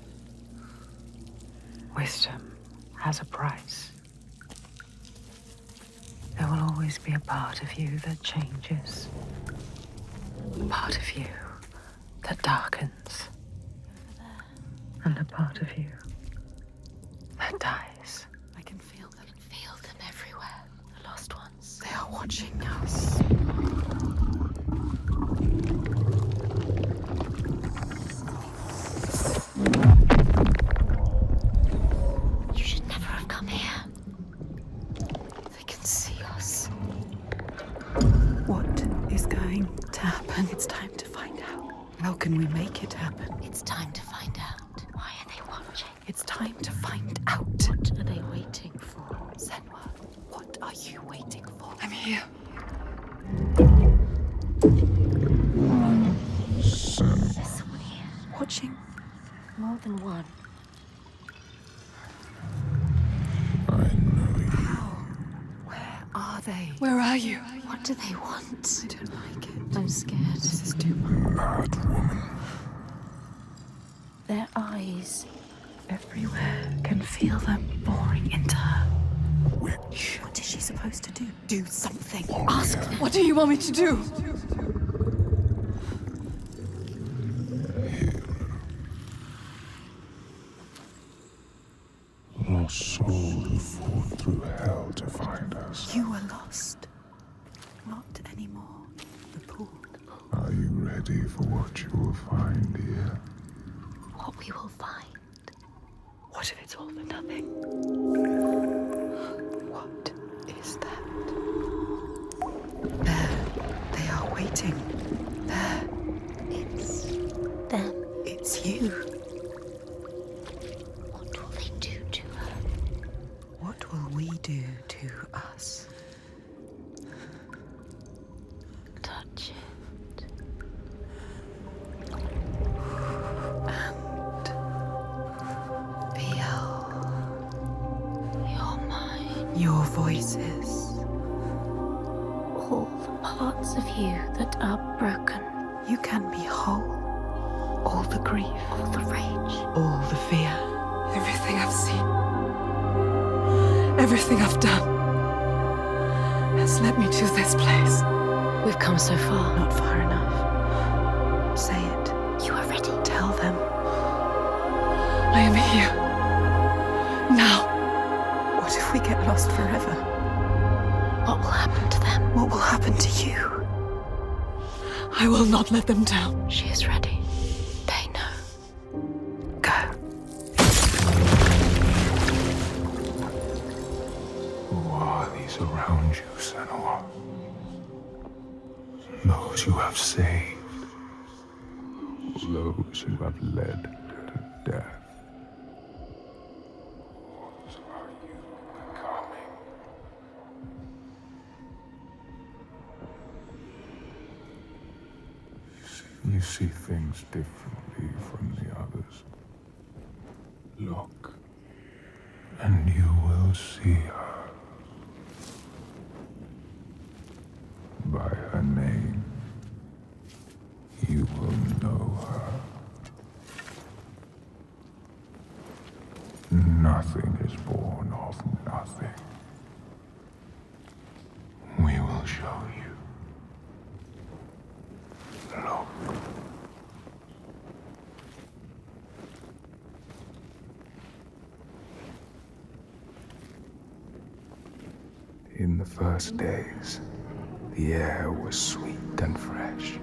Wisdom has a price. There will always be a part of you that changes. A part of you that darkens. And a part of you that dies. I can feel them. Feel them everywhere. The lost ones. They are watching us. You should never have come here. They can see us. What is going to happen? It's time to find out. How can we make it happen? It's time to find out. Why are they watching? It's time to find out. What are they waiting for? Senua, what are you waiting for? I'm here. There's someone here. Watching. More than one. Where are they? Where are you? What do they want? I don't like it. I'm scared. This is too much. Mad woman. Their eyes. Everywhere. Can feel them boring into her. Witch. What is she supposed to do? Do something. Ask them. What do you want me to do? Lost soul who fought through hell to find us. You were lost. Not anymore. The pool. Are you ready for what you will find here? What we will find. What if it's all for nothing? What is that? There. They are waiting. There. It's them. It's you. What will they do to her? What will we do to us? Touch it. And feel You're mine. your voices. All the parts of you that are broken. You can be whole. All the grief, All the rage. all the fear. Everything I've seen, everything I've done, has led me to this place. We've come so far. Not far enough. Say it. You are ready. Tell them. I am here. Now. What if we get lost forever? What will happen to them? What will happen to you? I will not let them down. She is ready. They know. Go. Who are these around you, Senua? Those you have saved. Those you have led to death. What are you becoming? You see things differently from the others. Look, and you will see her. By her name, you will know her. Nothing is born of nothing. We will show you. Look. In the first days, the air was sweet and fresh.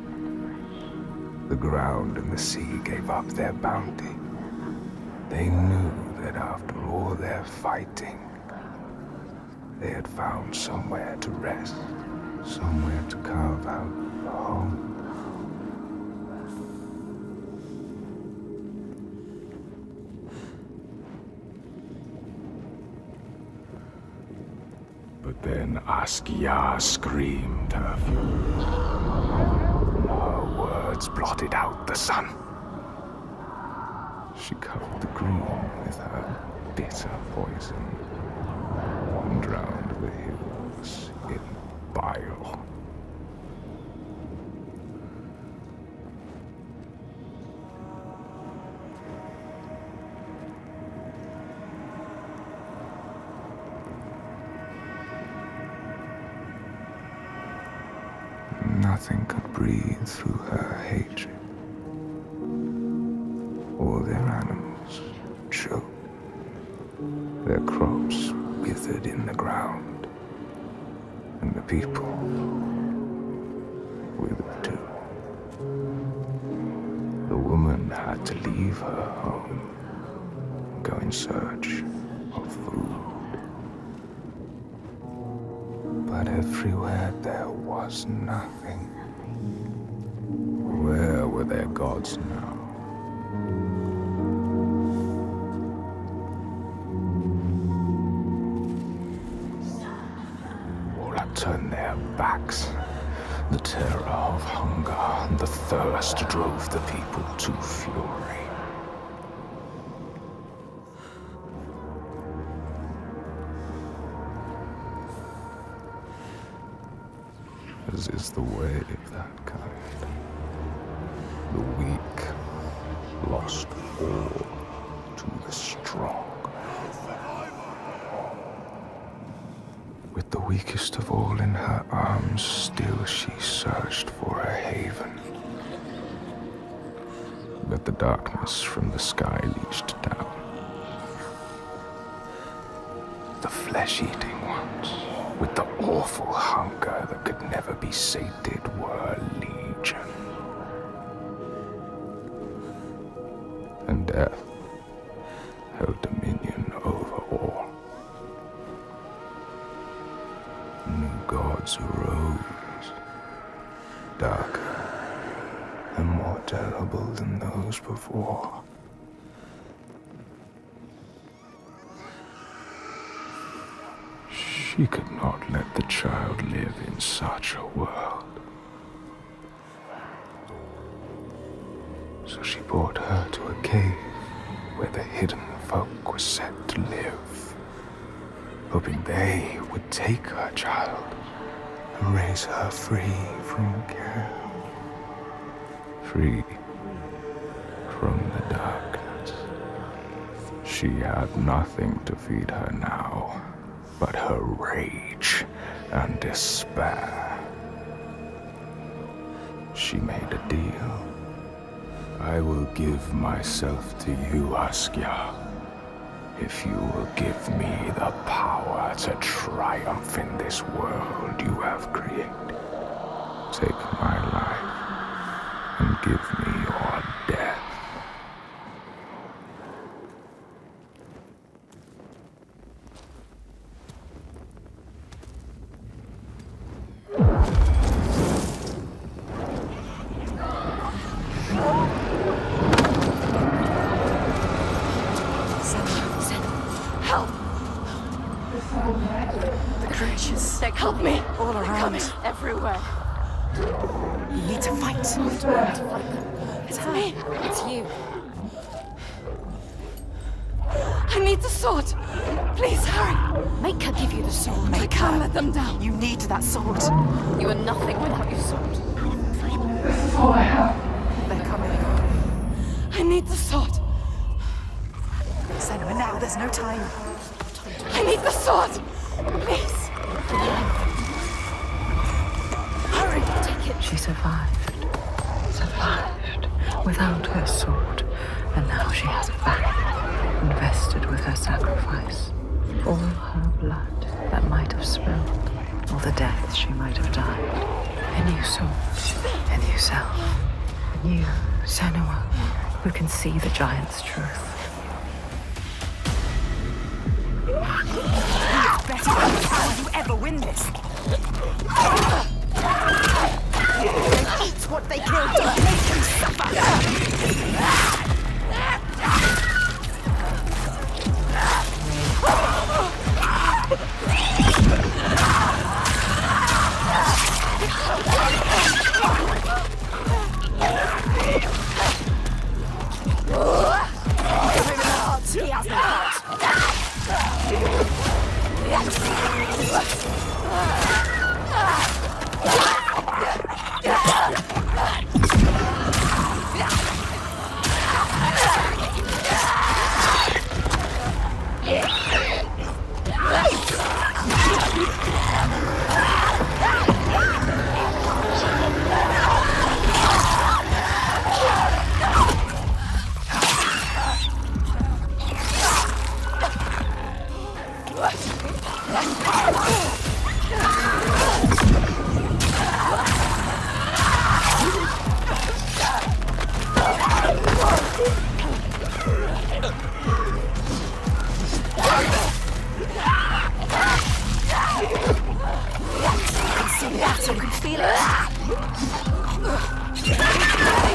The ground and the sea gave up their bounty. They knew that after all their fighting, they had found somewhere to rest, somewhere to carve out a home. But then Askia screamed her fury. Her words blotted out the sun. She covered the green with her bitter poison and drowned the hills in bile. Nothing could breathe through her hatred. All their animals choked. Their crops withered in the ground. And the people withered too. The woman had to leave her home and go in search of food. But everywhere there was nothing. Where were their gods now? All had turned their backs. The terror of hunger and the thirst drove the people to fury. As is the way of that kind. The weak lost all to the strong. With the weakest of all in her arms, still she searched for a haven. But the darkness from the sky reached down. The flesh-eating ones, with the awful hunger that could never be sated, were legion. And death held dominion over all. New gods arose, darker and more terrible than those before. She could not let the child live in such a world. So she brought her to a cave where the hidden folk were set to live, hoping they would take her child and raise her free from care, free from the darkness. She had nothing to feed her now but her rage and despair. She made a deal. I will give myself to you, Askia, if you will give me the power to triumph in this world you have created. Take my life and give me your death. Help me! All They're around. coming everywhere. You need to fight. It's me. It's you. I need the sword. Please hurry. Make her give you the sword. I can't let them down. You need that sword. You are nothing without your sword. They're coming. I need the sword. Senua, now, there's no time. I need the sword. Please. Hurry! Take it. She survived. Survived. Without her sword. And now she has it back. Invested with her sacrifice. All her blood that might have spilled. All the deaths she might have died. A new sword. A new self. A new Senua who can see the giant's truth. Better how you ever win this. They eat what they kill to make them suffer.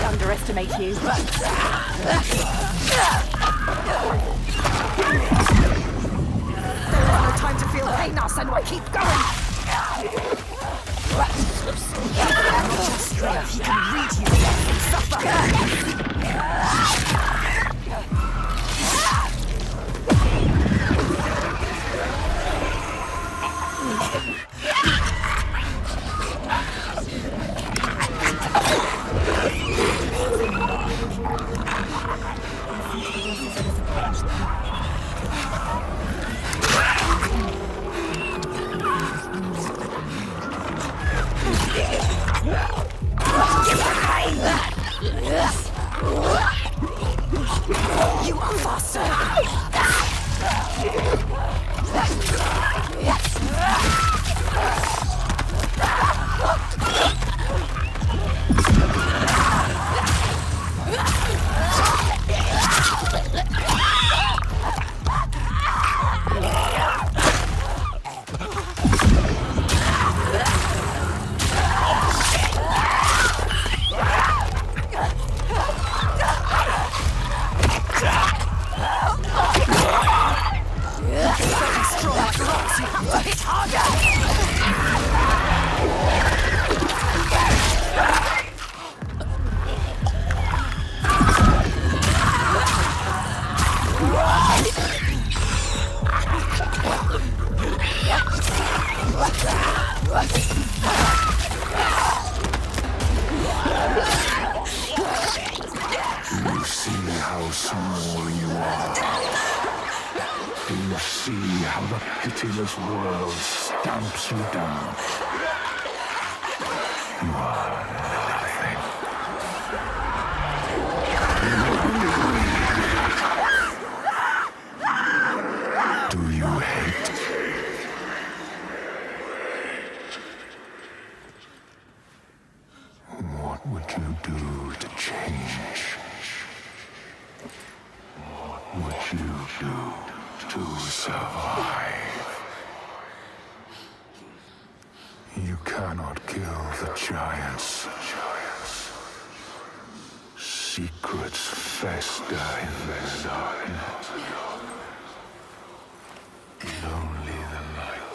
Underestimate you. There is no time to feel pain now, Senua. Keep going. Strength, he can read you. Suffer. You are faster! Pitiless world stamps you down. You are nothing. Do you hate? What would you do to change? What would you do to survive? You cannot kill the giants. Secrets fester in the darkness. Only the light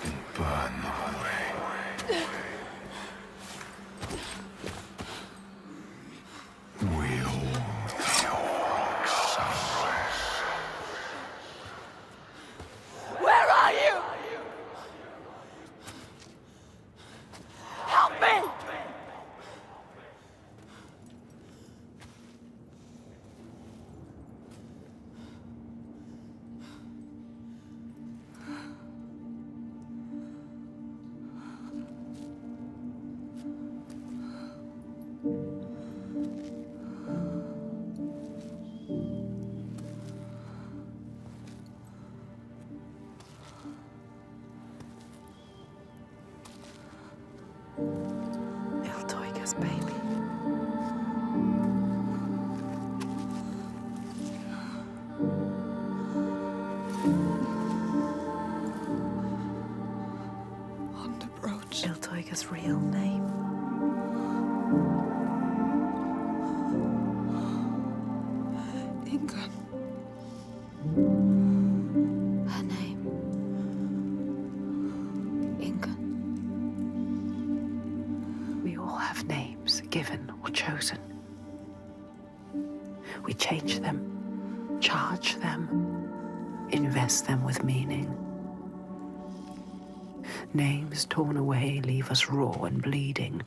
can burn them away. We'll somewhere. Where are you? Help me! Iltoiga's baby. Underbrooch. Iltoiga's real name. Inga. Her name. Inga. We all have names, given or chosen. We change them, charge them, invest them with meaning. Names torn away leave us raw and bleeding.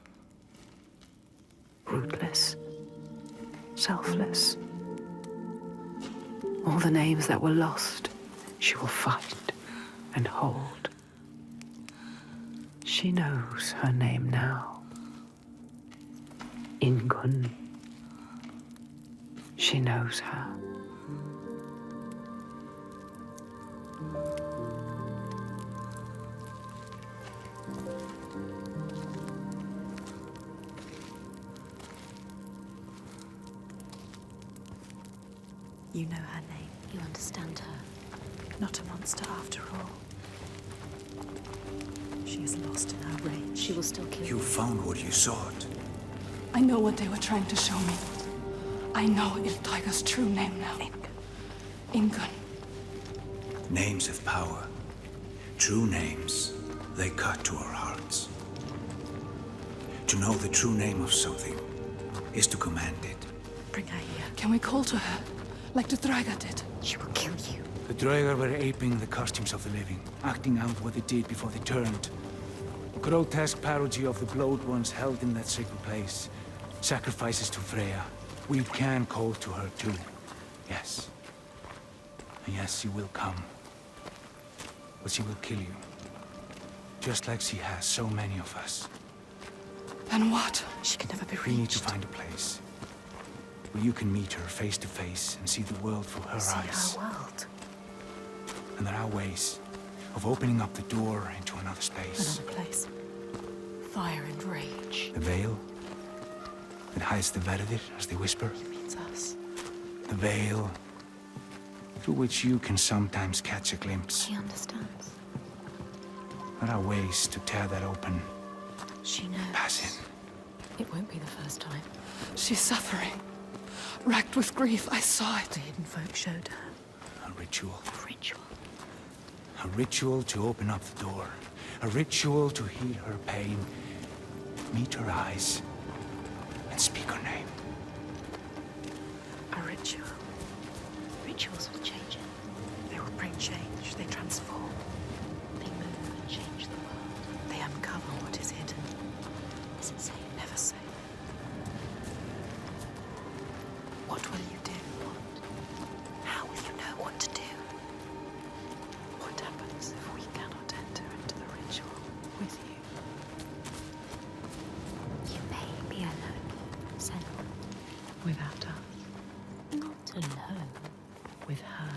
Rootless, selfless, All the names that were lost, she will fight and hold. She knows her name now. Ingun. She knows her. You know her name. You understand her. Not a monster after all. She is lost in her rage. She will still kill you. You found what you sought. I know what they were trying to show me. I know Iltaiga's true name now. Ingun. Names have power. True names, they cut to our hearts. To know the true name of something is to command it. Bring her here. Can we call to her, like the Draga did? She will kill you. The Draugr were aping the costumes of the living, acting out what they did before they turned. A grotesque parody of the blowed ones held in that sacred place. Sacrifices to Freya. We can call to her too. Yes. And yes, she will come. But she will kill you. Just like she has so many of us. Then what? She can never be reached. We need to find a place where you can meet her face to face and see the world through her eyes. See our world. And there are ways of opening up the door into another space. Another place. Fire and rage. The veil that hides the Verdir, as they whisper. He means us. The veil through which you can sometimes catch a glimpse. He understands. There are ways to tear that open. She knows. Pass in. It won't be the first time. She's suffering. Racked with grief, I saw it. The hidden folk showed her. A ritual. A ritual. A ritual to open up the door. A ritual to heal her pain. Meet her eyes. And speak her name. A ritual. Rituals will change it. They will bring change. They transform. They move and change the world. They uncover what is hidden. Is it safe? Never safe. What will you do? What? How will you know what to do? What happens if we cannot enter into the ritual with you? You may be alone, Senua. Without us. Not alone. With her.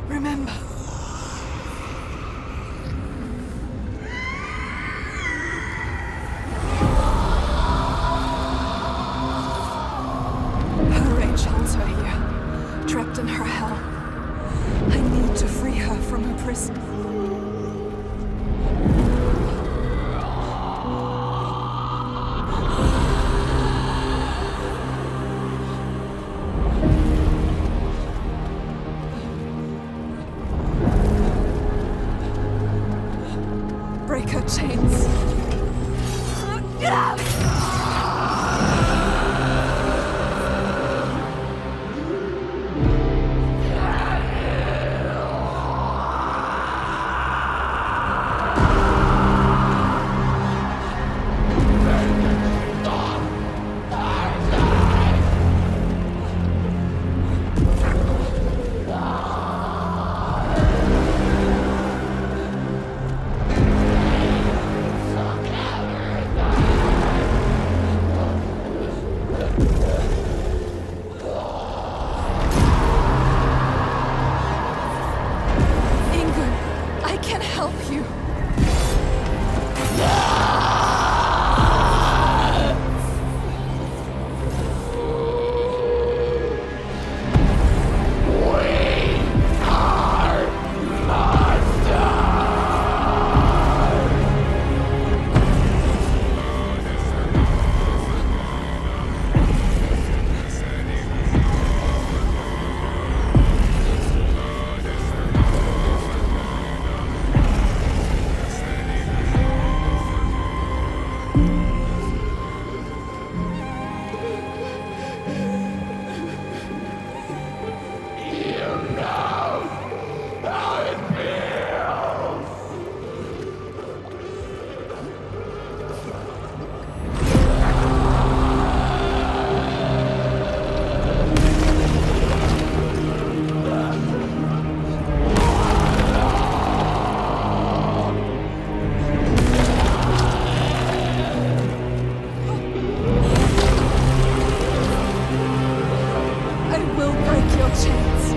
Remember. Her rage holds her here, trapped in her hell. I need to free her from her prison. Break her chains. can help you. I will break your chains.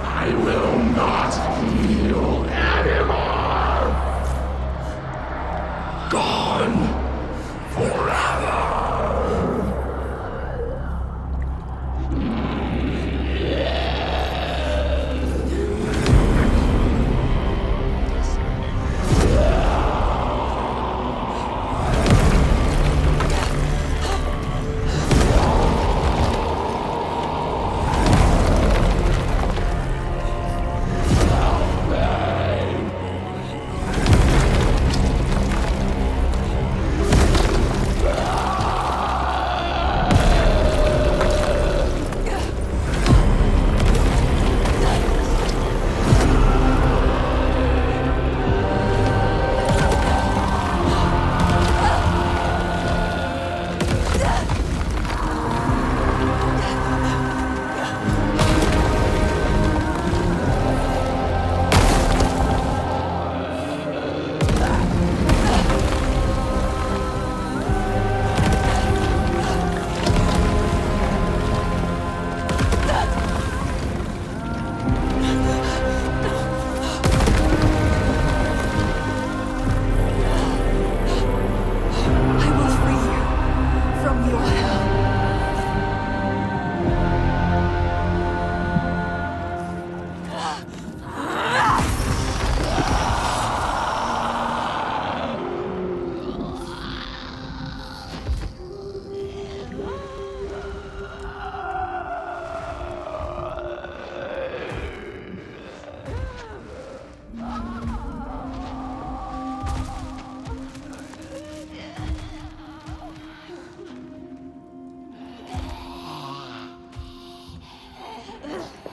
I will not heal anymore. Gone forever. I will free you from your hell.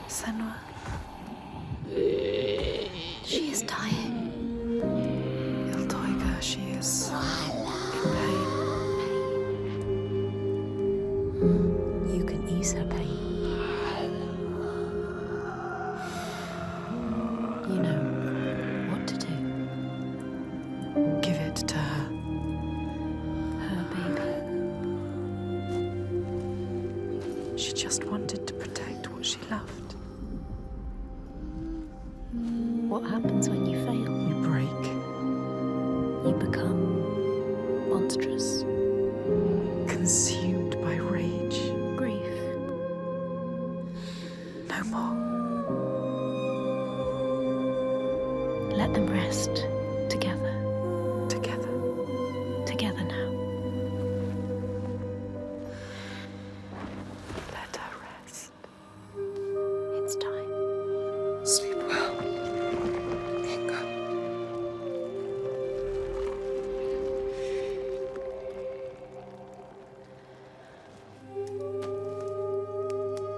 Senua. She is dying. Iltoiga, she is in pain. You can ease her pain. You know what to do. Give it to her. Her baby. She just wanted to protect what she loved. What happens when you fail? You break. You become monstrous. Consumed by rage. Grief. No more. Let them rest together. Together. Together now. Let her rest. It's time. Sleep well. Inga.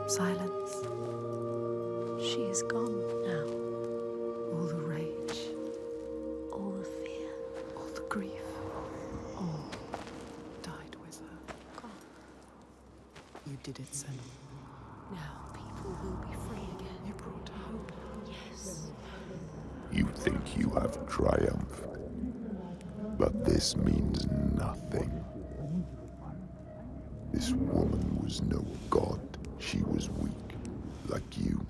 Silence. She is gone now. All the rage. All the fear. All the grief. did it, Senua. Now people will be free again. You brought hope. Yes. You think you have triumphed, but this means nothing. This woman was no god. She was weak, like you.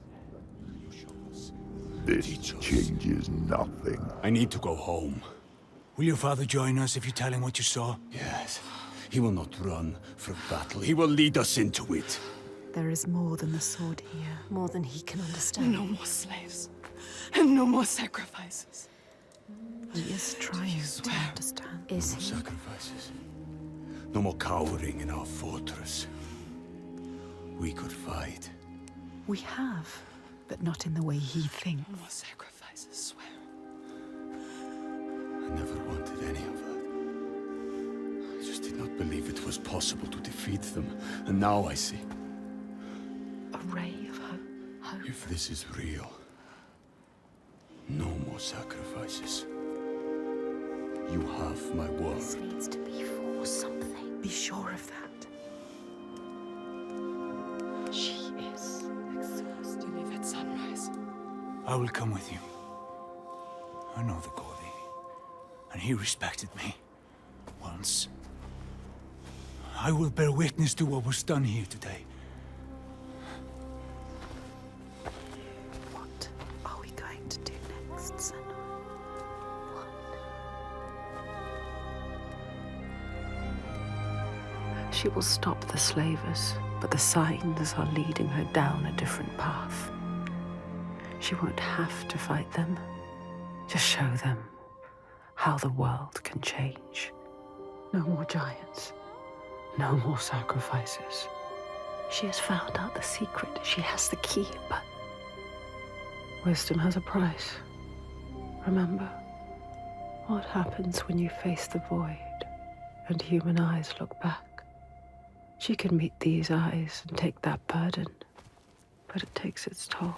This changes nothing. I need to go home. Will your father join us if you tell him what you saw? Yes. He will not run from battle. He will lead us into it. There is more than the sword here. More than he can understand. No more slaves. And no more sacrifices. He is trying to understand. Is No he? sacrifices. No more cowering in our fortress. We could fight. We have, but not in the way he thinks. No more sacrifices, swear. I never wanted any of that. I just did not believe it was possible to defeat them. And now I see. A ray of hope. Hope. If this is real, no more sacrifices. You have my word. This needs to be for something. Be sure of that. She is exhausted. To leave at sunrise. I will come with you. I know the Gordy, and he respected me. Once. I will bear witness to what was done here today. What are we going to do next, Senua? She will stop the slavers, but the signs are leading her down a different path. She won't have to fight them. Just show them how the world can change. No more giants. No more sacrifices. She has found out the secret. She has the key, but wisdom has a price. Remember, what happens when you face the void and human eyes look back? She can meet these eyes and take that burden, but it takes its toll.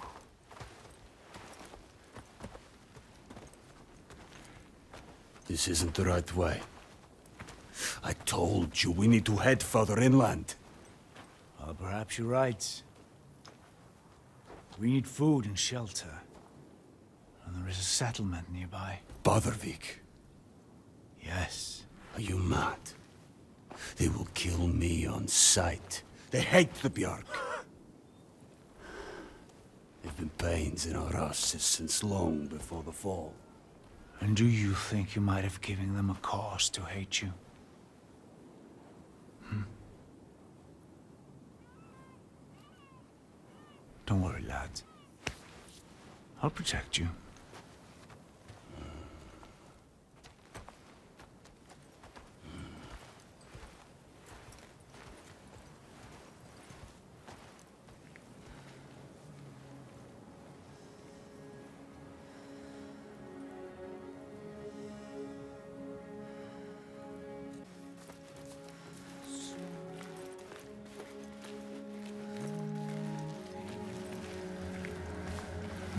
This isn't the right way. I told you we need to head further inland. Well, perhaps you're right. We need food and shelter. And there is a settlement nearby. Badarvik. Yes. Are you mad? They will kill me on sight. They hate the Bjark. They've been pains in our asses since long before the fall. And do you think you might have given them a cause to hate you? Don't worry, lad. I'll protect you.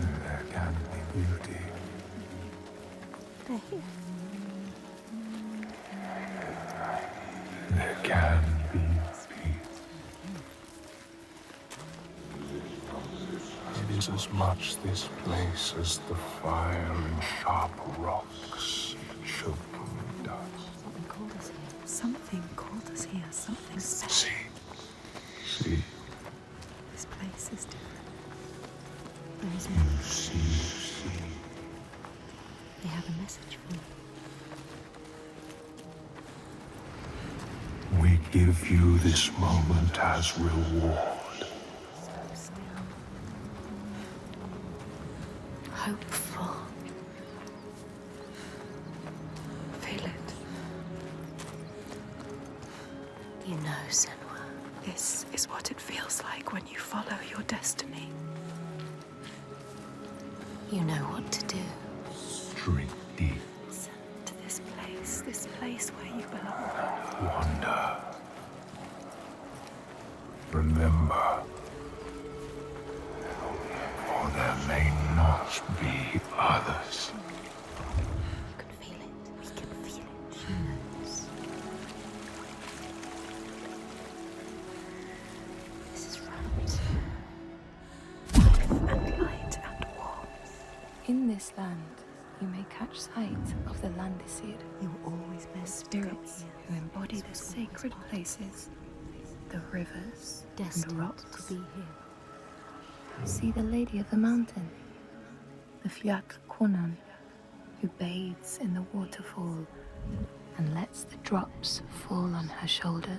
There can be beauty. There can be peace. It is as much this place as the fire and sharp rocks choking dust. Something called us here. Something called us here. Something special. See, This place is different. There is more. see. They have a message for you. We give you this moment as reward. Hopeful. Feel it. You know, Senua. This is what it feels like when you follow your destiny. You know what to do. Drink deep, Listen to this place where you belong. wander. Remember, for there may not be others. You can feel it. We can feel it. Humans. this land, you may catch sight of the Landesir, You were always the meant spirits who embody the sacred places, the rivers and destined rocks. to be here. See the Lady of the Mountain, the Fiat Konan, who bathes in the waterfall and lets the drops fall on her shoulders.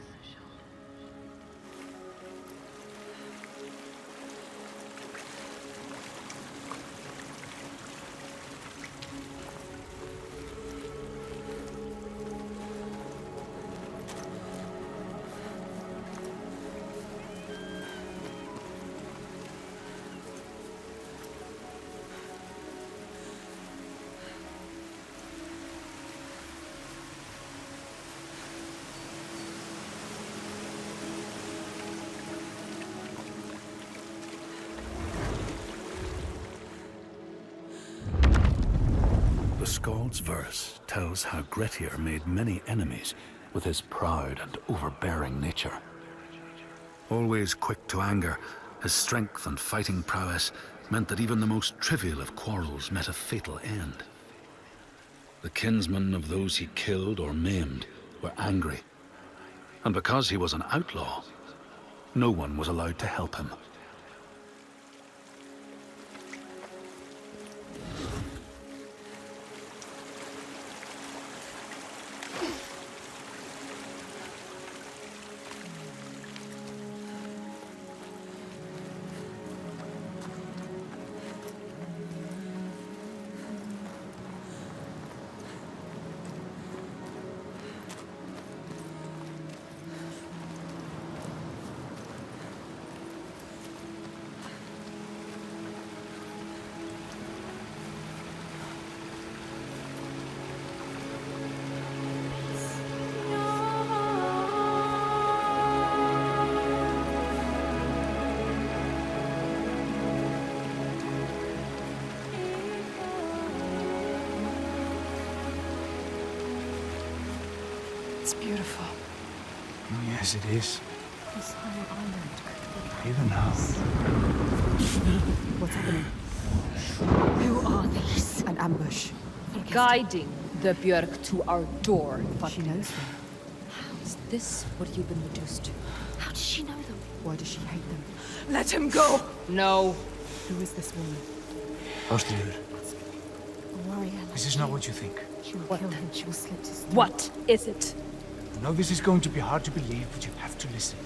The Skald's verse tells how Grettir made many enemies with his proud and overbearing nature. Always quick to anger, his strength and fighting prowess meant that even the most trivial of quarrels met a fatal end. The kinsmen of those he killed or maimed were angry, and because he was an outlaw, no one was allowed to help him. It's beautiful. Yes, it is. This whole island could be Even now. What's happening? Who are these? An ambush. Guiding the Björk to our door. She knows them. How is this what you've been reduced to? How does she know them? Why does she hate them? Let him go! No. Who is this woman? Ástríður, A warrior. this is not what you think. She will kill him. She will slit his throat. What is it? I know this is going to be hard to believe, but you have to listen.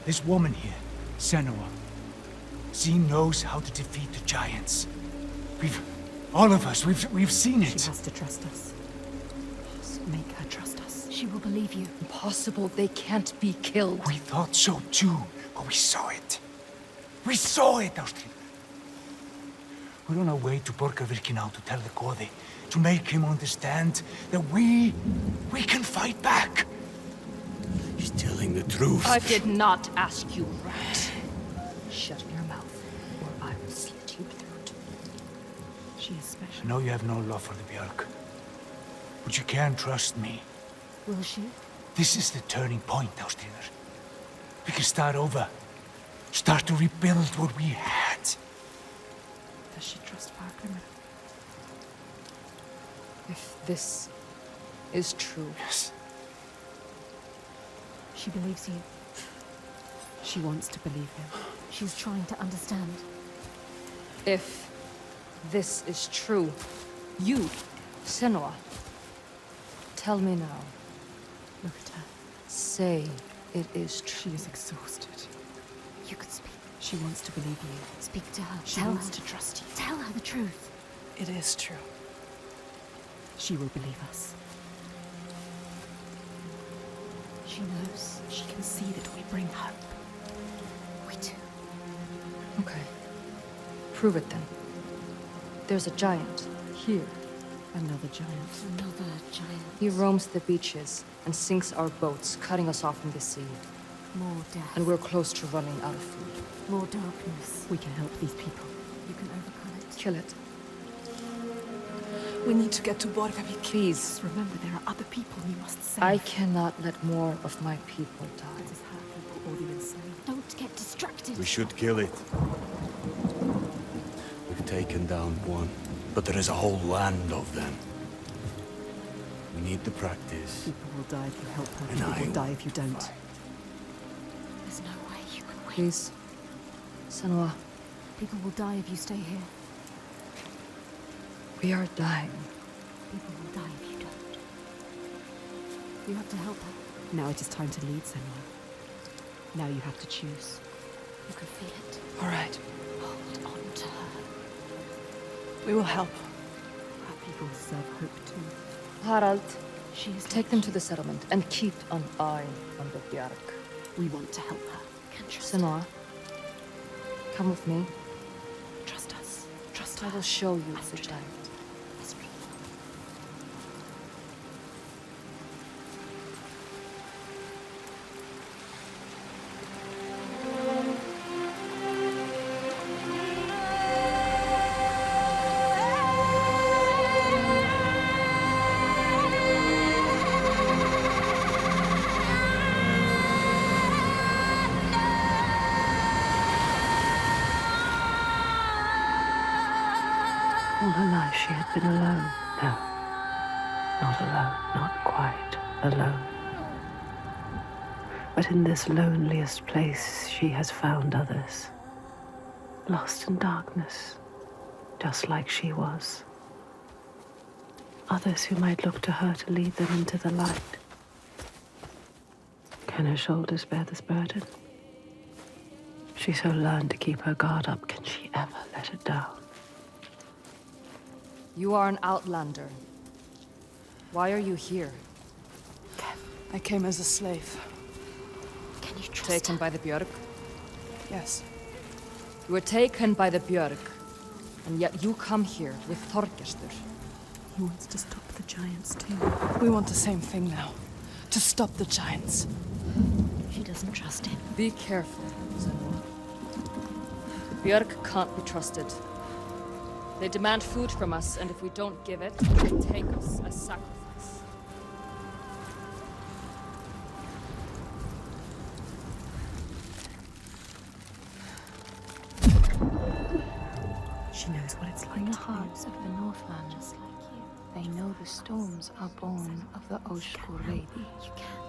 This woman here, Senua, she knows how to defeat the giants. All of us, we've seen it. She has to trust us. Make her trust us. She will believe you. Impossible. They can't be killed. We thought so too, but we saw it. We saw it, Ástríður. We're on our way to Borgarvirki now to tell the Godi, to make him understand that we can fight back. He's telling the truth. I did not ask you, rat. Shut your mouth, or I will slit your throat. She is I special. know you have no love for the Björk, but you can trust me. Will she? This is the turning point, Ástríður. We can start over. Start to rebuild what we had. Does she trust Fargrim? If this is true, Yes. She believes you. She wants to believe him. She's trying to understand. if this is true, you, Senua, tell me now. Look at her. Say it is true. She is exhausted. You could speak. She wants to believe you. Speak to her. She Tell wants her. to trust you. Tell her the truth. It is true. She will believe us. She knows. She can see that we bring hope. We do. Okay. Prove it then. There's a giant here. Another giant. Another giant. He roams the beaches and sinks our boats, cutting us off from the sea. More death. And we're close to running out of food. More darkness. We can help these people. You can overcome it. Kill it. We need to get to Borgarvik. Please. Just remember, there are other people you must save. I cannot let more of my people die. It is her people or the insane. Don't get distracted. We should kill it. We could taken down one, but there is a whole land of them. We need the practice. People will die if you help her. And People I will die if you don't. There's no way you can win. Please. Senua, People will die if you stay here. we are dying. People will die if you don't. You have to help her. Now it is time to lead, Senua. Now you have to choose. You can feel it. All right. Hold on to her. We will help. Our people deserve hope too. Harald, She is take them to the settlement and keep an eye on the Bjark. We want to help her. Can trust Senua, come with me. Trust us. Trust I her. will show you the giant. All her life she had been alone. No, not alone, not quite alone. But in this loneliest place she has found others, lost in darkness, just like she was. Others who might look to her to lead them into the light. Can her shoulders bear this burden? She so learned to keep her guard up, can she ever let it down? You are an outlander. Why are you here? I came as a slave. Can you trust Taken her? by the Björk? Yes. You were taken by the Björk, and yet you come here with Þorgestur. He wants to stop the giants too. We want the same thing now. To stop the giants. She doesn't trust him. Be careful, Senua. The Björk can't be trusted. They demand food from us, and if we don't give it, they take us as sacrifice. She knows what it's like In the to hearts of the Northland, just like you, they know the storms are born of the Oshkuredi,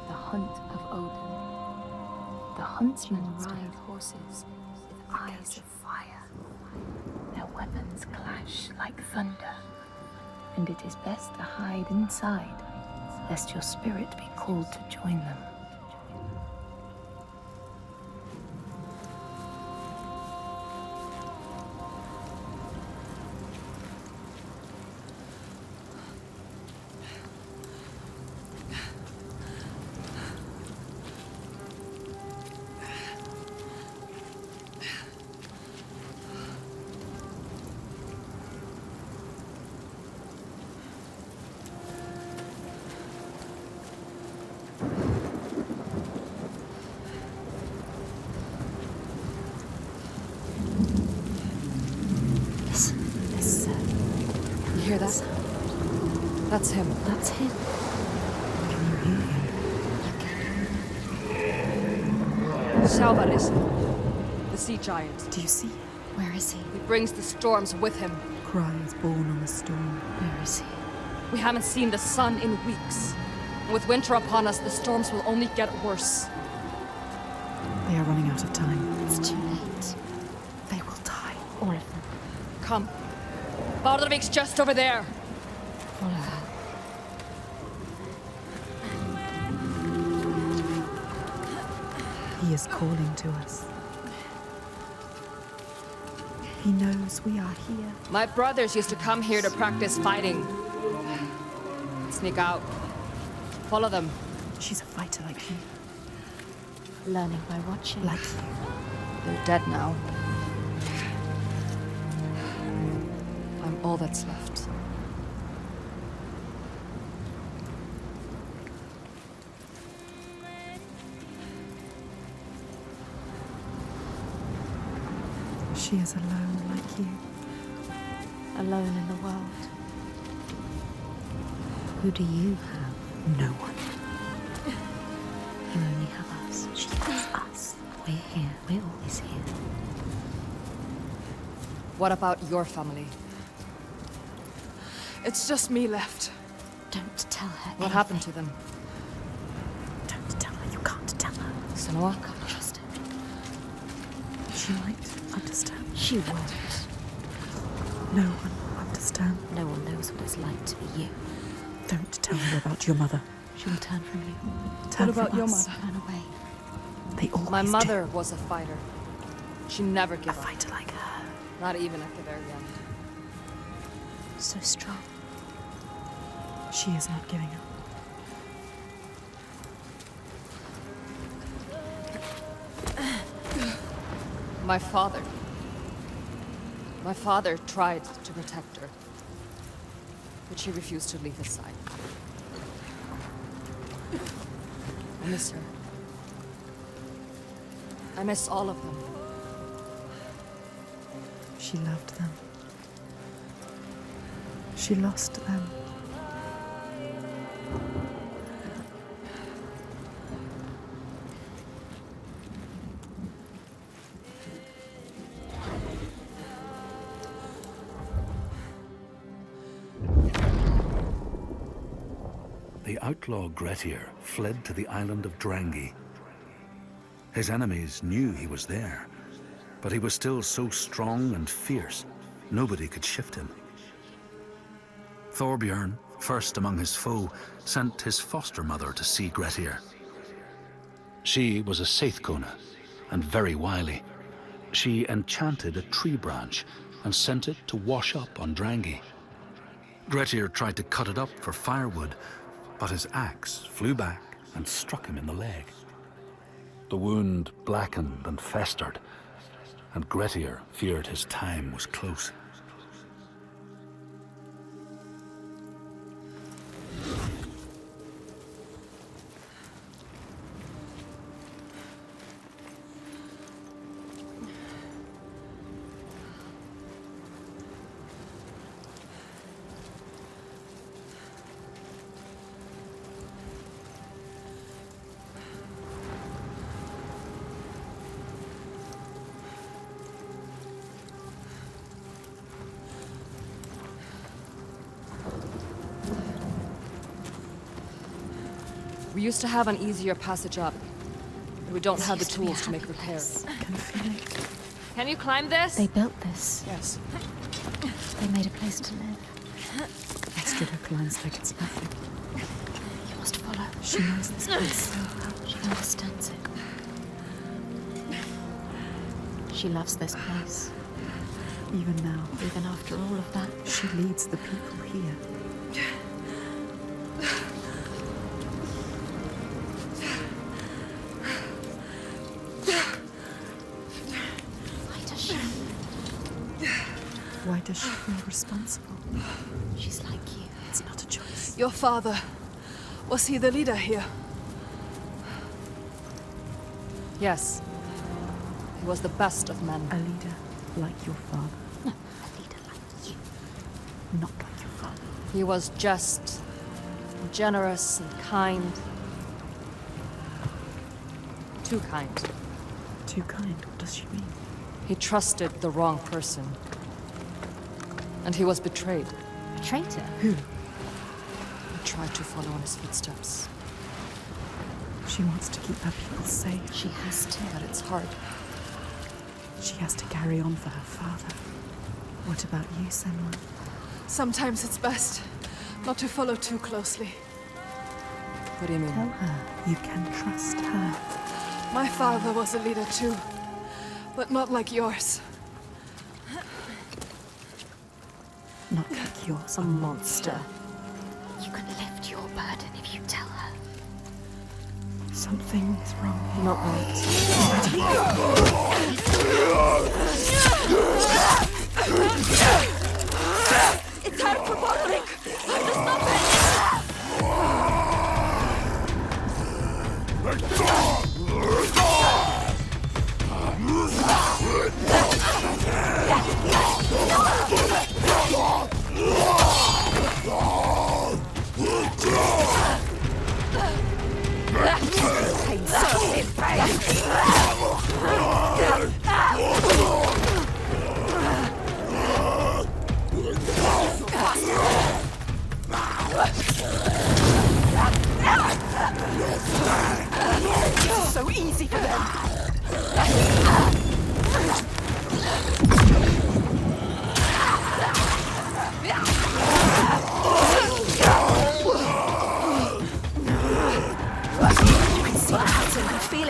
the hunt of Odin. The huntsmen ride horses with eyes of fire. Their weapons clash like thunder, and it is best to hide inside, lest your spirit be called to join them. You hear that? That's him. That's him. Sjálvaris, the sea giant. Do you see? Where is he? He brings the storms with him. Cry is born on the storm. Where is he? We haven't seen the sun in weeks. And with winter upon us, the storms will only get worse. They are running out of time. It's too late. They will die. All of them. Come. Baldurvik's just over there. Follow her. He is calling to us. He knows we are here. My brothers used to come here to practice fighting. Sneak out. Follow them. She's a fighter like you. Learning by watching. Like you. They're dead now. I'm all that's left. She is alone like you. Alone in the world. Who do you have? No one. You only have us. She has us. We're here. We're always here. What about your family? It's just me left. Don't tell her. What happened to them? Don't tell her. You can't tell her. Senua? Can't trust her. She might understand. She won't. No one will understand. No one knows what it's like to be you. Don't tell her about your mother. She will turn from you. Turn What about from your us. mother? Run away. They always My do. mother was a fighter. She never A gave up. fighter like her. Not even at the very end. So strong. She is not giving up. My father. My father tried to protect her. But she refused to leave his side. I miss her. I miss all of them. She loved them. She lost them. The outlaw Grettir fled to the island of Drangi. His enemies knew he was there, but he was still so strong and fierce, nobody could shift him. Thorbjorn, first among his foe, sent his foster mother to see Grettir. She was a Seithkona, and very wily. She enchanted a tree branch and sent it to wash up on Drangi. Grettir tried to cut it up for firewood, but his axe flew back and struck him in the leg. The wound blackened and festered, and Grettir feared his time was close. We used to have an easier passage up, but we don't have the Used to be a tools to make happy repairs. I can feel it. Can you climb this? They built this. Yes. They made a place to live. Estrid climbs like it's nothing. You must follow. She knows this place so well. She understands it. She loves this place. Even now, Even after all of that. she leads the people here. Why does she? Why does she feel responsible? She's like you. It's not a choice. Your father, was he the leader here? Yes. He was the best of men. A leader like your father, No, a leader like you. not like your father. He was just, generous and kind. Too kind. Too kind, what does she mean? He trusted the wrong person. And he was betrayed. A traitor. He tried to follow in his footsteps. She wants to keep her people safe. She has to. But it's hard. She has to carry on for her father. What about you, Senua? Sometimes it's best not to follow too closely. What do you Tell mean? her you can trust her. My father was a leader too, but not like yours. Not like yours. A monster. You can lift your burden if you tell her. Something is wrong here. Not right. It's hard for Borlik! Hard to stop it! easy for them. You can see the pattern and feel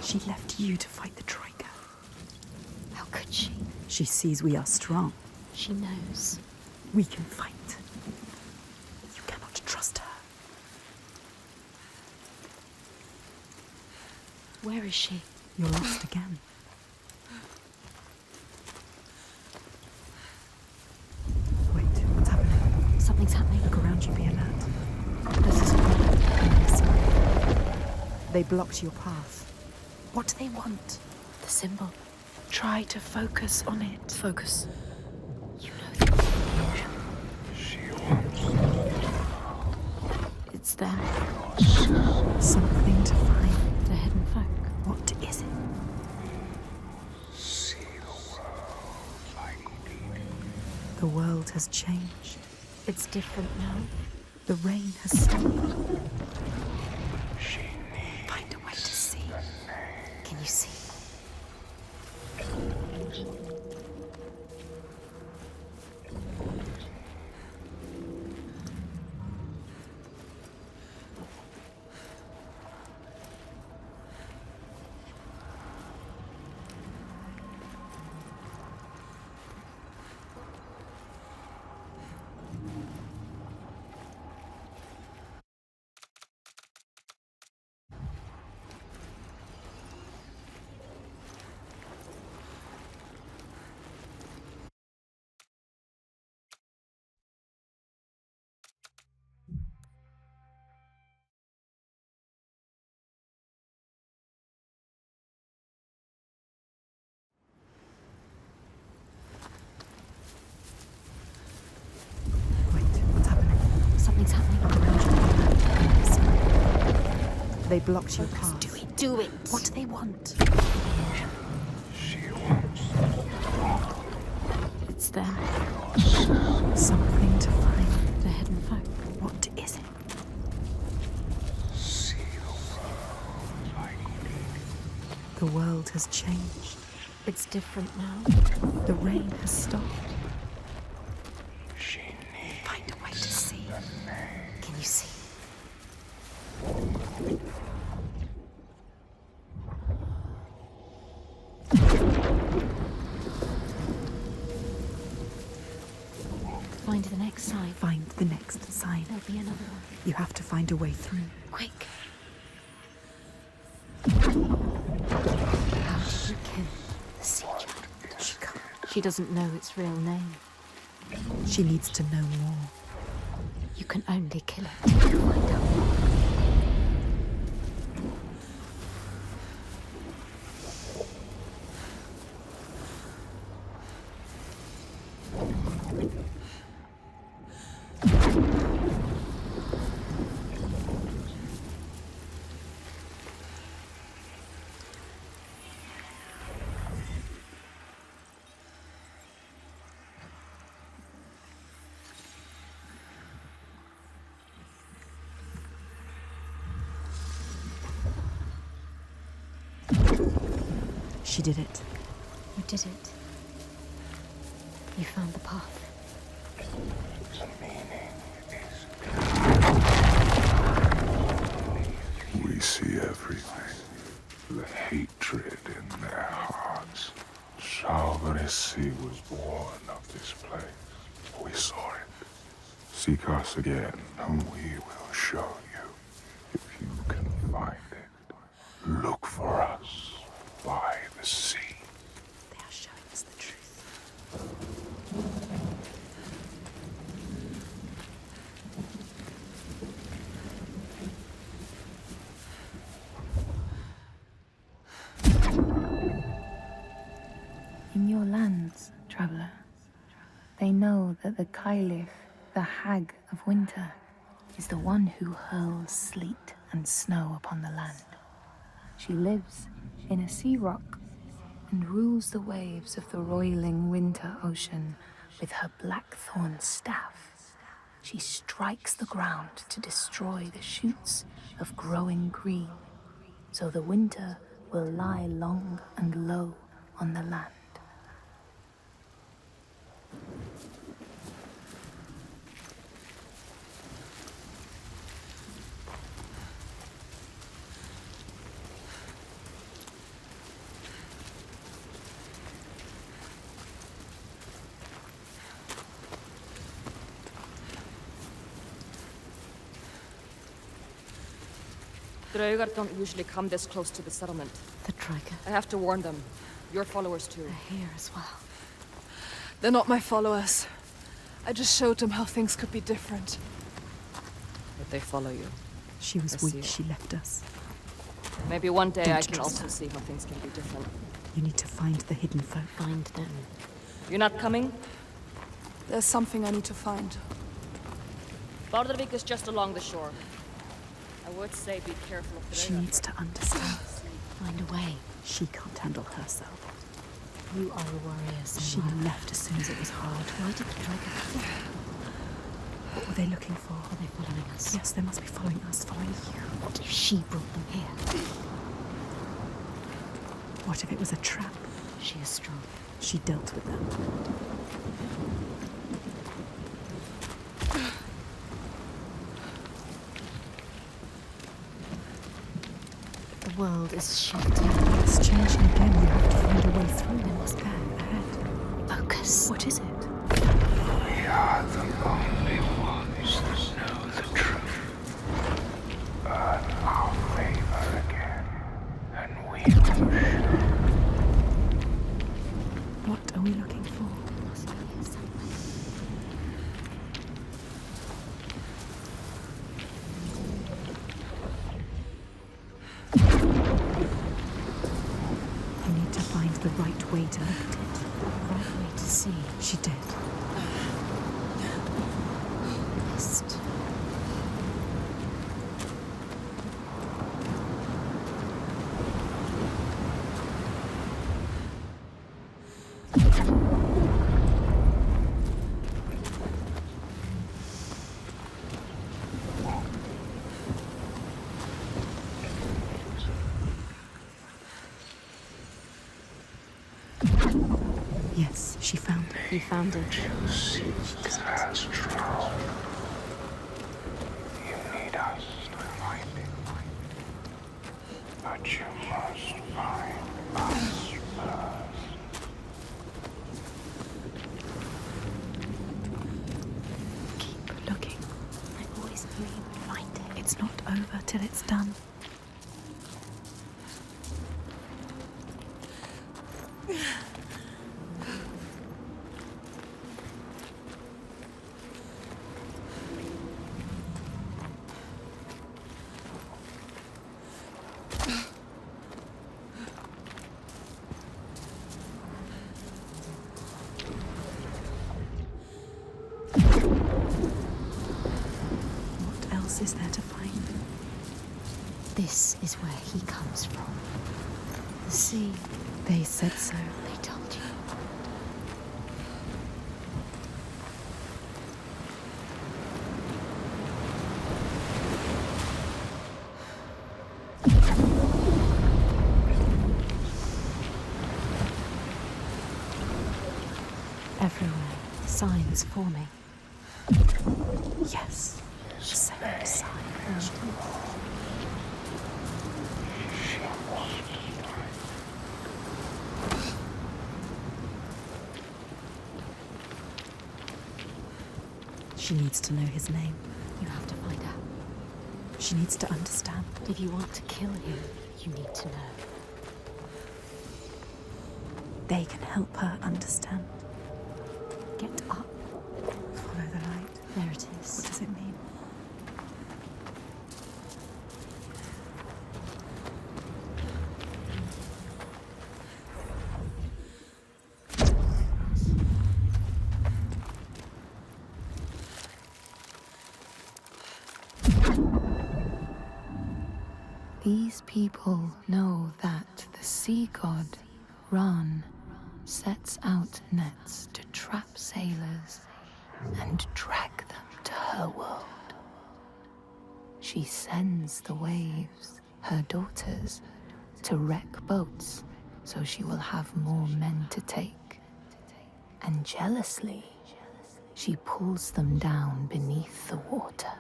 She left you to fight the Troika. How could she? She sees we are strong. She knows. We can fight. You cannot trust her. Where is she? You're lost again. Wait, what's happening? Something's happening. Look around you, be alert. This is good. They blocked your path. What do they want? The symbol. Try to focus on it. Focus. You know them. It's them. Something to find. The hidden folk. What is it? See the world like me. The world has changed. It's different now. The rain has stopped. She needs Find a way to see. Can you see? Wait, what's happening? Something's happening. They blocked your path. Do it. Do it. What do they want? She wants It's them. Something to find. The hidden folk. What is it? see the world like me. The world has changed. It's different now. The rain has stopped. She needs Find a way to see. Can you see? Find the next sign. Find the next sign. There'll be another one. You have to find a way through. Quick. How did you kill the sea giant? She can't. She doesn't know its real name. She needs to know more. You can only kill it till you find out more. She did it. You did it. You found the path. the meaning is we see everything. The hatred in their hearts. Saga was born of this place. We saw it. Seek us again, and we will show you. If you can find it, look for us by the sea. They are showing us the truth. In your lands, traveler, they know that the Kailich, the Hag of Winter, is the one who hurls sleet and snow upon the land. She lives in a sea rock and rules the waves of the roiling winter ocean with her blackthorn staff. She strikes the ground to destroy the shoots of growing green, so the winter will lie long and low on the land. Draugar don't usually come this close to the settlement. The Draugr. I have to warn them. Your followers too. They're here as well. They're not my followers. I just showed them how things could be different. But they follow you. She was I see weak. it. She left us. Maybe one day Don't I can trust also her. see how things can be different. You need to find the hidden folk. Find them. You're not coming? There's something I need to find. Bardavik is just along the shore. I would say be careful of the She needs to understand. Find a way. She can't handle herself. You are a warrior, She Senua. left as soon as it was hard. Why did the Draugr? What were they looking for? Are they following us? Yes, they must be following us, following you. What if she brought them here? What if it was a trap? She is strong. She dealt with them. The world is shifting. It's changing again. We have to find a way through. There must be ahead. Focus. What is it? We are the only ones that know the truth. Earn our favor again, and we will show. What are we looking for? Must be here somewhere. You need to find the right way to lift it. Right way to see. She did. Mist. Yes, she found it. You found it. You seek the astral. You need us to find it. But you must find us first. Keep looking. I always knew you would find it. It's not over till it's done. What else is there to find? This is where he comes from. The sea. They said so. They told you. Everywhere, signs forming. Yes. Same sign. She needs to know his name. You have to find out. She needs to understand. If you want to kill him, you need to know. They can help her understand. Get up. Follow the light. There it What is. does it mean? These people know that the sea god, Ran, sets out nets to trap sailors and drag them to her world. She sends the waves, her daughters, to wreck boats so she will have more men to take. And jealously, she pulls them down beneath the water.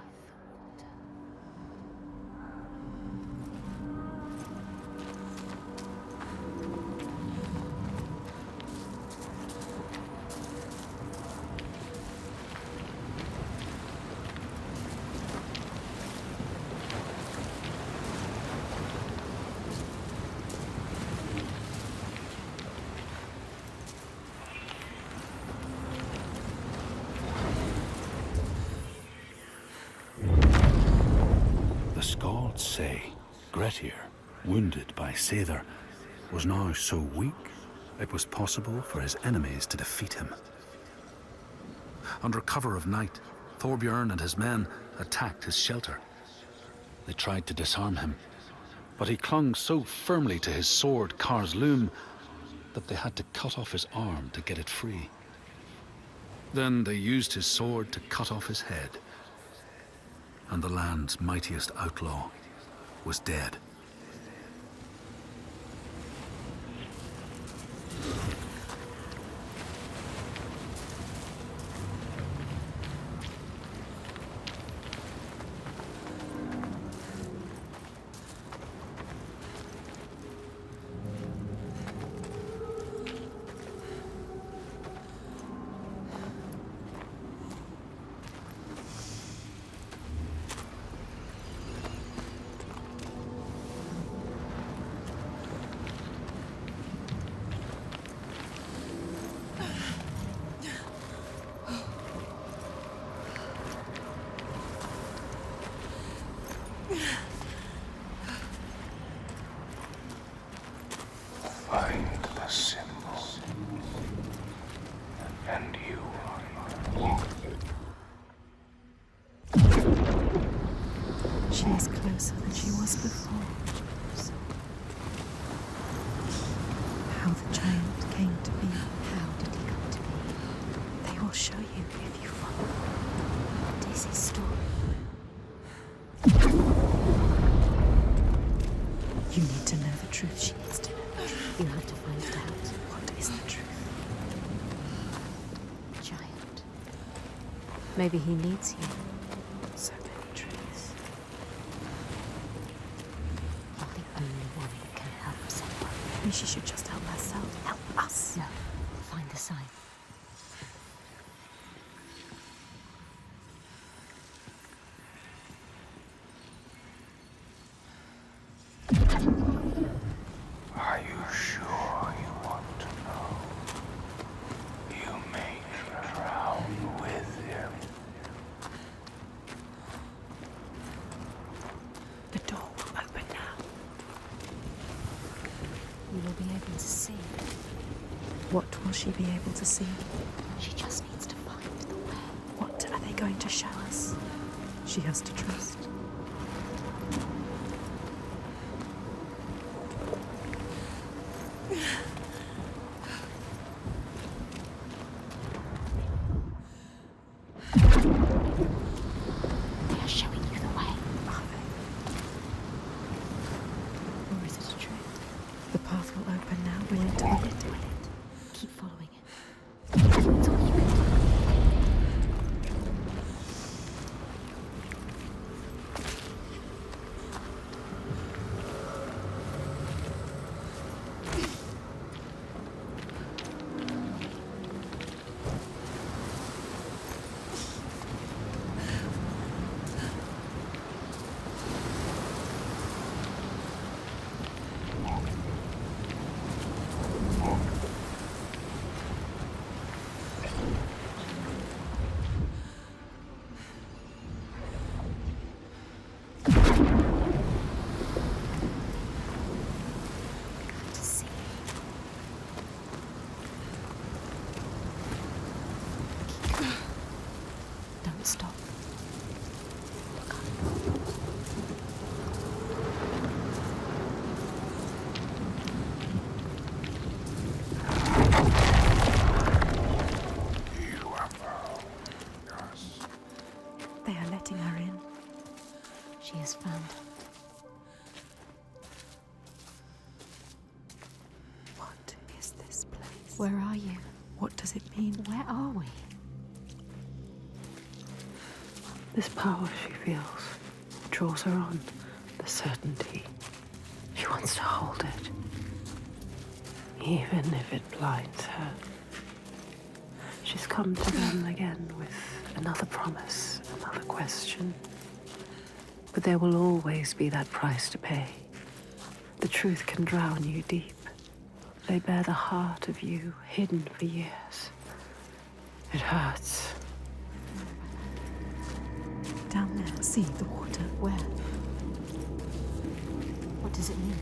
The Skalds say Grettir, wounded by Seidr, was now so weak it was possible for his enemies to defeat him. Under cover of night, Thorbjorn and his men attacked his shelter. They tried to disarm him, but he clung so firmly to his sword, Kar's Loom, that they had to cut off his arm to get it free. Then they used his sword to cut off his head, and the land's mightiest outlaw was dead. Find the symbol, and you are She is closer than she was before. How the giant came to be. How did he come to be? They will show you if you follow. What is his story? You need to know the truth. She needs to know. You have to find it out. What is the truth? Giant. Maybe he needs you. So many truths. You're the only one that can help someone. Maybe she should just help herself. Help us. No. Find the sign. Are you sure you want to know? You may drown with him. The door will open now. You will be able to see. What will she be able to see? She just needs to find the way. What are they going to show us? She has to trust. They are showing you the way. Are they? Or is it a trick? The path will open now. Will it? Will it? Will it? Keep following it. It's all you can do. She is found. What is this place? Where are you? What does it mean? Where are we? This power she feels draws her on. The certainty. She wants to hold it. Even if it blinds her. She's come to them again with another promise, another question. But there will always be that price to pay. The truth can drown you deep. They bear the heart of you hidden for years. It hurts. Down there, see the water. Where? What does it mean?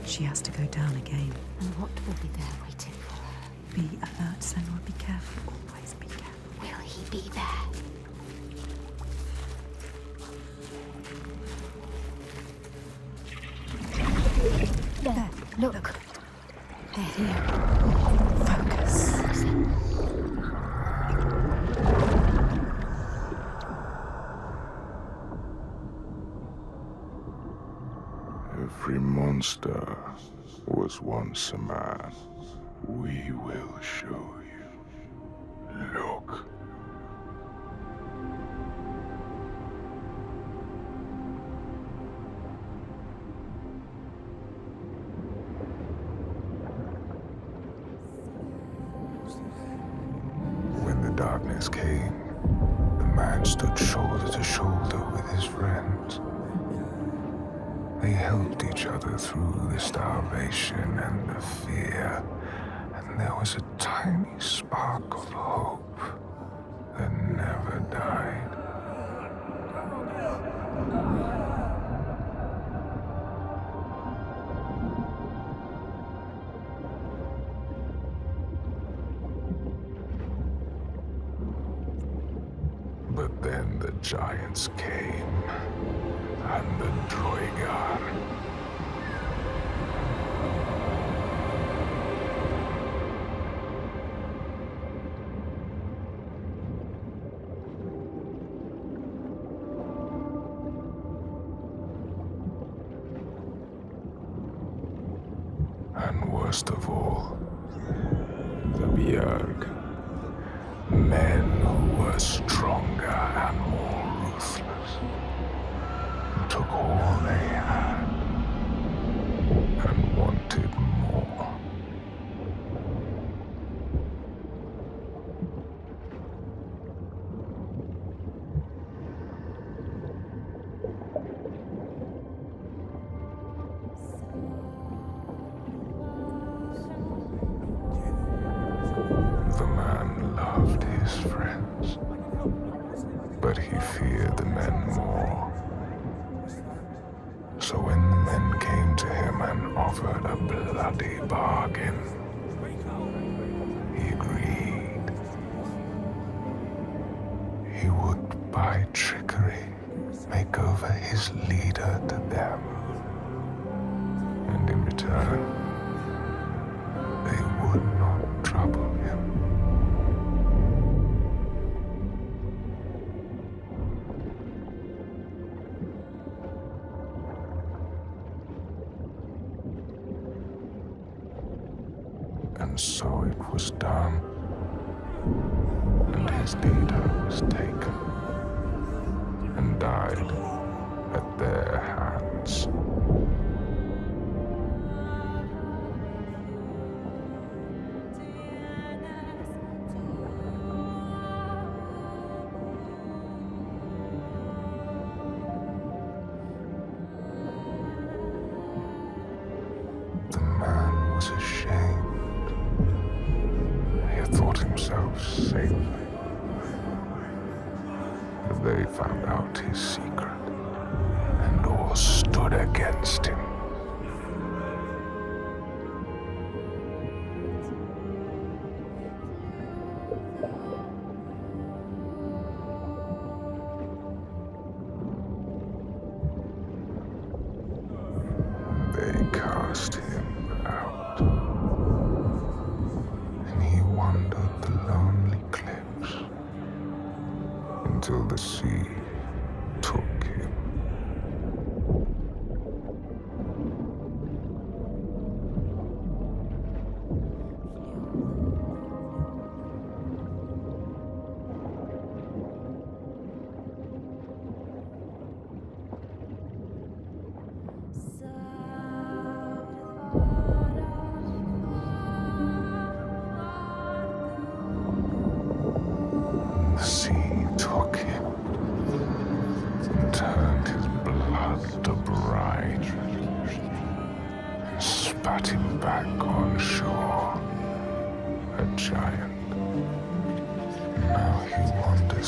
She has to go down again. And what will be there waiting for her? Be alert, Senua. Be careful. Always be careful. Will he be there? There. Look. They're here. Focus. Every monster was once a man. We will show you. Look. When the darkness came, the man stood shoulder to shoulder with his friends. They helped each other through the starvation and the fear, and there was a tiny spark of hope that never died. But then the giants came, and the Droigar. And worst of all, the Bjerg. Men who were stronger and more ruthless, who took all they had and wanted more. The man loved his friends, but he feared the men more. So when the men came to him and offered a bloody bargain, he agreed. He would, by trickery, make over his leader to them. And in return, they would not trouble him. And so it was done, and his leader was taken and died at their hands. The man was ashamed. He had thought himself safe. But they found out his secret, and all stood against him. They cast him out, and he wandered the lonely cliffs until the sea took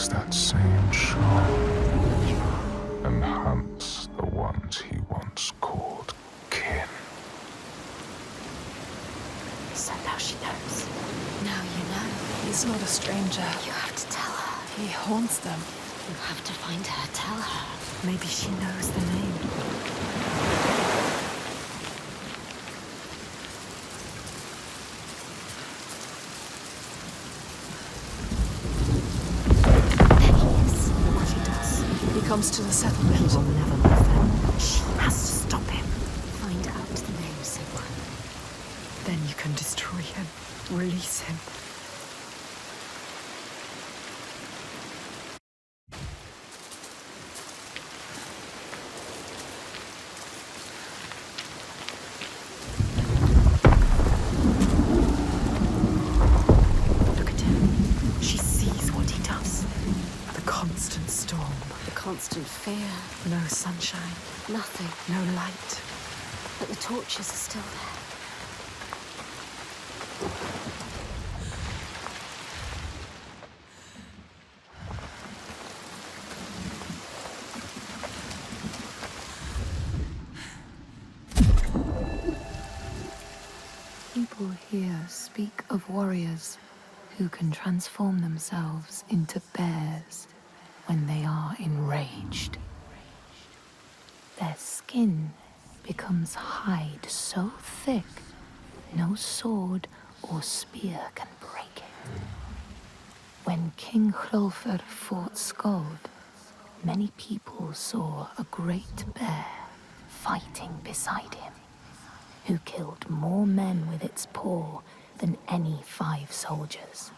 takes that same charm and hunts the ones he once called kin. So now she knows. Now you know. He's not a stranger. You have to tell her. He haunts them. You have to find her. Tell her. Maybe she knows the name. Look what he does. He comes to the settlement. He will never leave them. She has to stop him. Find out the name, Senua. Then you can destroy him. Release him. Look at him. She sees what he does. The constant storm. The constant fear. No sunshine. Nothing. No light. But the torches are still there. People here speak of warriors who can transform themselves into bears when they are enraged. Their skin becomes hide so thick no sword or spear can break it. When King Hrolfr fought Skald, many people saw a great bear fighting beside him, who killed more men with its paw than any 5 soldiers.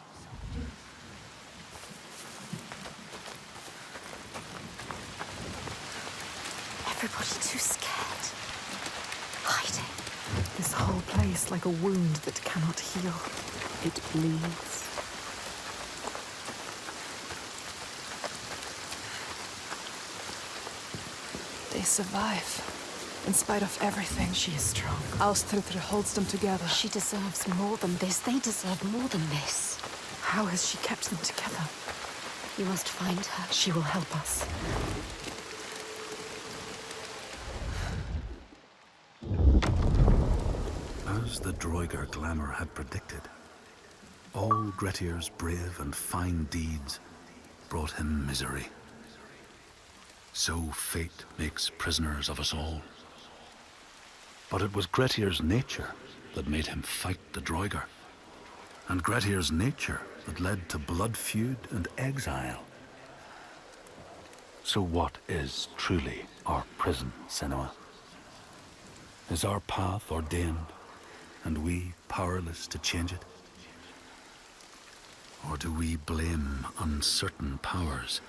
Everybody too scared. Hiding. This whole place like a wound that cannot heal. It bleeds. They survive. In spite of everything. She is strong. Ástríðr holds them together. She deserves more than this. They deserve more than this. How has she kept them together? You must find her. She will help us. As the Droigar glamour had predicted, all Grettir's brave and fine deeds brought him misery. So fate makes prisoners of us all. But it was Grettir's nature that made him fight the Droigar, and Grettir's nature that led to blood feud and exile. So what is truly our prison, Senua? Is our path ordained, and we powerless to change it? Or do we blame uncertain powers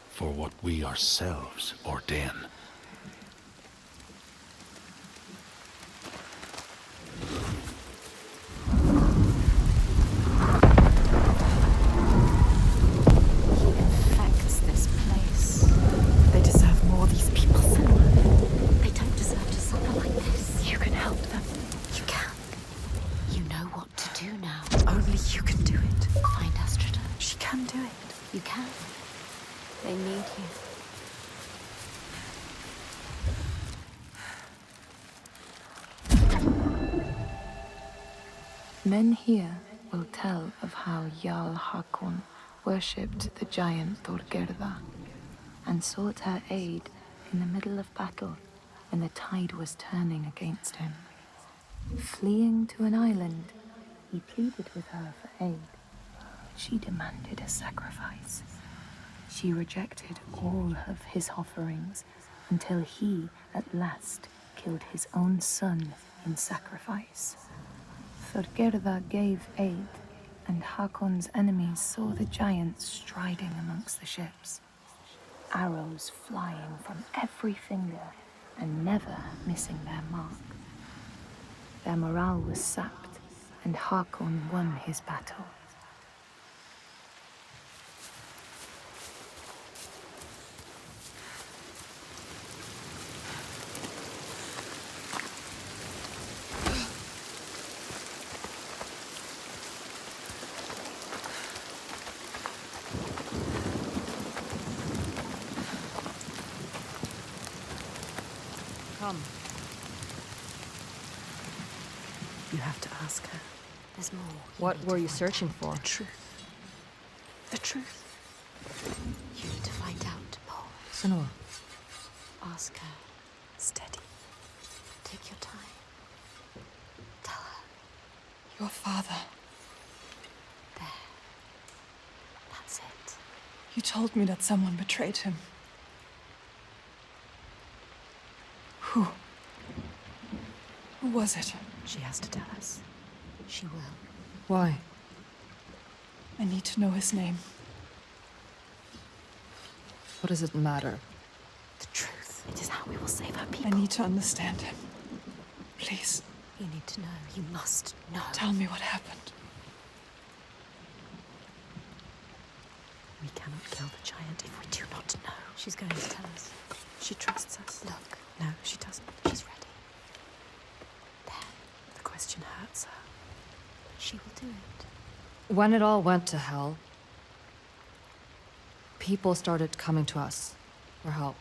for what we ourselves ordain? Infects this place. They deserve more, these people. They don't deserve to suffer like this. You can help them. You can. You know what to do now. Only you can do it. Find Ástríðr. She can do it. You can. They need you. Men here will tell of how Jarl Hakon worshipped the giant Thorgerða and sought her aid in the middle of battle when the tide was turning against him. Fleeing to an island, he pleaded with her for aid. She demanded a sacrifice. She rejected all of his offerings until he, at last, killed his own son in sacrifice. Thorgerða gave aid, and Hakon's enemies saw the giant striding amongst the ships, arrows flying from every finger and never missing their mark. Their morale was sapped, and Hakon won his battle. come? You have to ask her. There's more. What were you searching for? The truth. The truth. You need to find out, Paul. Senua. Ask her. Steady. Take your time. Tell her. Your father. There. That's it. You told me that someone betrayed him. Who? Who was it? She has to tell us. She will. Why? I need to know his name. What does it matter? The truth. It is how we will save our people. I need to understand him. Please. You need to know. You must know. Tell me what happened. We cannot kill the giant if we do not know. She's going to tell us. She trusts us. Look. No, she doesn't. She's ready. There. The question hurts her. But she will do it. When it all went to hell, people started coming to us for help.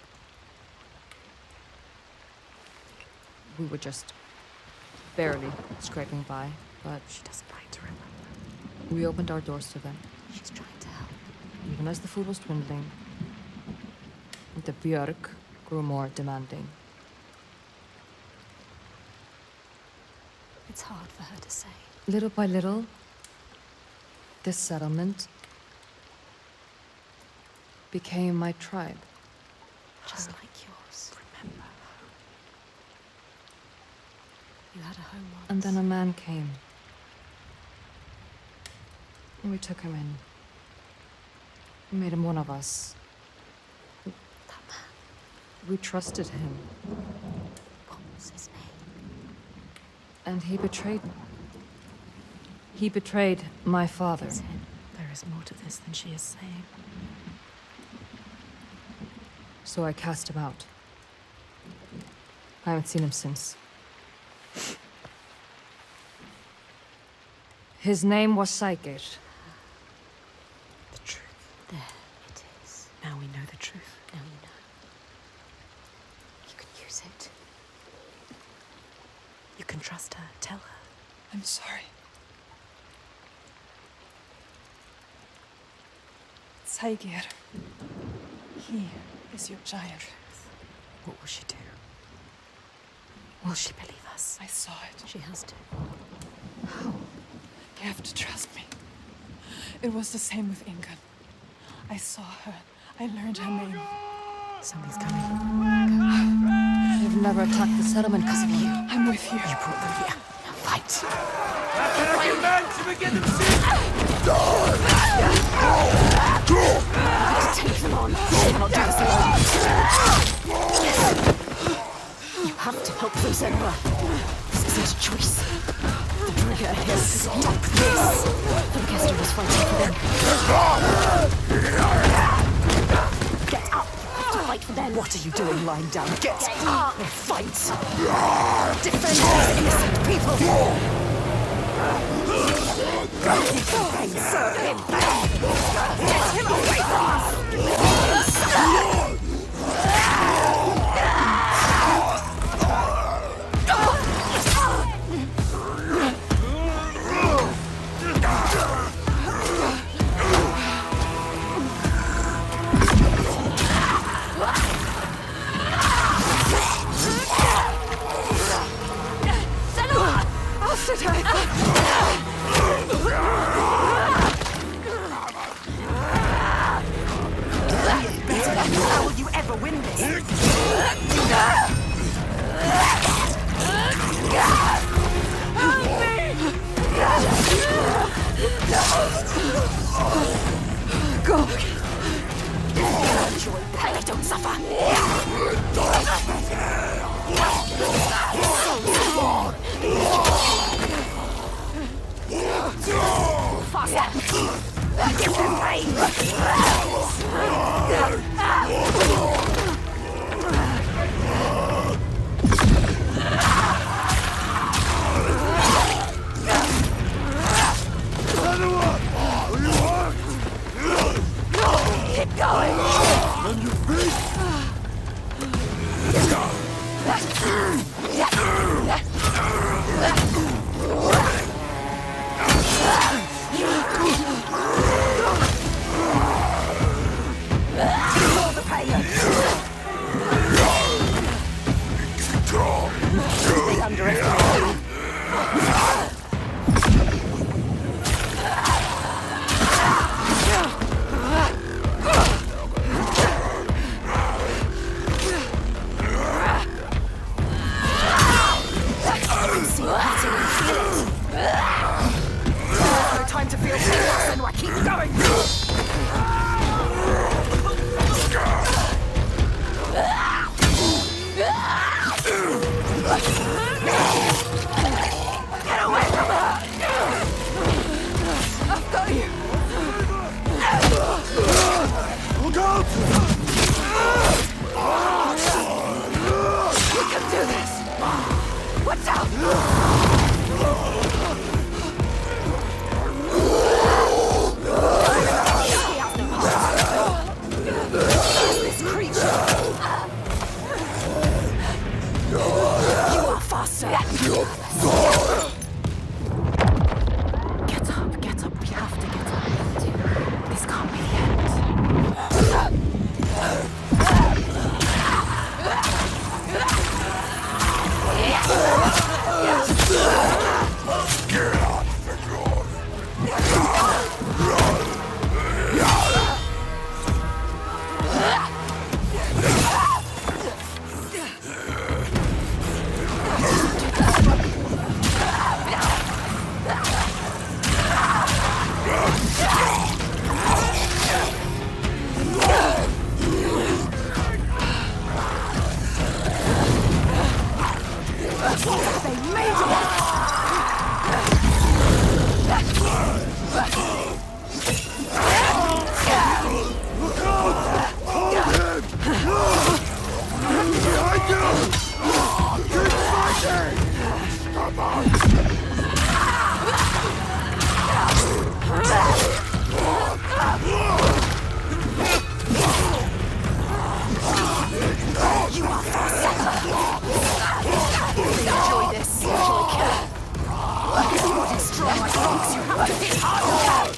We were just barely scraping by, but She doesn't like to remember. we opened our doors to them. She's trying to help. Even as the food was dwindling, the Björk grew more demanding. It's hard for her to say. Little by little, this settlement became my tribe. Just like yours. Remember. You had a home once. And then a man came. And we took him in. We made him one of us. That man. We trusted him. What was his name? And he betrayed me. He betrayed my father. It's him. There is more to this than she is saying. So I cast him out. I haven't seen him since. His name was Saga. The truth. There it is. Now we know the truth. Now you know. You can use it. You can trust her. Tell her. I'm sorry. Saigir. He is your giant. What will she do? Will she believe us? I saw it. She has to. How? You have to trust me. It was the same with Ingan. I saw her. I learned her name. Something's coming. They've never attacked the settlement because of you. I'm with you. You brought them here. Now fight. Can I get men to begin them soon? Take them on. She cannot do this alone. You have to help them, Senua. This isn't a choice. The trigger has to stop this. The Gester is fighting for them. Get up. You have to fight for them. What are you doing lying down? Get up and fight. Defend these innocent people. And serve him. Get him away from us. Better than to feel pain, Senua. Keep going! Get away from her! I've got you! Look out! We can do this! Watch out! This creature! You are faster! Get up, get up. We have to get up. This can't be the end. Get out the door. They made it! You are faster! Enjoy this, usually kill. If you want to destroy my frogs, you have to hit harder!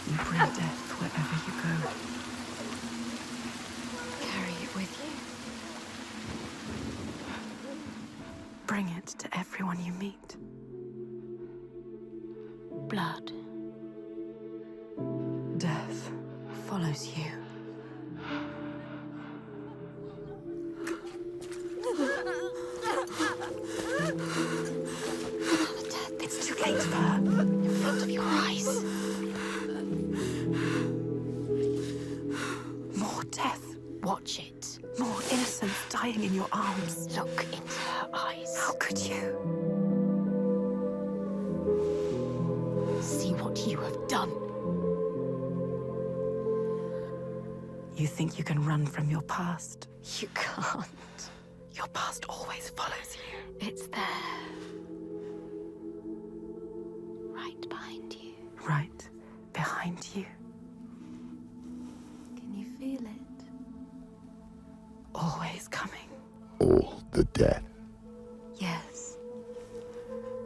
You bring death wherever you go. Carry it with you. Bring it to everyone you meet. Blood. Death follows you. It's too late for her. In front of your eyes. More death. Watch it. More innocence dying in your arms. Look into her eyes. How could you? See what you have done. You think you can run from your past? You can't. Your past always follows you. It's there. Right behind you. Right behind you. Can you feel it? Always coming. All the death, Yes.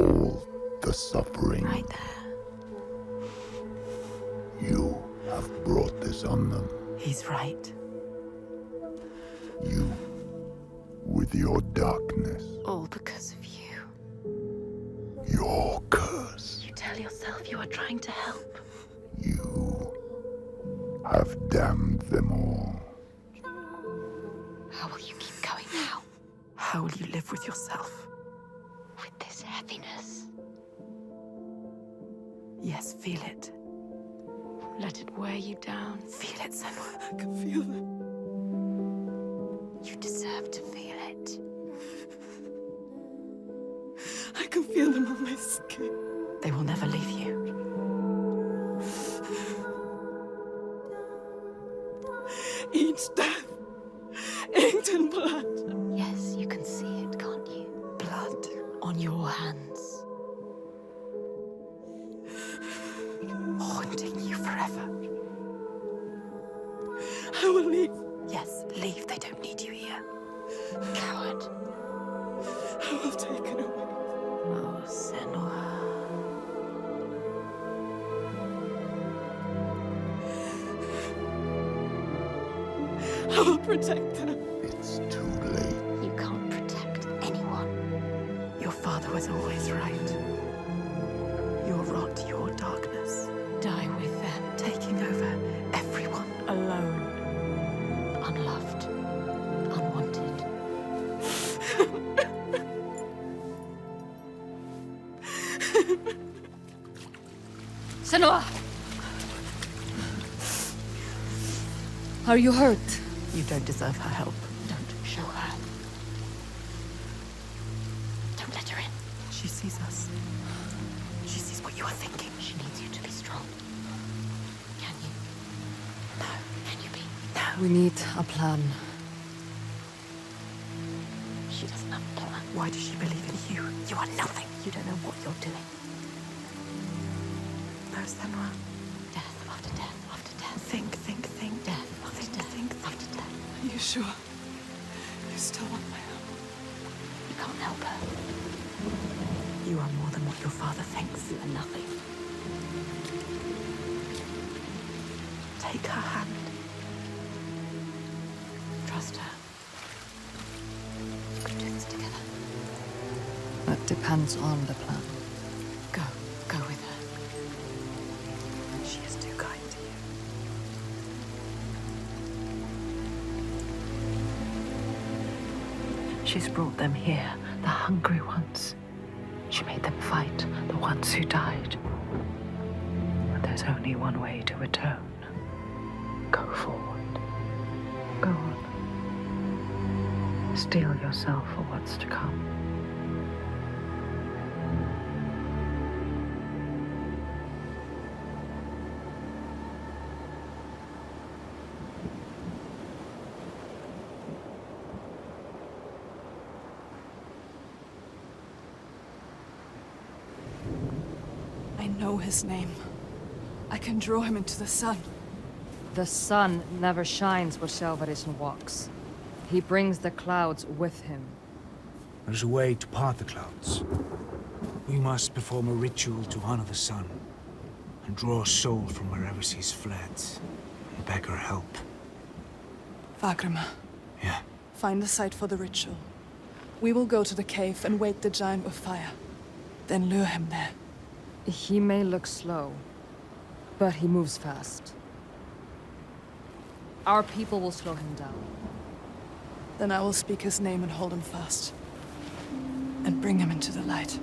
all the suffering. Right there. You have brought this on them. He's right. You, with your darkness, All because of you. your curse. You tell yourself you are trying to help. You have damned them all. How will you keep going now? How will you live with yourself? With this heaviness. Yes, feel it. Let it wear you down. Feel it, Senua. I can feel it. You deserve to feel it. I can feel them on my skin. They will never leave you. Each death inked in blood. Yes, you can see it, can't you? Blood on your hands. Haunting you forever. I will leave. Yes, leave. They don't need you here. Coward. all taken away. Oh, Senua. I will protect them. It's too late. You can't protect anyone. Your father was always right. Your rot, your darkness, Die with them, taking over everyone alone. unloved, unwanted. Senua! Are you hurt? You don't deserve her help. Don't show her. Don't let her in. She sees us. She sees what you are thinking. She needs you to be strong. Can you? No. Can you be? No. We need a plan. She doesn't have a plan. Why does she believe in you? You are nothing. You don't know what you're doing. No, Senua. Death after death after death. Think. Death after death after death. Are you sure? You still want my help? You can't help her. You are more than what your father thinks. You are nothing. Take her hand. Trust her. You can do this together. That depends on the plan. Go with her. She is too kind to you. She's brought them here, the hungry ones. She made them fight, the ones who died. But there's only one way to atone. Go forward. Go on. Steel yourself for what's to come. I know his name. I can draw him into the sun. The sun never shines where Selvarisn walks. He brings the clouds with him. There's a way to part the clouds. We must perform a ritual to honor the sun, and draw a soul from wherever she's fled, and beg her help. Vagrima, Yeah. find the site for the ritual. We will go to the cave and wake the giant with fire. Then lure him there. He may look slow, but he moves fast. Our people will slow him down. Then I will speak his name and hold him fast. And bring him into the light.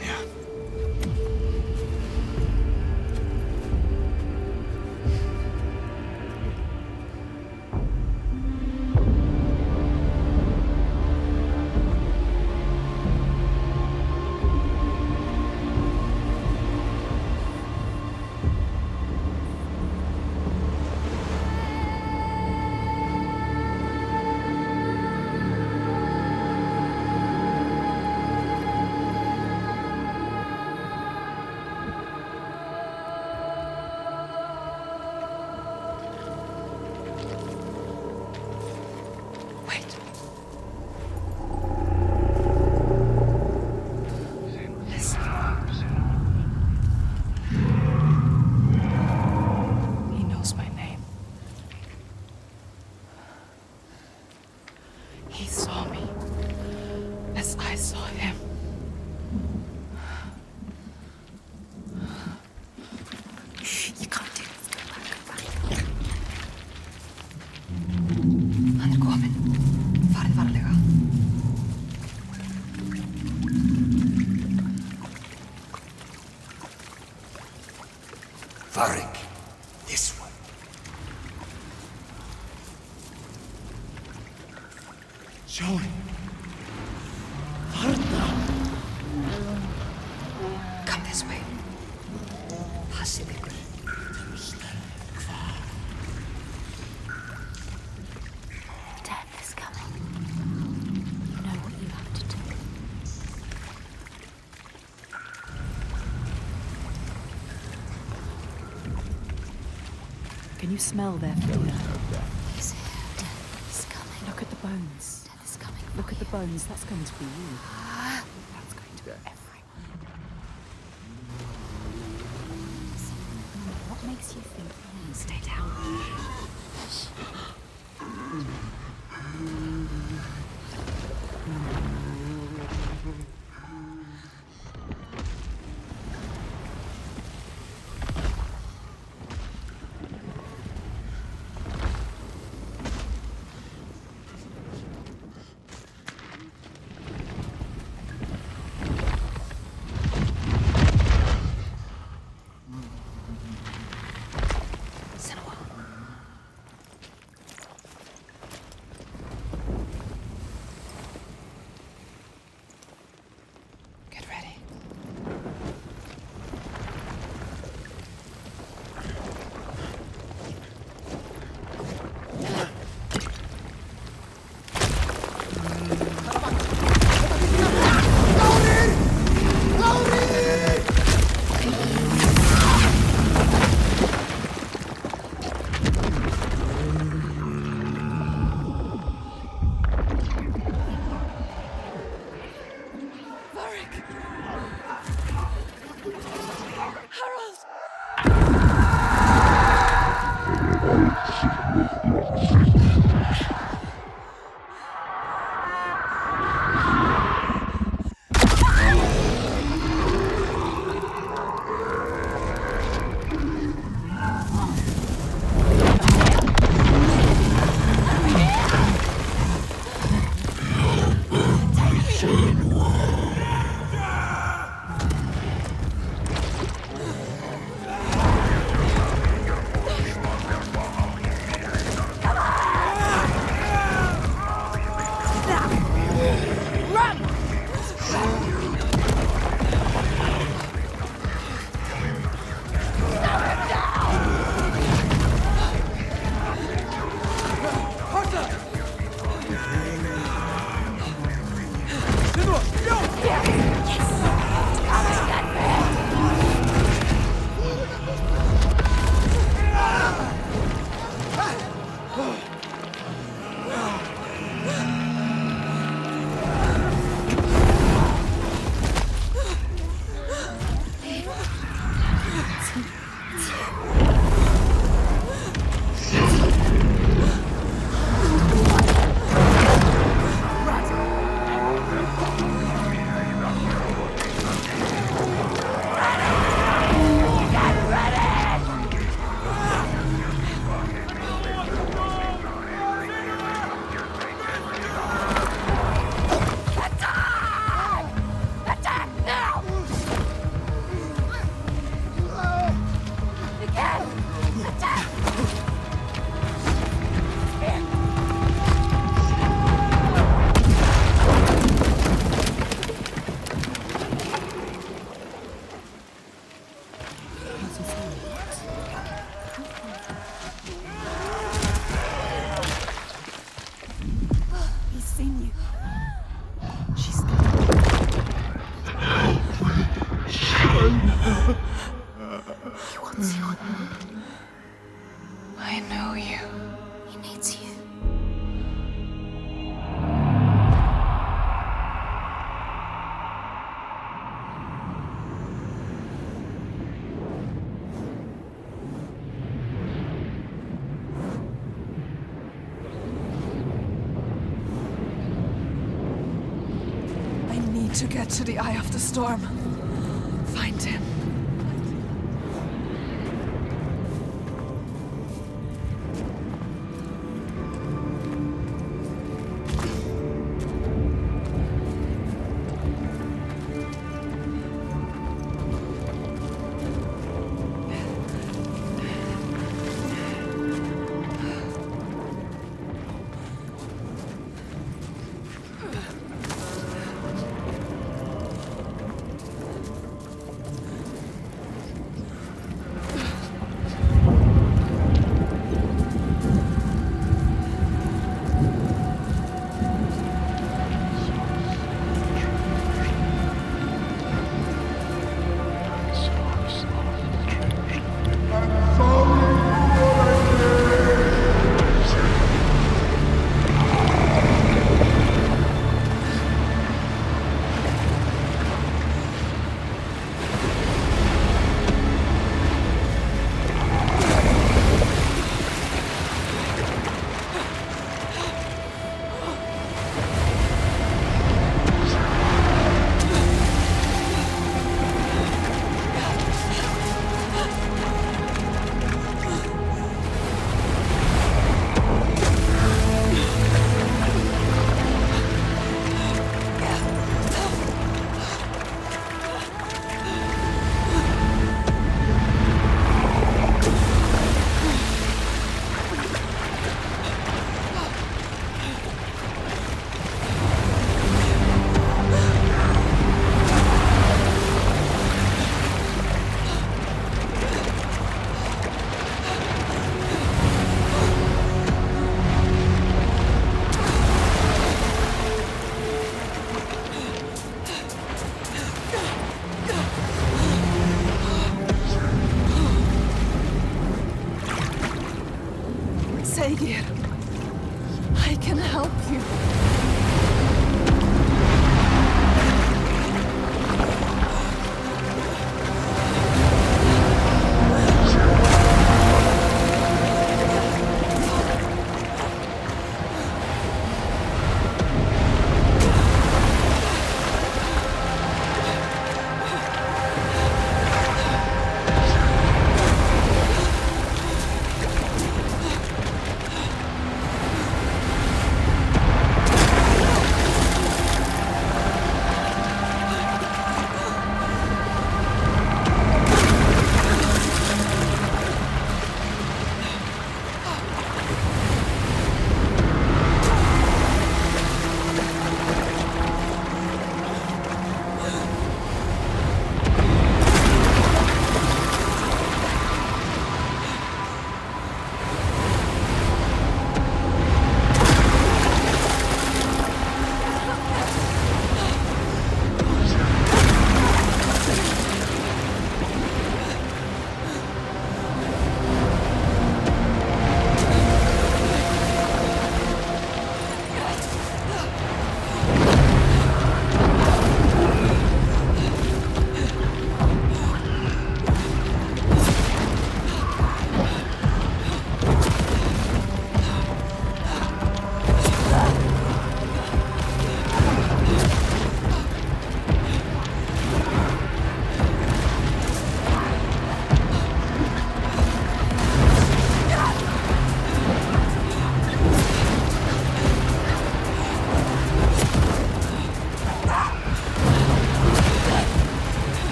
Yeah. Wait. He knows my name. He saw me as I saw him. You can't do this. Hann kominn. Farið varlega. Varric, this way. Sjóri. Come this way. Passið ykkur. Death is coming. You know what you have to do. Can you smell their fear? He's here. Death is coming. Look at the bones. Death is bones, that's going to be you. That's going to be everyone. What makes you think? Stay down. Get ready. I know you. He needs you. I need to get to the Eye of the Storm. Find him.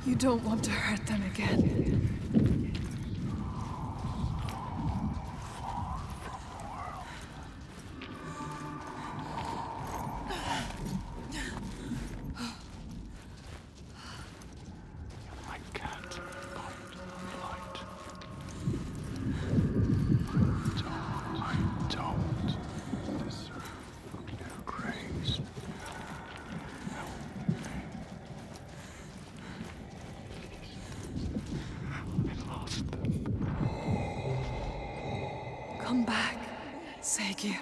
You don't want to hurt them again. I can't fight light. I don't deserve your grace. I lost them. Come back, Saga.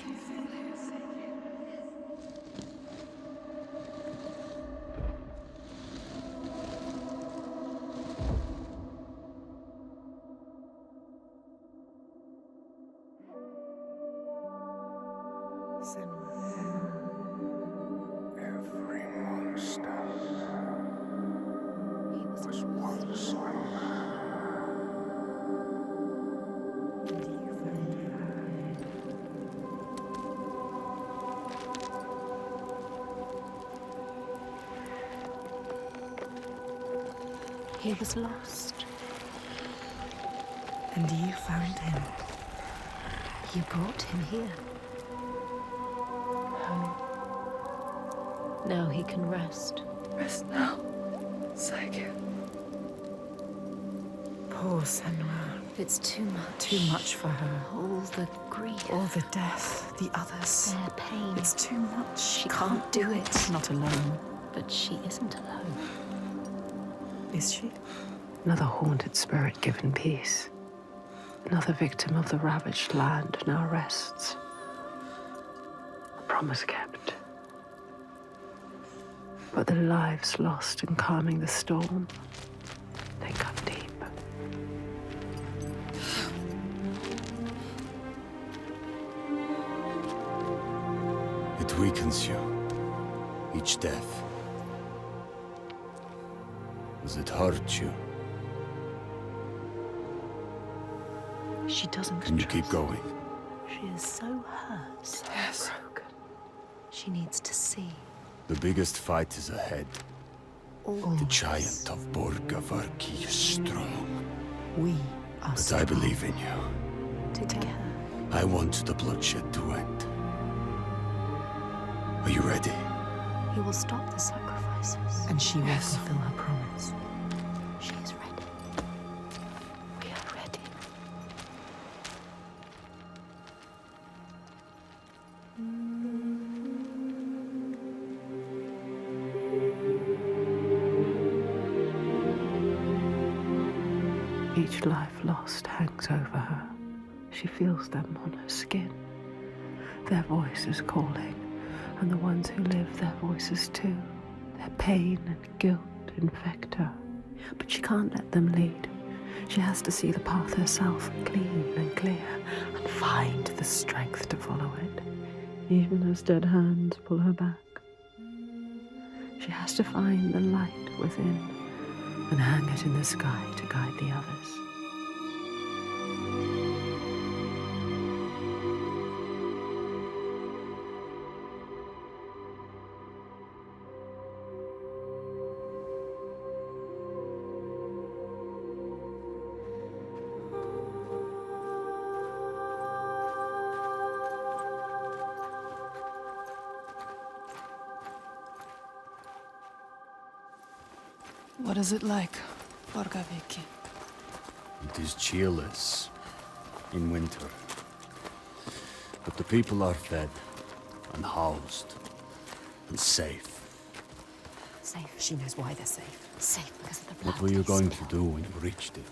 Every monster was once a He was lost. And you found him. You brought him here. Home. Now he can rest. Rest now, Saga. Poor Senua. It's too much. Too much for her. All the grief. All the death. The others. Their pain. It's too much. She can't do it. Not alone. But she isn't alone. Is she? Another haunted spirit given peace. Another victim of the ravaged land now rests. A promise kept. But the lives lost in calming the storm, they cut deep. It weakens you. Each death. Does it hurt you? She doesn't Can you keep going? She is so hurt, so broken. She needs to see. The biggest fight is ahead. Always. The giant of Borgavarki is strong. We are But I believe in you. together. I want the bloodshed to end. Are you ready? He will stop the sacrifices. And she will fulfill her promise. She is ready. We are ready. Each life lost hangs over her. She feels them on her skin. Their voices calling, and the ones who live, their voices too. Their pain and guilt infect her. But she can't let them lead. She has to see the path herself, clean and clear, and find the strength to follow it, even as dead hands pull her back. She has to find the light within and hang it in the sky to guide the others. What is it like, Borgaviki? It is cheerless in winter. But the people are fed and housed and safe. Safe. She knows why they're safe. Safe because of the blood. What were you going to do when you reached it?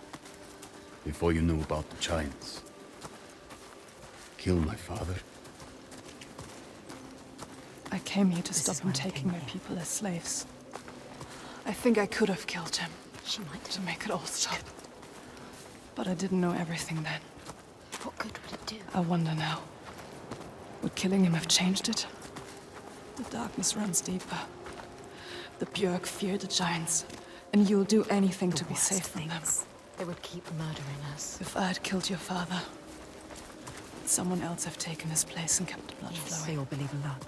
Before you knew about the giants? Kill my father? I came here to stop him taking my people as slaves. I think I could have killed him. She might to make it all stop. But I didn't know everything then. What good would it do? I wonder now. Would killing him have changed it? The darkness runs deeper. The Björk fear the giants, and you'll do anything to be safe from them. They would keep murdering us. If I had killed your father, would someone else have taken his place and kept the blood Yes, flowing? they all believe in love.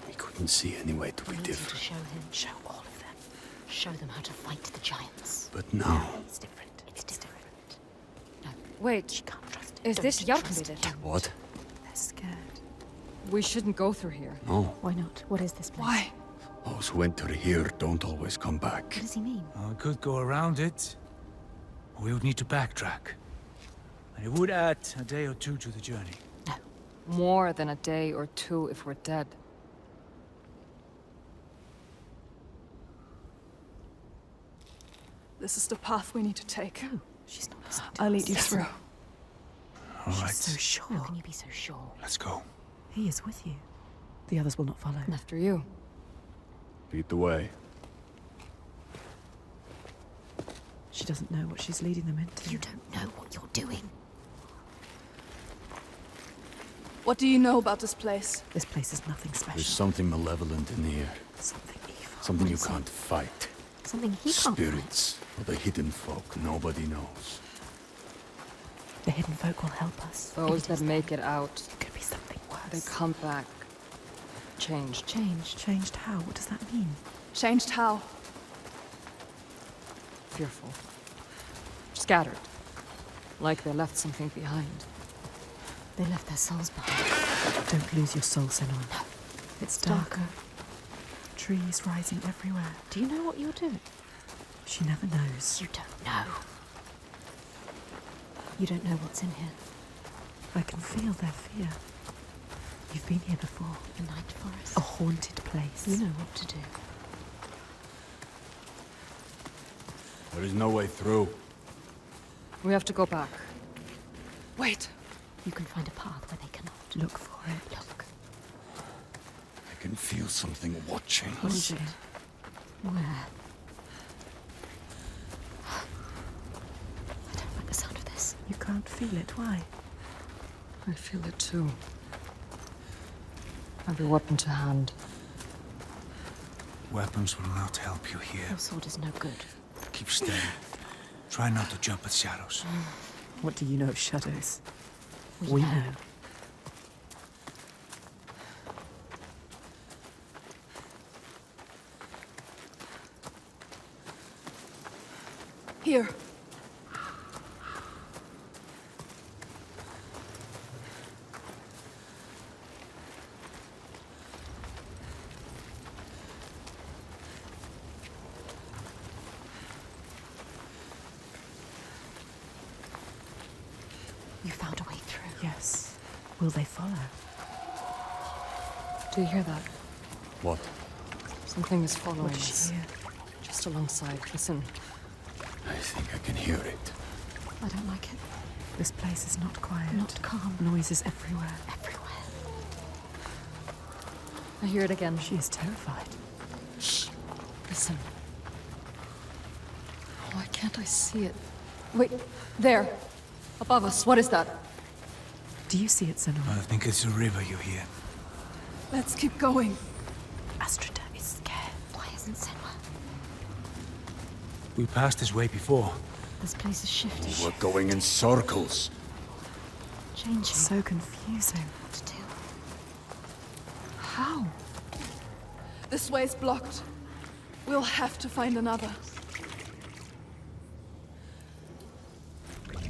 We couldn't see any way to be To different. show him. Show all of them. show them how to fight the giants. But now, It's different. It's different. No, Wait, she can't trust it. is Don't this trust Hellblade? it. what? They're scared. We shouldn't go through here. No. Why not? What is this place? Why? Those who enter here don't always come back. What does he mean? We could go around it. We would need to backtrack. And it would add a day or two to the journey. More than a day or two if we're dead. This is the path we need to take. She's not listening to I'll us. lead you through. All right, So sure. How can you be so sure? let's go. He is with you. The others will not follow. After you. Lead the way. She doesn't know what she's leading them into. You don't know what you're doing. What do you know about this place? This place is nothing special. There's something malevolent in the air. Something evil. Something you can't fight. Something he can't Spirits or the hidden folk nobody knows. The hidden folk will help us. Those that make it out, It could be something worse. they come back. Changed. Changed how? What does that mean? Changed how? Fearful. Scattered. Like they left something behind. They left their souls behind. Don't lose your soul, Senua. No. It's darker. Trees rising everywhere. Do you know what you're doing? She never knows. You don't know. You don't know what's in here. I can feel their fear. You've been here before. The night forest. A haunted place. You know what to do. There is no way through. We have to go back. Wait. You can find a path where they cannot. Look for it. Look. I can feel something watching. What is it? Where? I don't like the sound of this. You can't feel it. Why? I feel it too. Every weapon to hand. Weapons will not help you here. Your sword is no good. Keep steady. Try not to jump at shadows. What do you know of shadows? We know. Here. You found a way through. Yes. Will they follow? Do you hear that? What? Something is following What is us. she here? Just alongside. Listen. I think I can hear it. I don't like it. This place is not quiet. Not calm. Noises everywhere. Everywhere. I hear it again. She is terrified. Listen. Why can't I see it? Wait, there. Above us. What is that? Do you see it, Senua? I think it's a river you hear. Let's keep going. Astrida is scared. Why isn't Senua? We passed this way before. This place is shifting. We're going in circles. Changing. So confusing. What to do? How? This way's blocked. We'll have to find another.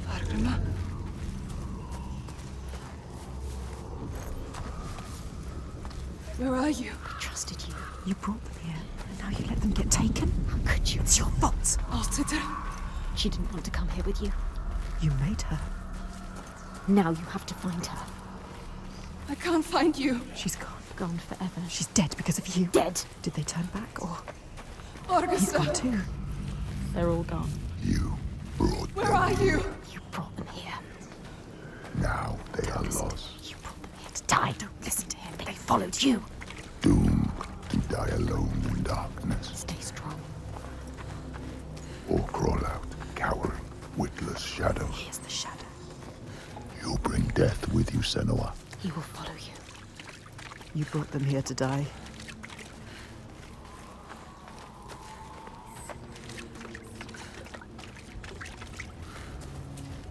Argama. Where are you? I trusted you. You brought them here, and now you let them get taken? How could you? It's your fault. Alciter. She didn't want to come here with you. You made her. Now you have to find her. I can't find you. She's gone. Gone forever. She's dead because of you. Dead. Did they turn back, or Augusta. he's gone too? They're all gone. You brought Where them. are you? You brought them here. Now they are lost. You brought them here to die. Don't listen to him. They followed you. Doomed to die alone in darkness. Stay strong. Or crawl out, cowering, witless shadows. He is the shadow. You'll bring death with you, Senua. He will follow you. You brought them here to die.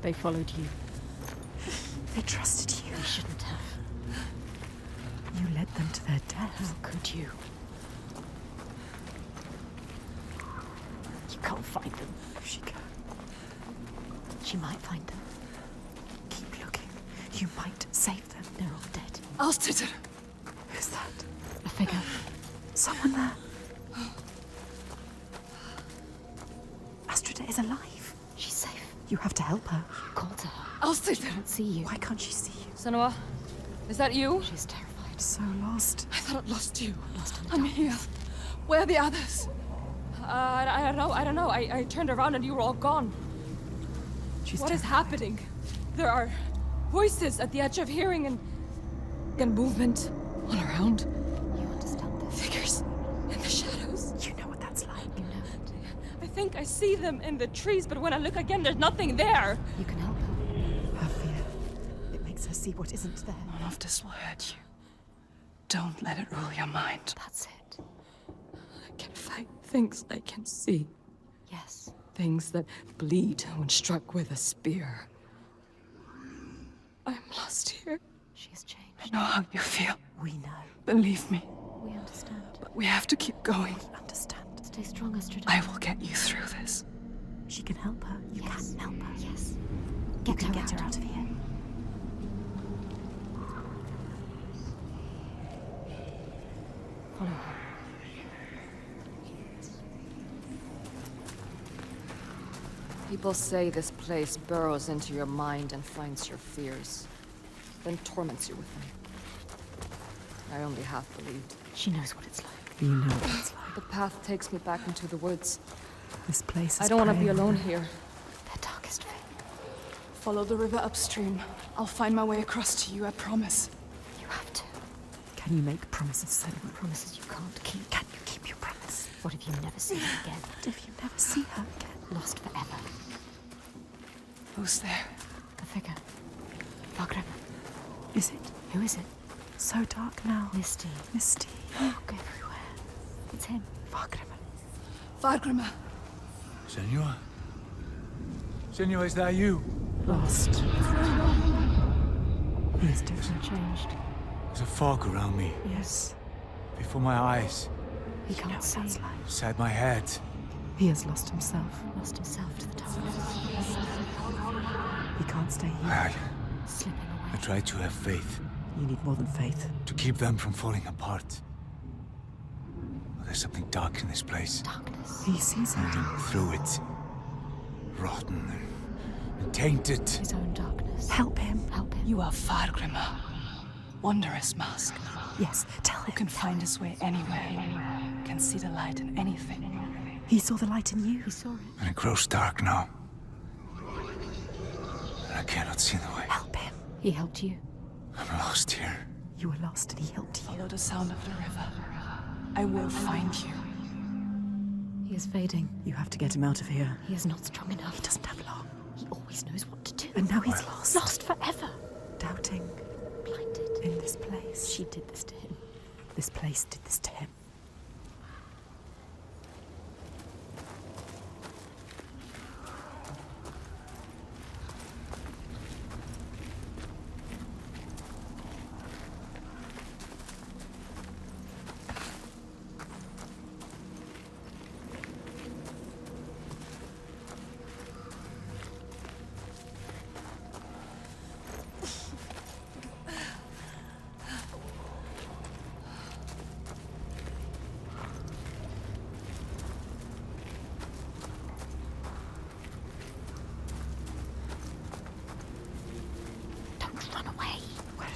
They followed you. They trusted you. They shouldn't have. You led them to their How death. could you? find them. If she can. She might find them. Keep looking. You might save them. They're all dead. Alstetter! Who's that? A figure. Someone there. Astrida is alive. She's safe. You have to help her. Call to her. Alstetter! She can't see you. Why can't she see you? Senua, is that you? She's terrified. So lost. I thought I'd lost you. Lost in the I'm darkness. here. Where are the others? I don't know. I turned around and you were all gone. What is happening? There are voices at the edge of hearing and movement all around. You understand this? Figures in the shadows. You know what that's like. You know it. I think I see them in the trees, but when I look again, there's nothing there. You can help her. Her fear. It makes her see what isn't there. None of this will hurt you. Don't let it rule your mind. That's it. I can fight things I can see. Yes. Things that bleed when struck with a spear. I'm lost here. She has changed. I know how you feel. We know. Believe me. We understand. But we have to keep going. We understand. Stay strong, Astrida. I will get you through this. She can help her. You can help her. Yes. You Get can her get her out of here. Follow her. People say this place burrows into your mind and finds your fears, then torments you with them. I only half believed. She knows what it's like. You know what it's like. The path takes me back into the woods. This place is I don't want to be praying. alone here. Their darkest fate. Follow the river upstream. I'll find my way across to you, I promise. You have to. Can you make promises, Senua? Promises you can't keep. Can you keep your promise? What if you never see her again? What if you never see her again? Lost forever. Who's there? A figure. Fargrim. Is it? Who is it? So dark now. Misty. Misty. Look everywhere. It's him. Fargrim. Fargrim. Senua? Senua, is that you? Lost. He is different. Changed. There's a fog around me, Yes. before my eyes, He can't see. inside my head. He has lost himself. Lost himself to the darkness. He can't stay here. I Slipping away. tried to have faith, You need more than faith. to keep them from falling apart. But there's something dark in this place. Darkness. He sees it. Through it, rotten and tainted. His own darkness. Help him. Help him. You are Fargrim. Wondrous mask. Yes, tell him. Who can find his way anywhere. Can see the light in anything. He saw the light in you. He saw it. And it grows dark now. And I cannot see the way. Help him. He helped you. I'm lost here. You were lost and he helped you. Follow the sound of the river. I will find you. He is fading. You have to get him out of here. He is not strong enough. He doesn't have long. He always knows what to do. And now he's lost. Lost forever. Doubting. Blinded. In this place. She did this to him. This place did this to him.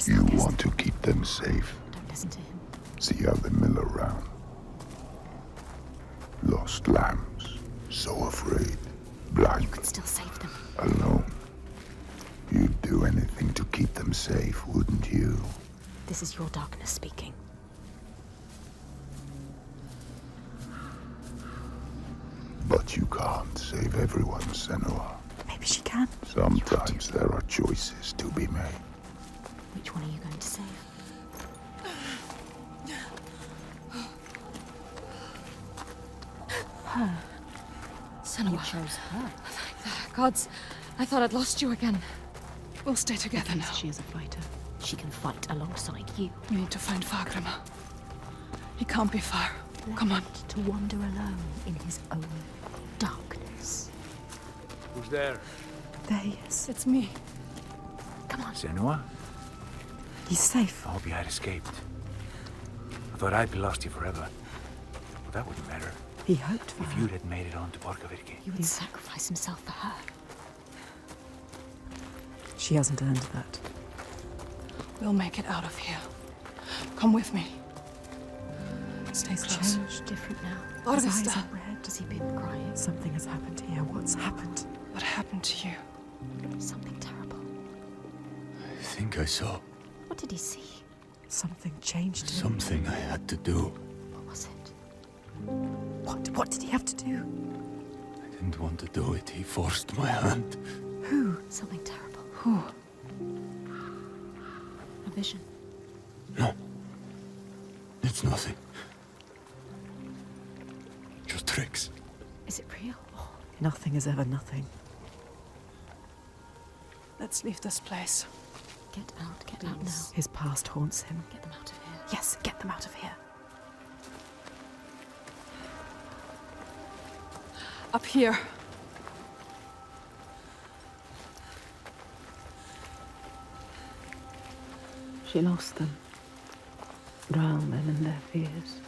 You want to keep them safe. Don't listen to him. See how they mill around. Lost lambs, so afraid, blind, You could still save them. alone. You'd do anything to keep them safe, wouldn't you? This is your darkness speaking. But you can't save everyone, Senua. Maybe she can. Sometimes there are choices to be made. Which one are you going to save? Her. Senua. You chose her. Gods, I thought I'd lost you again. We'll stay together now. She is a fighter. She can fight alongside you. We need to find Fargrim. He can't be far. Come on. To wander alone in his own darkness. Who's there? There he is. It's me. Come on. Senua? He's safe. I hope you had escaped. I thought I'd be lost you forever. But that wouldn't matter. He hoped for If her. you'd had made it on to Borkovidki. He would sacrifice himself for her. She hasn't earned that. We'll make it out of here. Come with me. Stay He's close. changed, different now. His His eyes eyes are red. Has he been crying? Something has happened here. What's happened? What happened to you? Something terrible. I think I saw What did he see? Something changed him. something I had to do. What was it? What did he have to do? I didn't want to do it. He forced my hand. Who? Something terrible. Who? A vision. No. It's nothing. Just tricks. Is it real? Oh, Nothing is ever nothing. Let's leave this place. get out now. His past haunts him. Get them out of here. Yes, get them out of here. Up here. She lost them, drowned them in their fears.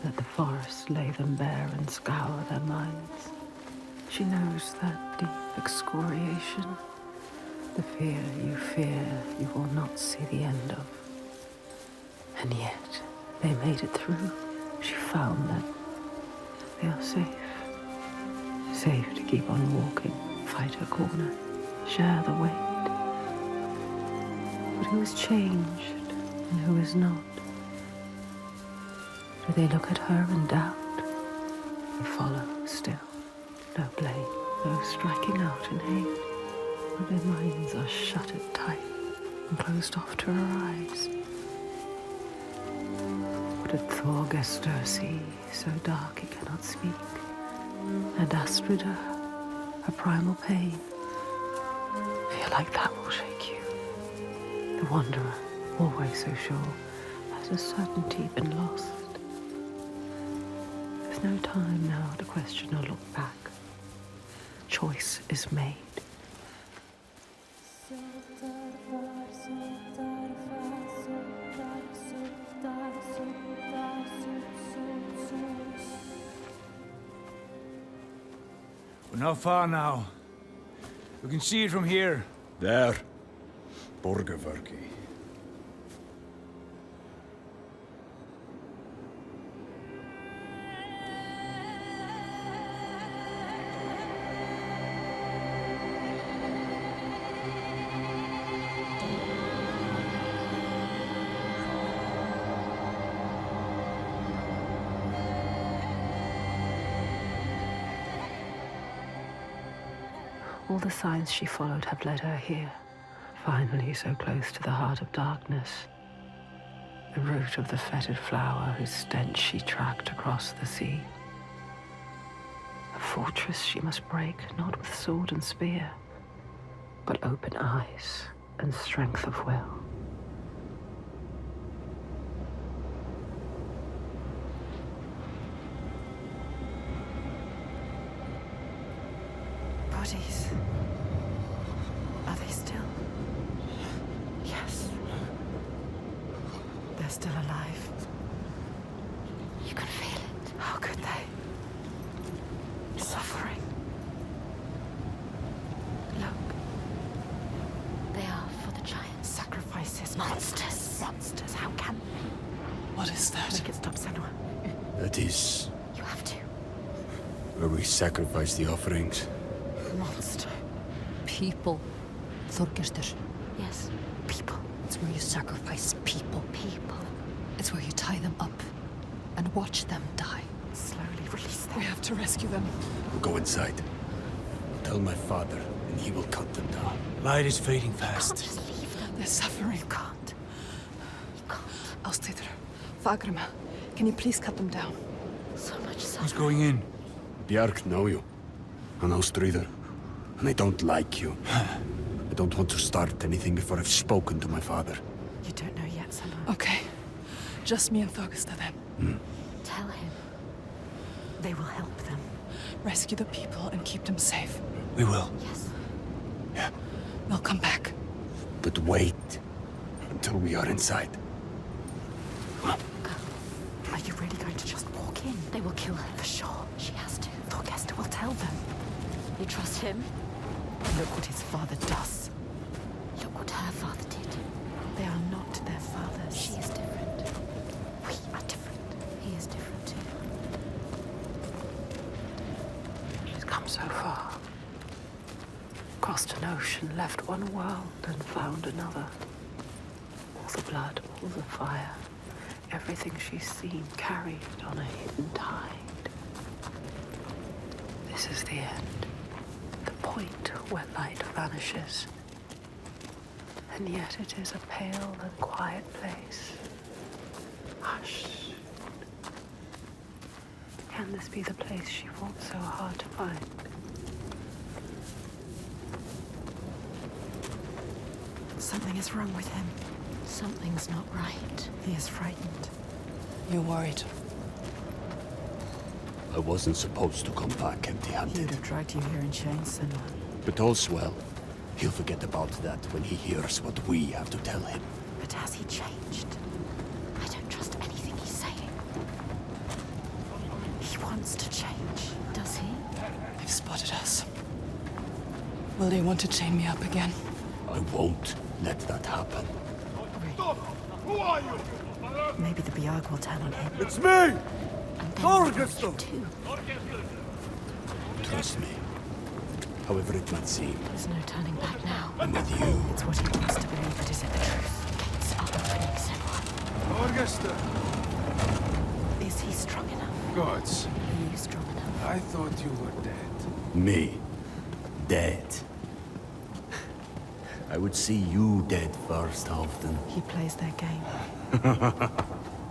Let the forest lay them bare and scour their minds. She knows that deep excoriation, the fear you will not see the end of. And yet, they made it through. She found that they are safe. Safe to keep on walking, fight her corner, share the weight. But who is changed and who is not? Do they look at her in doubt? Or follow still? No blame, no striking out in hate. But their minds are shuttered tight and closed off to her eyes. What did Thorgester see, so dark he cannot speak? And Astrida, her primal pain. Feel like that will shake you. The wanderer, always so sure, has a certainty been lost. There's no time now to question or look back. The choice is made. We're not far now. We can see it from here. There. Borgoverki. All the signs she followed have led her here, finally so close to the heart of darkness. The root of the fetid flower whose stench she tracked across the sea. A fortress she must break, not with sword and spear, but open eyes and strength of will. Bodies. Are they still? Yes. They're still alive. You can feel it. How could they? Suffering. Look. They are for the giants. Sacrifices. Monsters. Monsters. How can they? What is that? Make it stop, Senua. That is You have to. where we sacrifice the offerings. Monster. People. Thorgester. Yes. People. It's where you sacrifice people. People. It's where you tie them up and watch them die. Slowly release them. We have to rescue them. We'll go inside. Tell my father, and he will cut them down. Light is fading fast. Just leave them. They're suffering. You can't. You can't. Ástríður. Fagrima. Can you please cut them down? So much Who's suffering. going in? Bjark know you. And Ástríður. And I don't like you. I don't want to start anything before I've spoken to my father. You don't know yet, Senua. Okay. Just me and Thorgester then. Tell him. They will help them. Rescue the people and keep them safe. We will. Yes. Yeah. They'll come back. But wait until we are inside. Are you really going to just walk in? They will kill her. For sure. She has to. Thorgester will tell them. You trust him? Look what his father does. Look what her father did. They are not their fathers. She is different. We are different. He is different too. She's come so far. Crossed an ocean, left one world and found another. All the blood, all the fire. Everything she's seen carried on a hidden tide. This is the end. The point where light vanishes. And yet it is a pale and quiet place. Hush. Can this be the place she fought so hard to find? Something is wrong with him. Something's not right. He is frightened. You're worried. I wasn't supposed to come back empty-handed. He'd have dragged you here in chains, Senua. But all's well. He'll forget about that when he hears what we have to tell him. But has he changed? I don't trust anything he's saying. He wants to change. Does he? They've spotted us. Will they want to chain me up again? I won't let that happen. Who are you? Maybe the Biag will turn on him. It's me! Thorgester! Trust me. However it might seem. There's no turning back now. I'm with you. It's what he wants to believe, but is it the truth? Gates are opening, Senua. Thorgester! Is he strong enough? Gods, Are you strong enough? I thought you were dead. Me? Dead? I would see you dead first often. He plays their game.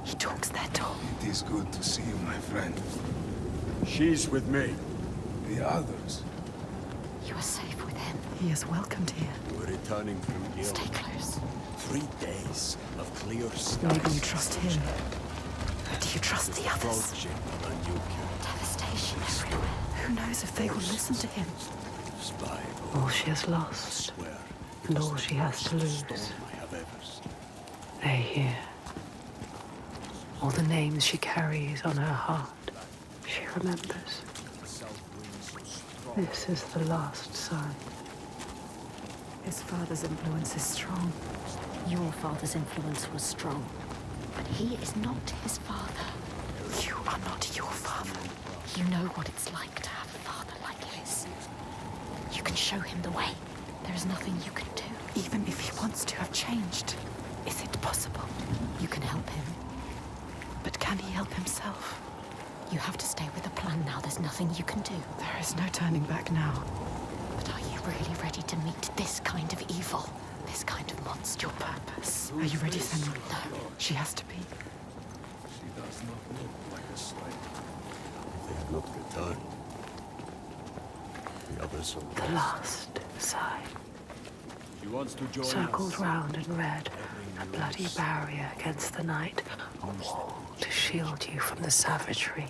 He talks their talk. It is good to see you, my friend. She's with me. The others. You are safe with him. He is welcomed here. We're returning from Gil. Stay close. 3 days of clear skies. Maybe you trust him. Do you trust the others? Approaching a new camp. Devastation everywhere. Who knows if they will listen to him? Spy. All she has lost, Swear. and all she has to lose. Storm I have ever seen. They hear. All the names she carries on her heart, she remembers. This is the last sign. His father's influence is strong. Your father's influence was strong. But he is not his father. You are not your father. You know what it's like to have a father like his. You can show him the way. There is nothing you can do. Even if he wants to have changed, is it possible? You can help him. But can he help himself? You have to stay with the plan now. There's nothing you can do. There is no turning back now. But are you really ready to meet this kind of evil? This kind of monster? Your purpose. Are you ready, Senua? No. She has to be. She does not look like a slave. They have not returned. The others are The last sign. She wants to join Circled us. round in red, a bloody barrier against the night, a wall to shield you from the savagery.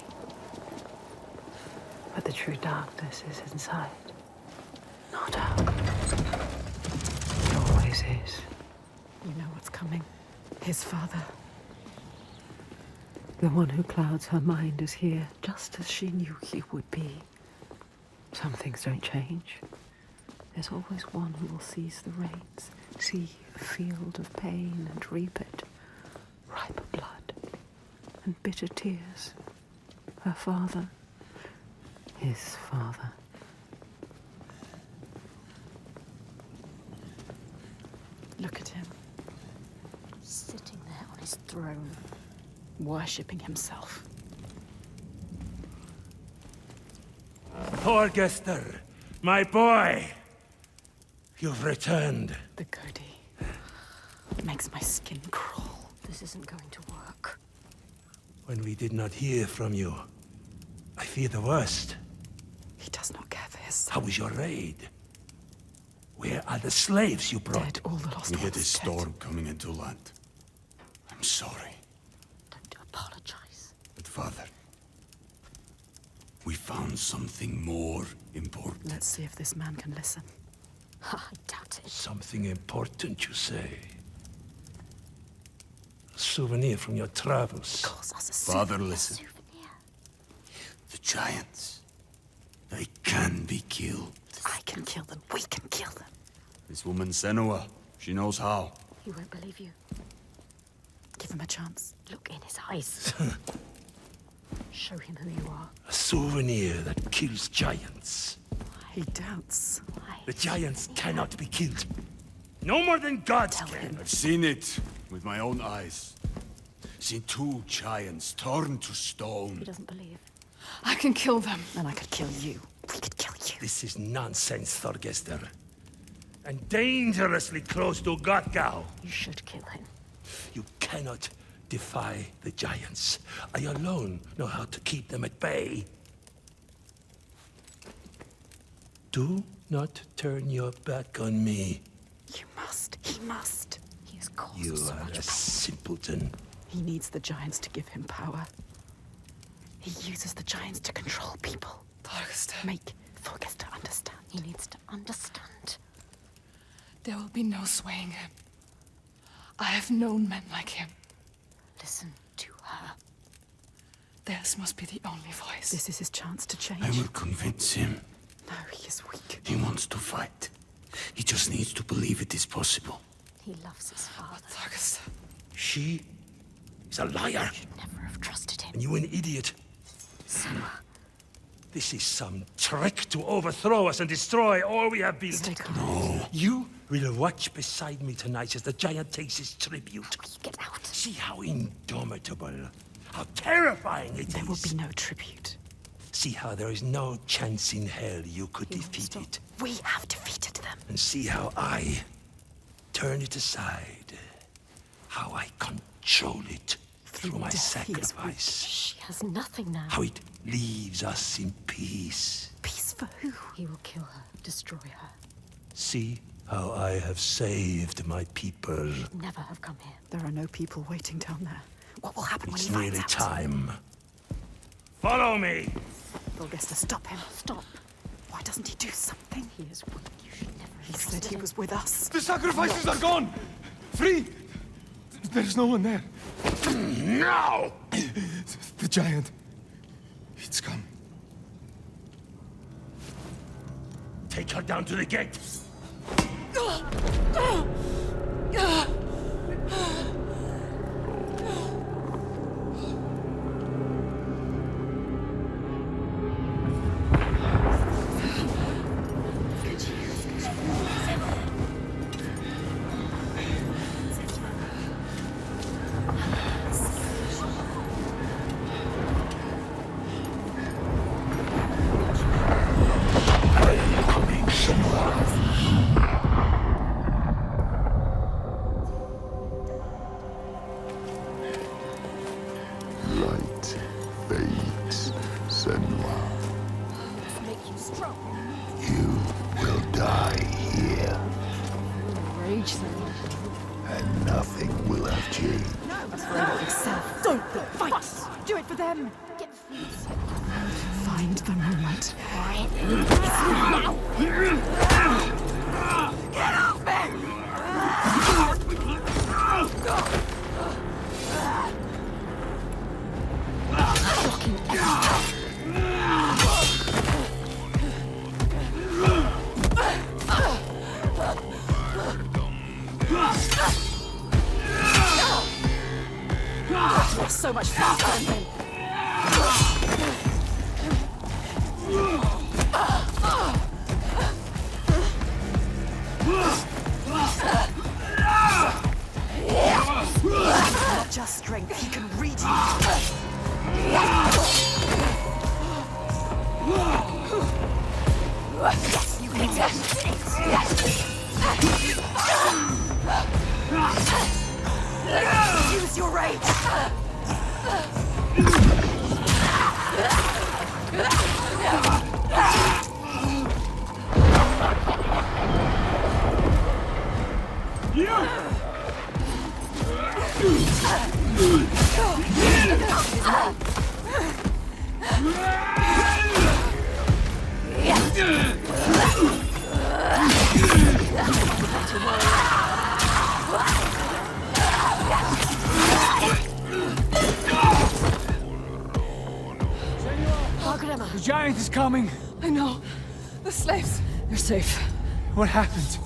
But the true darkness is inside, not out. It always is. You know what's coming. His father. The one who clouds her mind is here, just as she knew he would be. Some things don't change. There's always one who will seize the reins, see a field of pain and reap it. Ripe blood and bitter tears. Her father. His father. Look at him. Sitting there on his throne. Worshipping himself. Thorgester, my boy! You've returned. The goatee. It makes my skin crawl. This isn't going to work. When we did not hear from you, I fear the worst. He does not care for his son. How was your raid? Where are the slaves you brought? Dead, all the lost We ones hit a dead. storm coming into land. I'm sorry. Don't apologize. But father, We found something more important. Let's see if this man can listen. I doubt it. Something important, you say? A souvenir from your travels. Calls us a Father, listen. The giants. They can be killed. I can kill them. We can kill them. This woman, Senua, she knows how. He won't believe you. Give him a chance. Look in his eyes. Show him who you are. A souvenir that kills giants. He doubts. The giants cannot be killed. No more than gods can. I've seen it with my own eyes. Seen 2 giants turned to stone. He doesn't believe. I can kill them. And I could kill you. We could kill you. This is nonsense, Thorgester. And dangerously close to Gothgau. You should kill him. You cannot defy the giants. I alone know how to keep them at bay. Do not turn your back on me. You must. He must. He has caused You so are much a pain. simpleton. He needs the giants to give him power. He uses the giants to control people. Thorgester. Make Thorgester understand. He needs to understand. There will be no swaying him. I have known men like him. Listen to her. Theirs must be the only voice. This is his chance to change. I will convince him. No, he is weak. He wants to fight. He just needs to believe it is possible. He loves his father. Thorgester. She is a liar. Should never have trusted him. And you an idiot. Senua. This is some trick to overthrow us and destroy all we have built. Stay calm. No. You will watch beside me tonight as the giant takes his tribute. Get out. See how indomitable, how terrifying it is. There will be no tribute. See how there is no chance in hell you could defeat it. We have defeated them. And see how I turn it aside. How I control it through my death, he is sacrifice. She has nothing now. How it leaves us in peace. Peace for who? He will kill her, destroy her. See how I have saved my people. Never have come here. There are no people waiting down there. What will happen It's when he nearly finds out? time. Follow me! Thorgester, stop him. Stop. Why doesn't he do something? He is weak. You should never have He said trusted he him. was with us. The sacrifices are gone! Free! There's no one there. No! The giant. It's come. Take her down to the gate. Light fades, Senua. Make you strong. You will die here, Rage them. and nothing will have changed. Yourself. Don't fight. Do it for them. Get free. Find the moment. You're so much faster than him. Not just strength, he can read you. Yes, you hit him. Use your rage. The giant is coming! I know. The slaves. You're safe. What happened?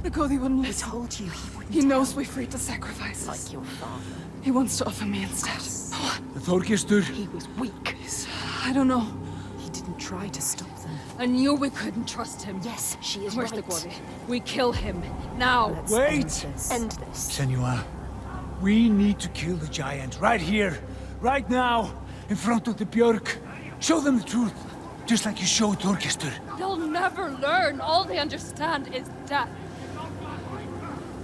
The Godi wouldn't listen. I told you he wouldn't. He knows we freed the sacrifices. Like your father. He wants to offer me instead. The Þorgestur? He was weak. I don't know. He didn't try to stop them. I knew we couldn't trust him. Yes, she is Where's right. the Godi? We kill him. Now. Let's Wait! End this. Senua, we need to kill the giant right here, right now, in front of the Björk. Show them the truth, just like you showed Þorgestur. They'll never learn. All they understand is death.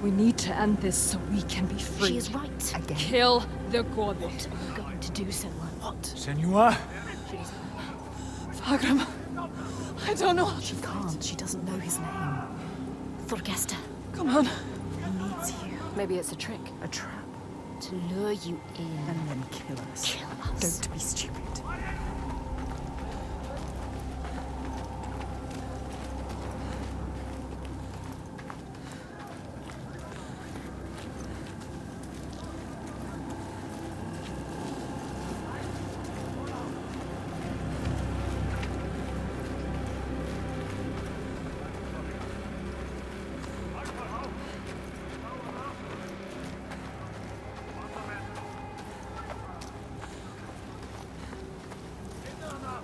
We need to end this so we can be free. She is right. Again. Kill the Godi. What are you going to do, Senua? What? Senua? Fagram. I don't know. She can't. She doesn't know his name. Thorgesta. Come on. He needs you. Maybe it's a trick. A trap. To lure you in. And then kill us. Kill us. Don't be stupid.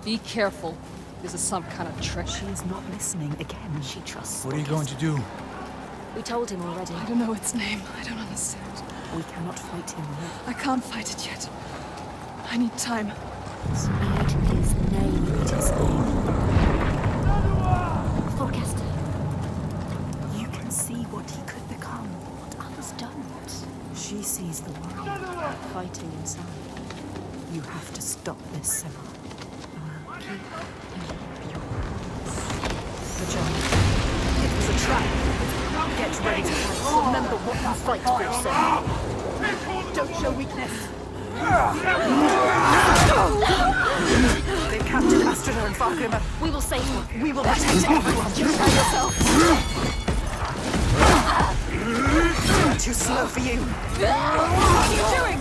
Be careful. This is some kind of trick. She is not listening again. She trusts. What are you going to do? We told him already. I don't know its name. I don't understand. We cannot fight him yet. I can't fight it yet. I need time. Need his name. Need his name. Thorgesta. You can see what he could become. What others don't. She sees the world. Fighting inside. You have to stop this, Senua. The giant. It was a trap. Get ready to fight. Remember what you fight for, Senua. Don't show weakness. They've captured Astrana and Fargrimmer. We will save her. We will protect everyone. You try yourself. Too slow for you. What are you doing?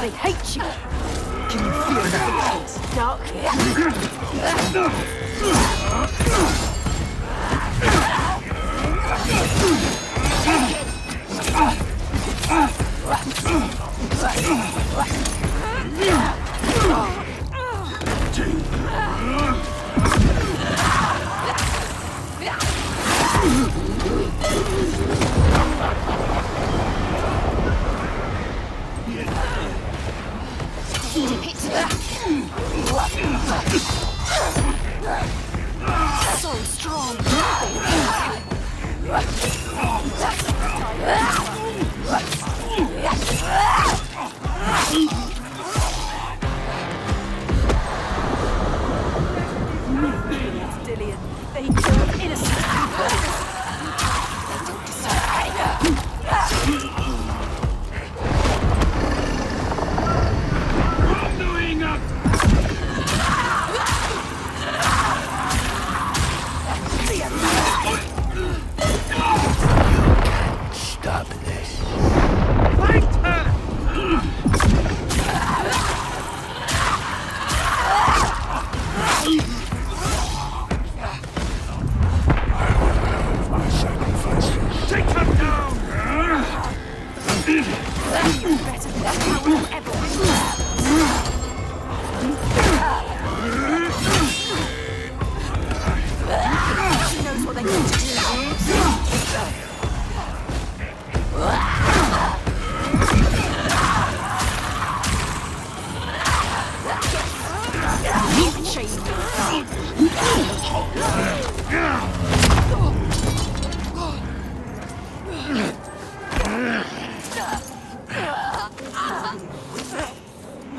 They hate you. Can you feel the hatred? Dark. So strong. Dillion. They killed innocent people. They don't deserve Stop this. My sacrifices. Take them down! better than anyone ever. She knows what they need to do.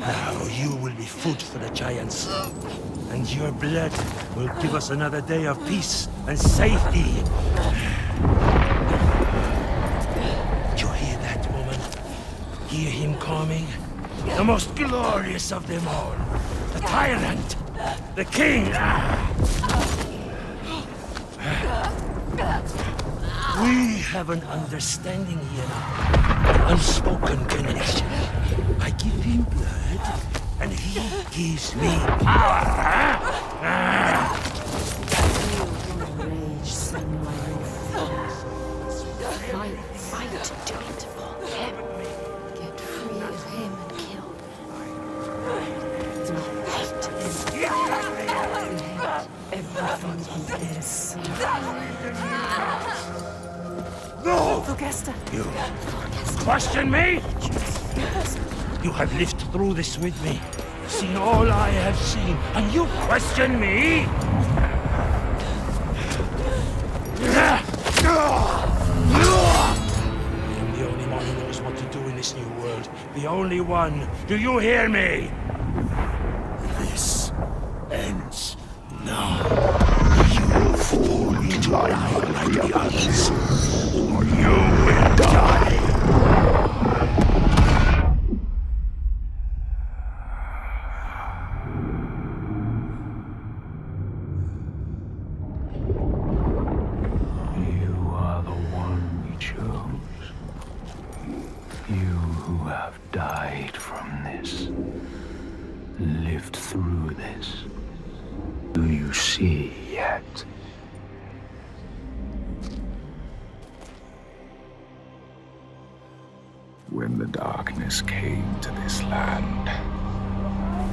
Now you will be food for the giants, and your blood will give us another day of peace and safety. You hear that, woman? Hear him coming? The most glorious of them all. The tyrant. The king. We have an understanding here now. An unspoken connection. I give him blood, and he gives me power. Rage, Senua, fight to it for him. Get free of him and kill. Do not hate him. We hate everything he is. No! Fugesta. You question me? You have lived through this with me, seen all I have seen, and you question me? I am the only one who knows what to do in this new world. The only one. Do you hear me? This ends now. You fall into life like the others, or you will die. You are the one we chose. You who have died from this, lived through this. Do you see yet? When the darkness came to this land,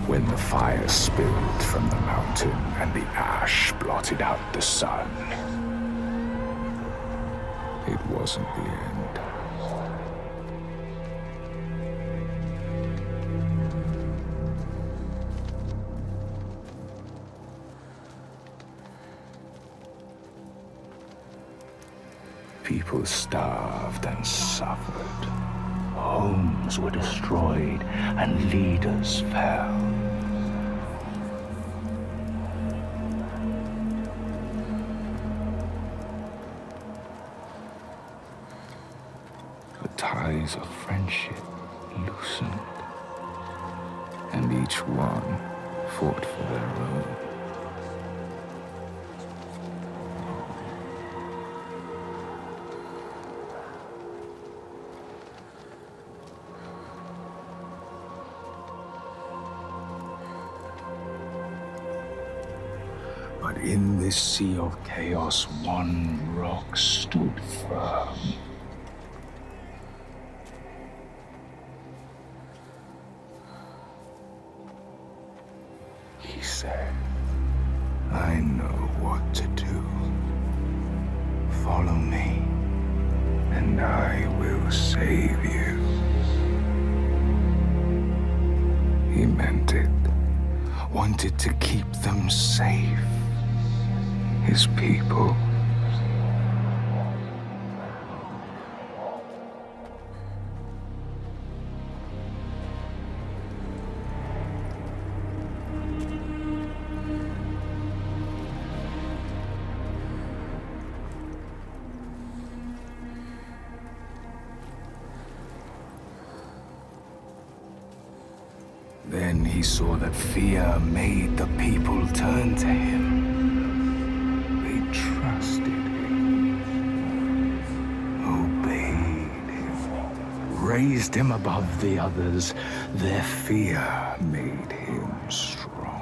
when the fire spilled from the mountain and the ash blotted out the sun, it wasn't the end. People starved and suffered. Homes were destroyed and leaders fell. The ties of friendship loosened, and each one fought for their own. But in this sea of chaos, one rock stood firm. He said, I know what to do. Follow me, and I will save you. He meant it. Wanted to keep them safe. His people. Then he saw that fear made the people turn to him. They trusted him, obeyed him, raised him above the others. Their fear made him strong.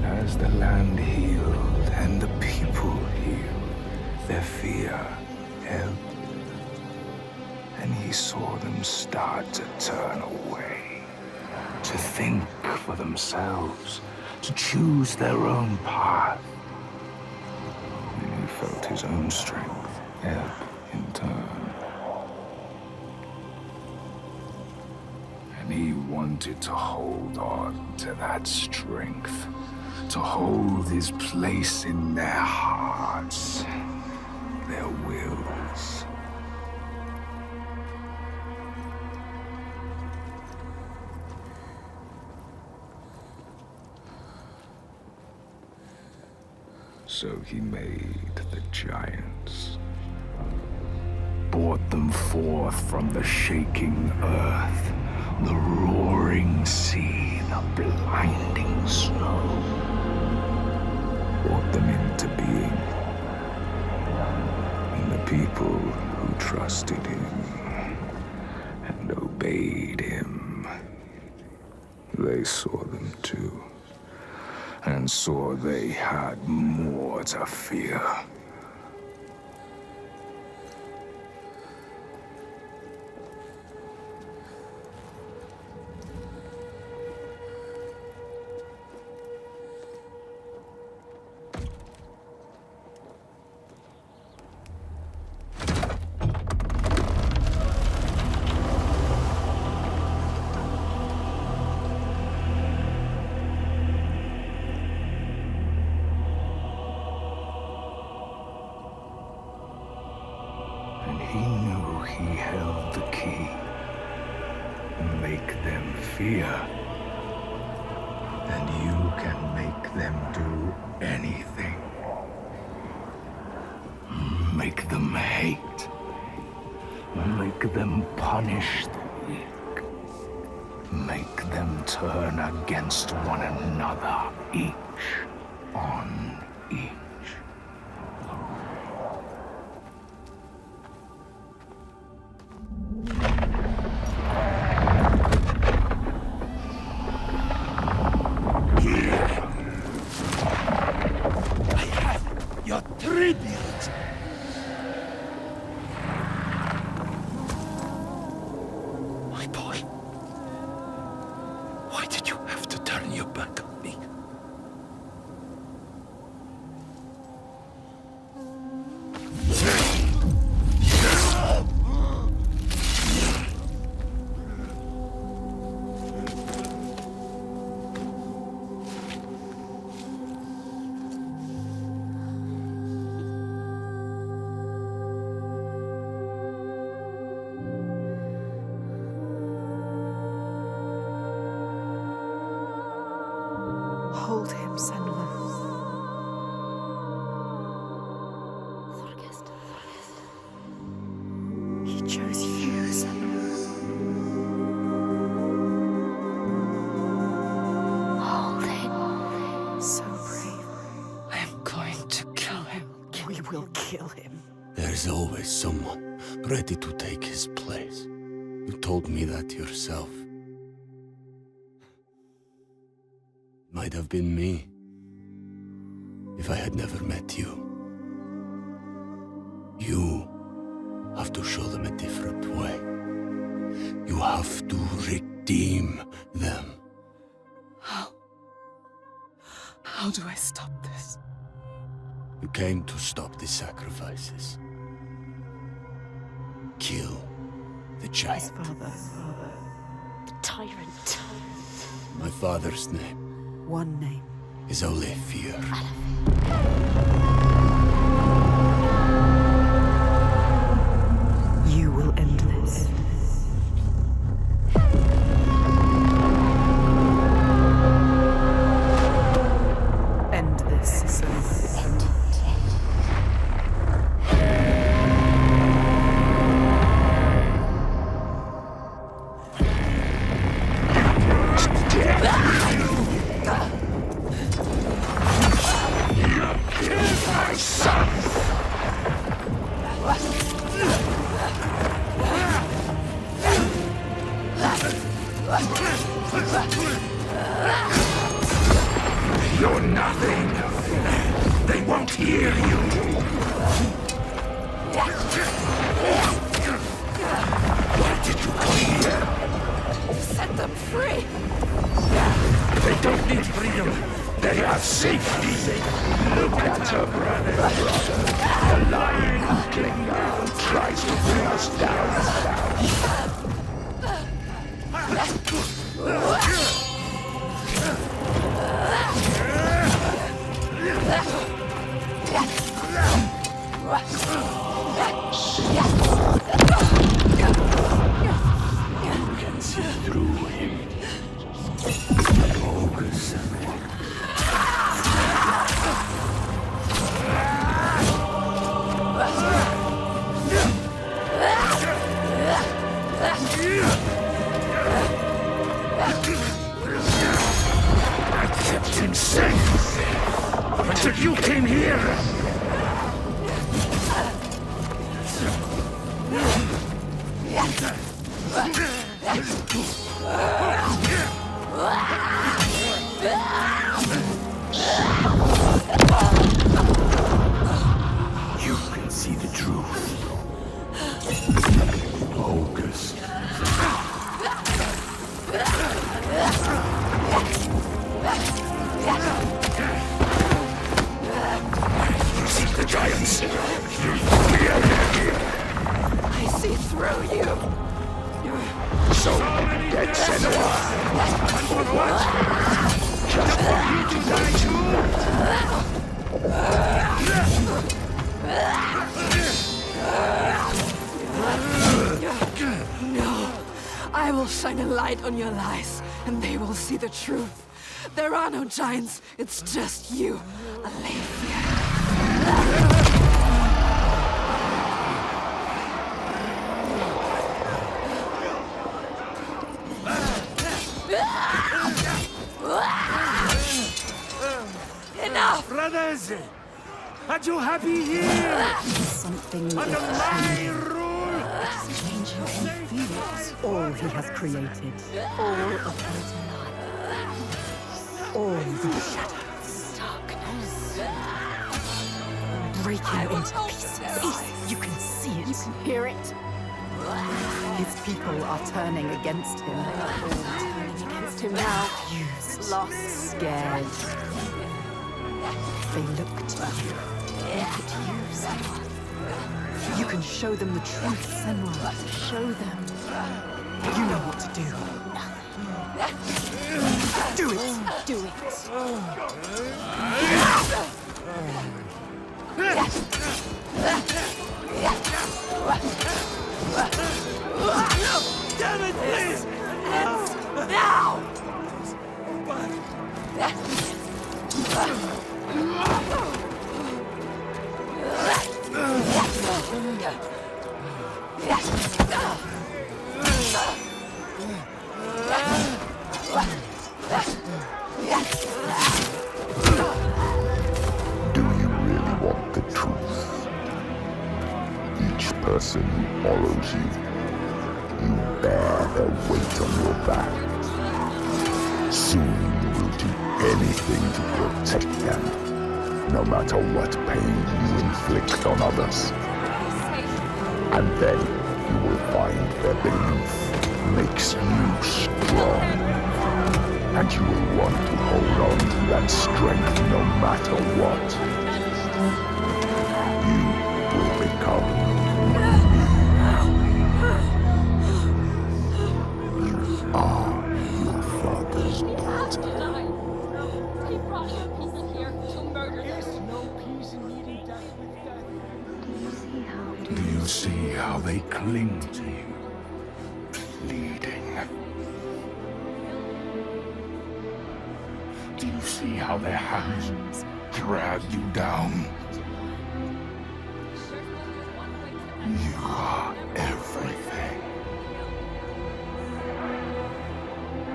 As the land healed and the people healed, their fear ebbed, and he saw them start to turn away, to think for themselves, to choose their own path. And he felt his own strength ebb in turn. And he wanted to hold on to that strength, to hold his place in their hearts, their wills. So he made the giants, brought them forth from the shaking earth, the roaring sea, the blinding snow, brought them into being. And the people who trusted him and obeyed him, they saw them too, and saw they had more to fear. And he knew he held the key. Make them fear. And you can make them do anything. Make them hate. Make them punish the weak. Make them turn against one another, each on each. Your tribute! My boy, why did you have to turn your back on me? Hold him, Senua. He chose you, Senua. Hold him. So brave. I am going to kill him. We will kill him. There is always someone ready to take his place. You told me that yourself. Might have been me if I had never met you. You have to show them a different way. You have to redeem them. How do I stop this? You came to stop the sacrifices. Kill the giant. His father. The tyrant. My father's name One name. is only fear. You will end this. End this, Senua. End it. You're nothing. They won't hear you. Why did you come here? Set them free! They don't need freedom. They have safety. Look at her brother. The lying Klinger tries thou shalt. You can see through him. Focus, Senua. I kept him safe until you came here. You can see the truth. Focus. You see the giants. I see through you. So, get Senua. For what? Just for you to die too? No. I will shine a light on your lies, and they will see the truth. There are no giants. It's just you, Aletheia. Enough! Brothers! Are you happy here? Something Under my rule! is changing and feels all he has created. All of his life. All the shadows. Darkness. Breaking into pieces. You can see it. You can hear it. His people are turning against him. They are all turning against him now. Confused, lost, scared. They look to you. Look at you, Senua. You can show them the truth, Senua. Show them. You know what to do. Do it! Do it! Damn it, please! Now! Do you really want the truth? Each person who follows you, you bear their weight on your back. Soon you will do anything to protect them, no matter what pain you inflict on others. And then you will find their belief makes you strong. And you will want to hold on to that strength no matter what. You will become you. You are your father's daughter. He brought your people here to murder them. Do you see how they cling to you? Pleading. Do you see how their hands drag you down? You are everything.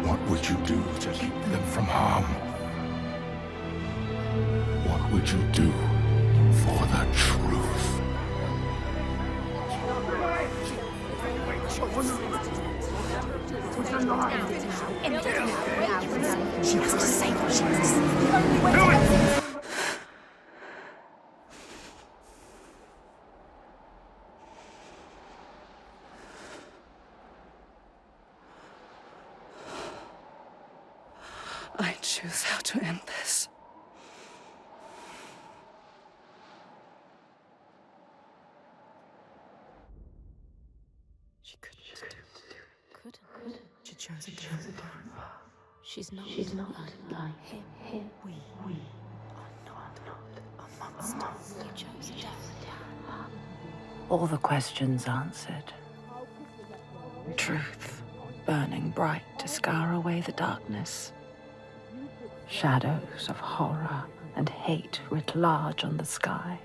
What would you do to keep them from harm? What would you do for the truth? She has to save her. She has to save I choose how to end this. couldn't. She chose a different path. She's not like him. We are not monsters. You chose a different path. All the questions answered. Truth burning bright to scour away the darkness. Shadows of horror and hate writ large on the sky.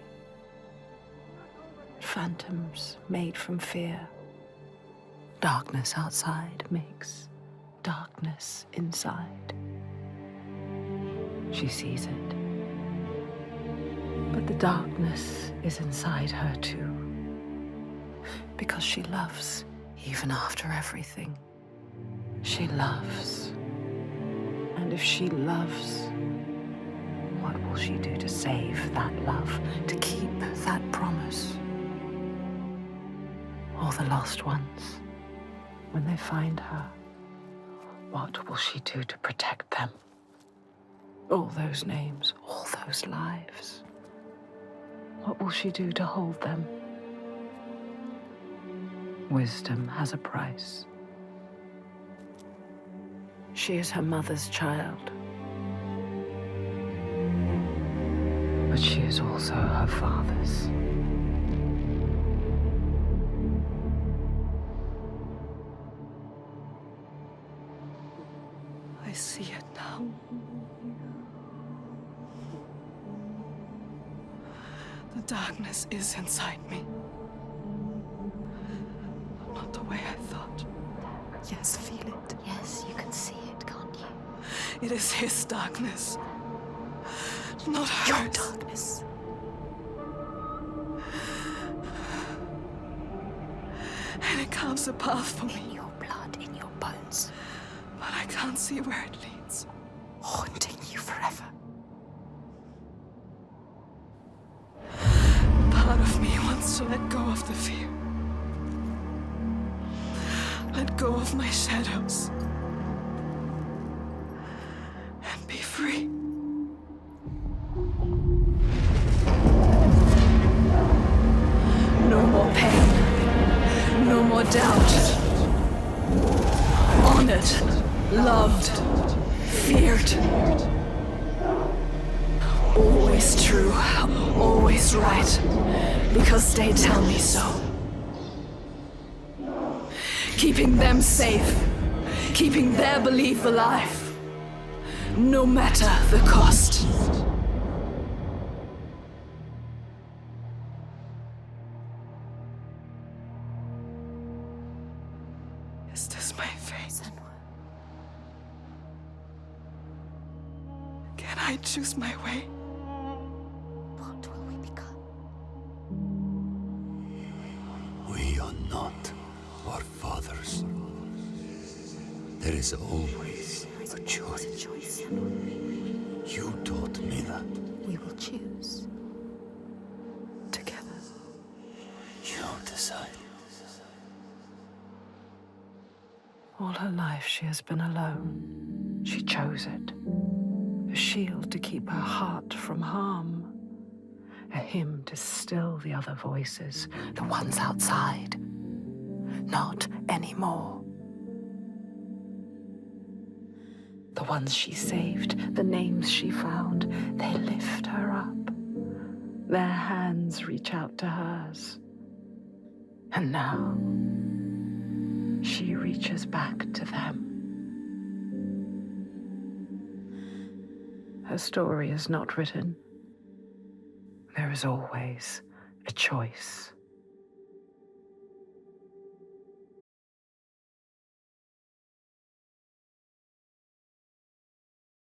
Phantoms made from fear. Darkness outside makes darkness inside. She sees it. But the darkness is inside her too. Because she loves, even after everything. She loves. And if she loves, what will she do to save that love, to keep that promise? All the lost ones, when they find her, what will she do to protect them? All those names, all those lives. What will she do to hold them? Wisdom has a price. She is her mother's child. But she is also her father's. I see it now. The darkness is inside me. Not the way I thought. Yes, feel it. Yes, you can see it, can't you? It is his darkness. Not hers. Your darkness. And it carves a path for me. In your blood, in your bones. But I can't see where it leads. Haunting you forever. Part of me wants to let go of the fear. Let go of my shadows. And be free. No more pain. No more doubt. Honored. Loved. Feared. Always true. Always right. Because they tell me so. Keeping them safe. Keeping their belief alive. No matter the cost. Is this my fate? Senua. Can I choose my way? What will we become? We are not our fathers. There is always a choice. You taught me that. We will choose. Together. You decide. All her life she has been alone. She chose it. A shield to keep her heart from harm. A hymn to still the other voices, the ones outside. Not anymore. The ones she saved, the names she found, they lift her up. Their hands reach out to hers. And now, she reaches back to them. Her story is not written. There is always a choice.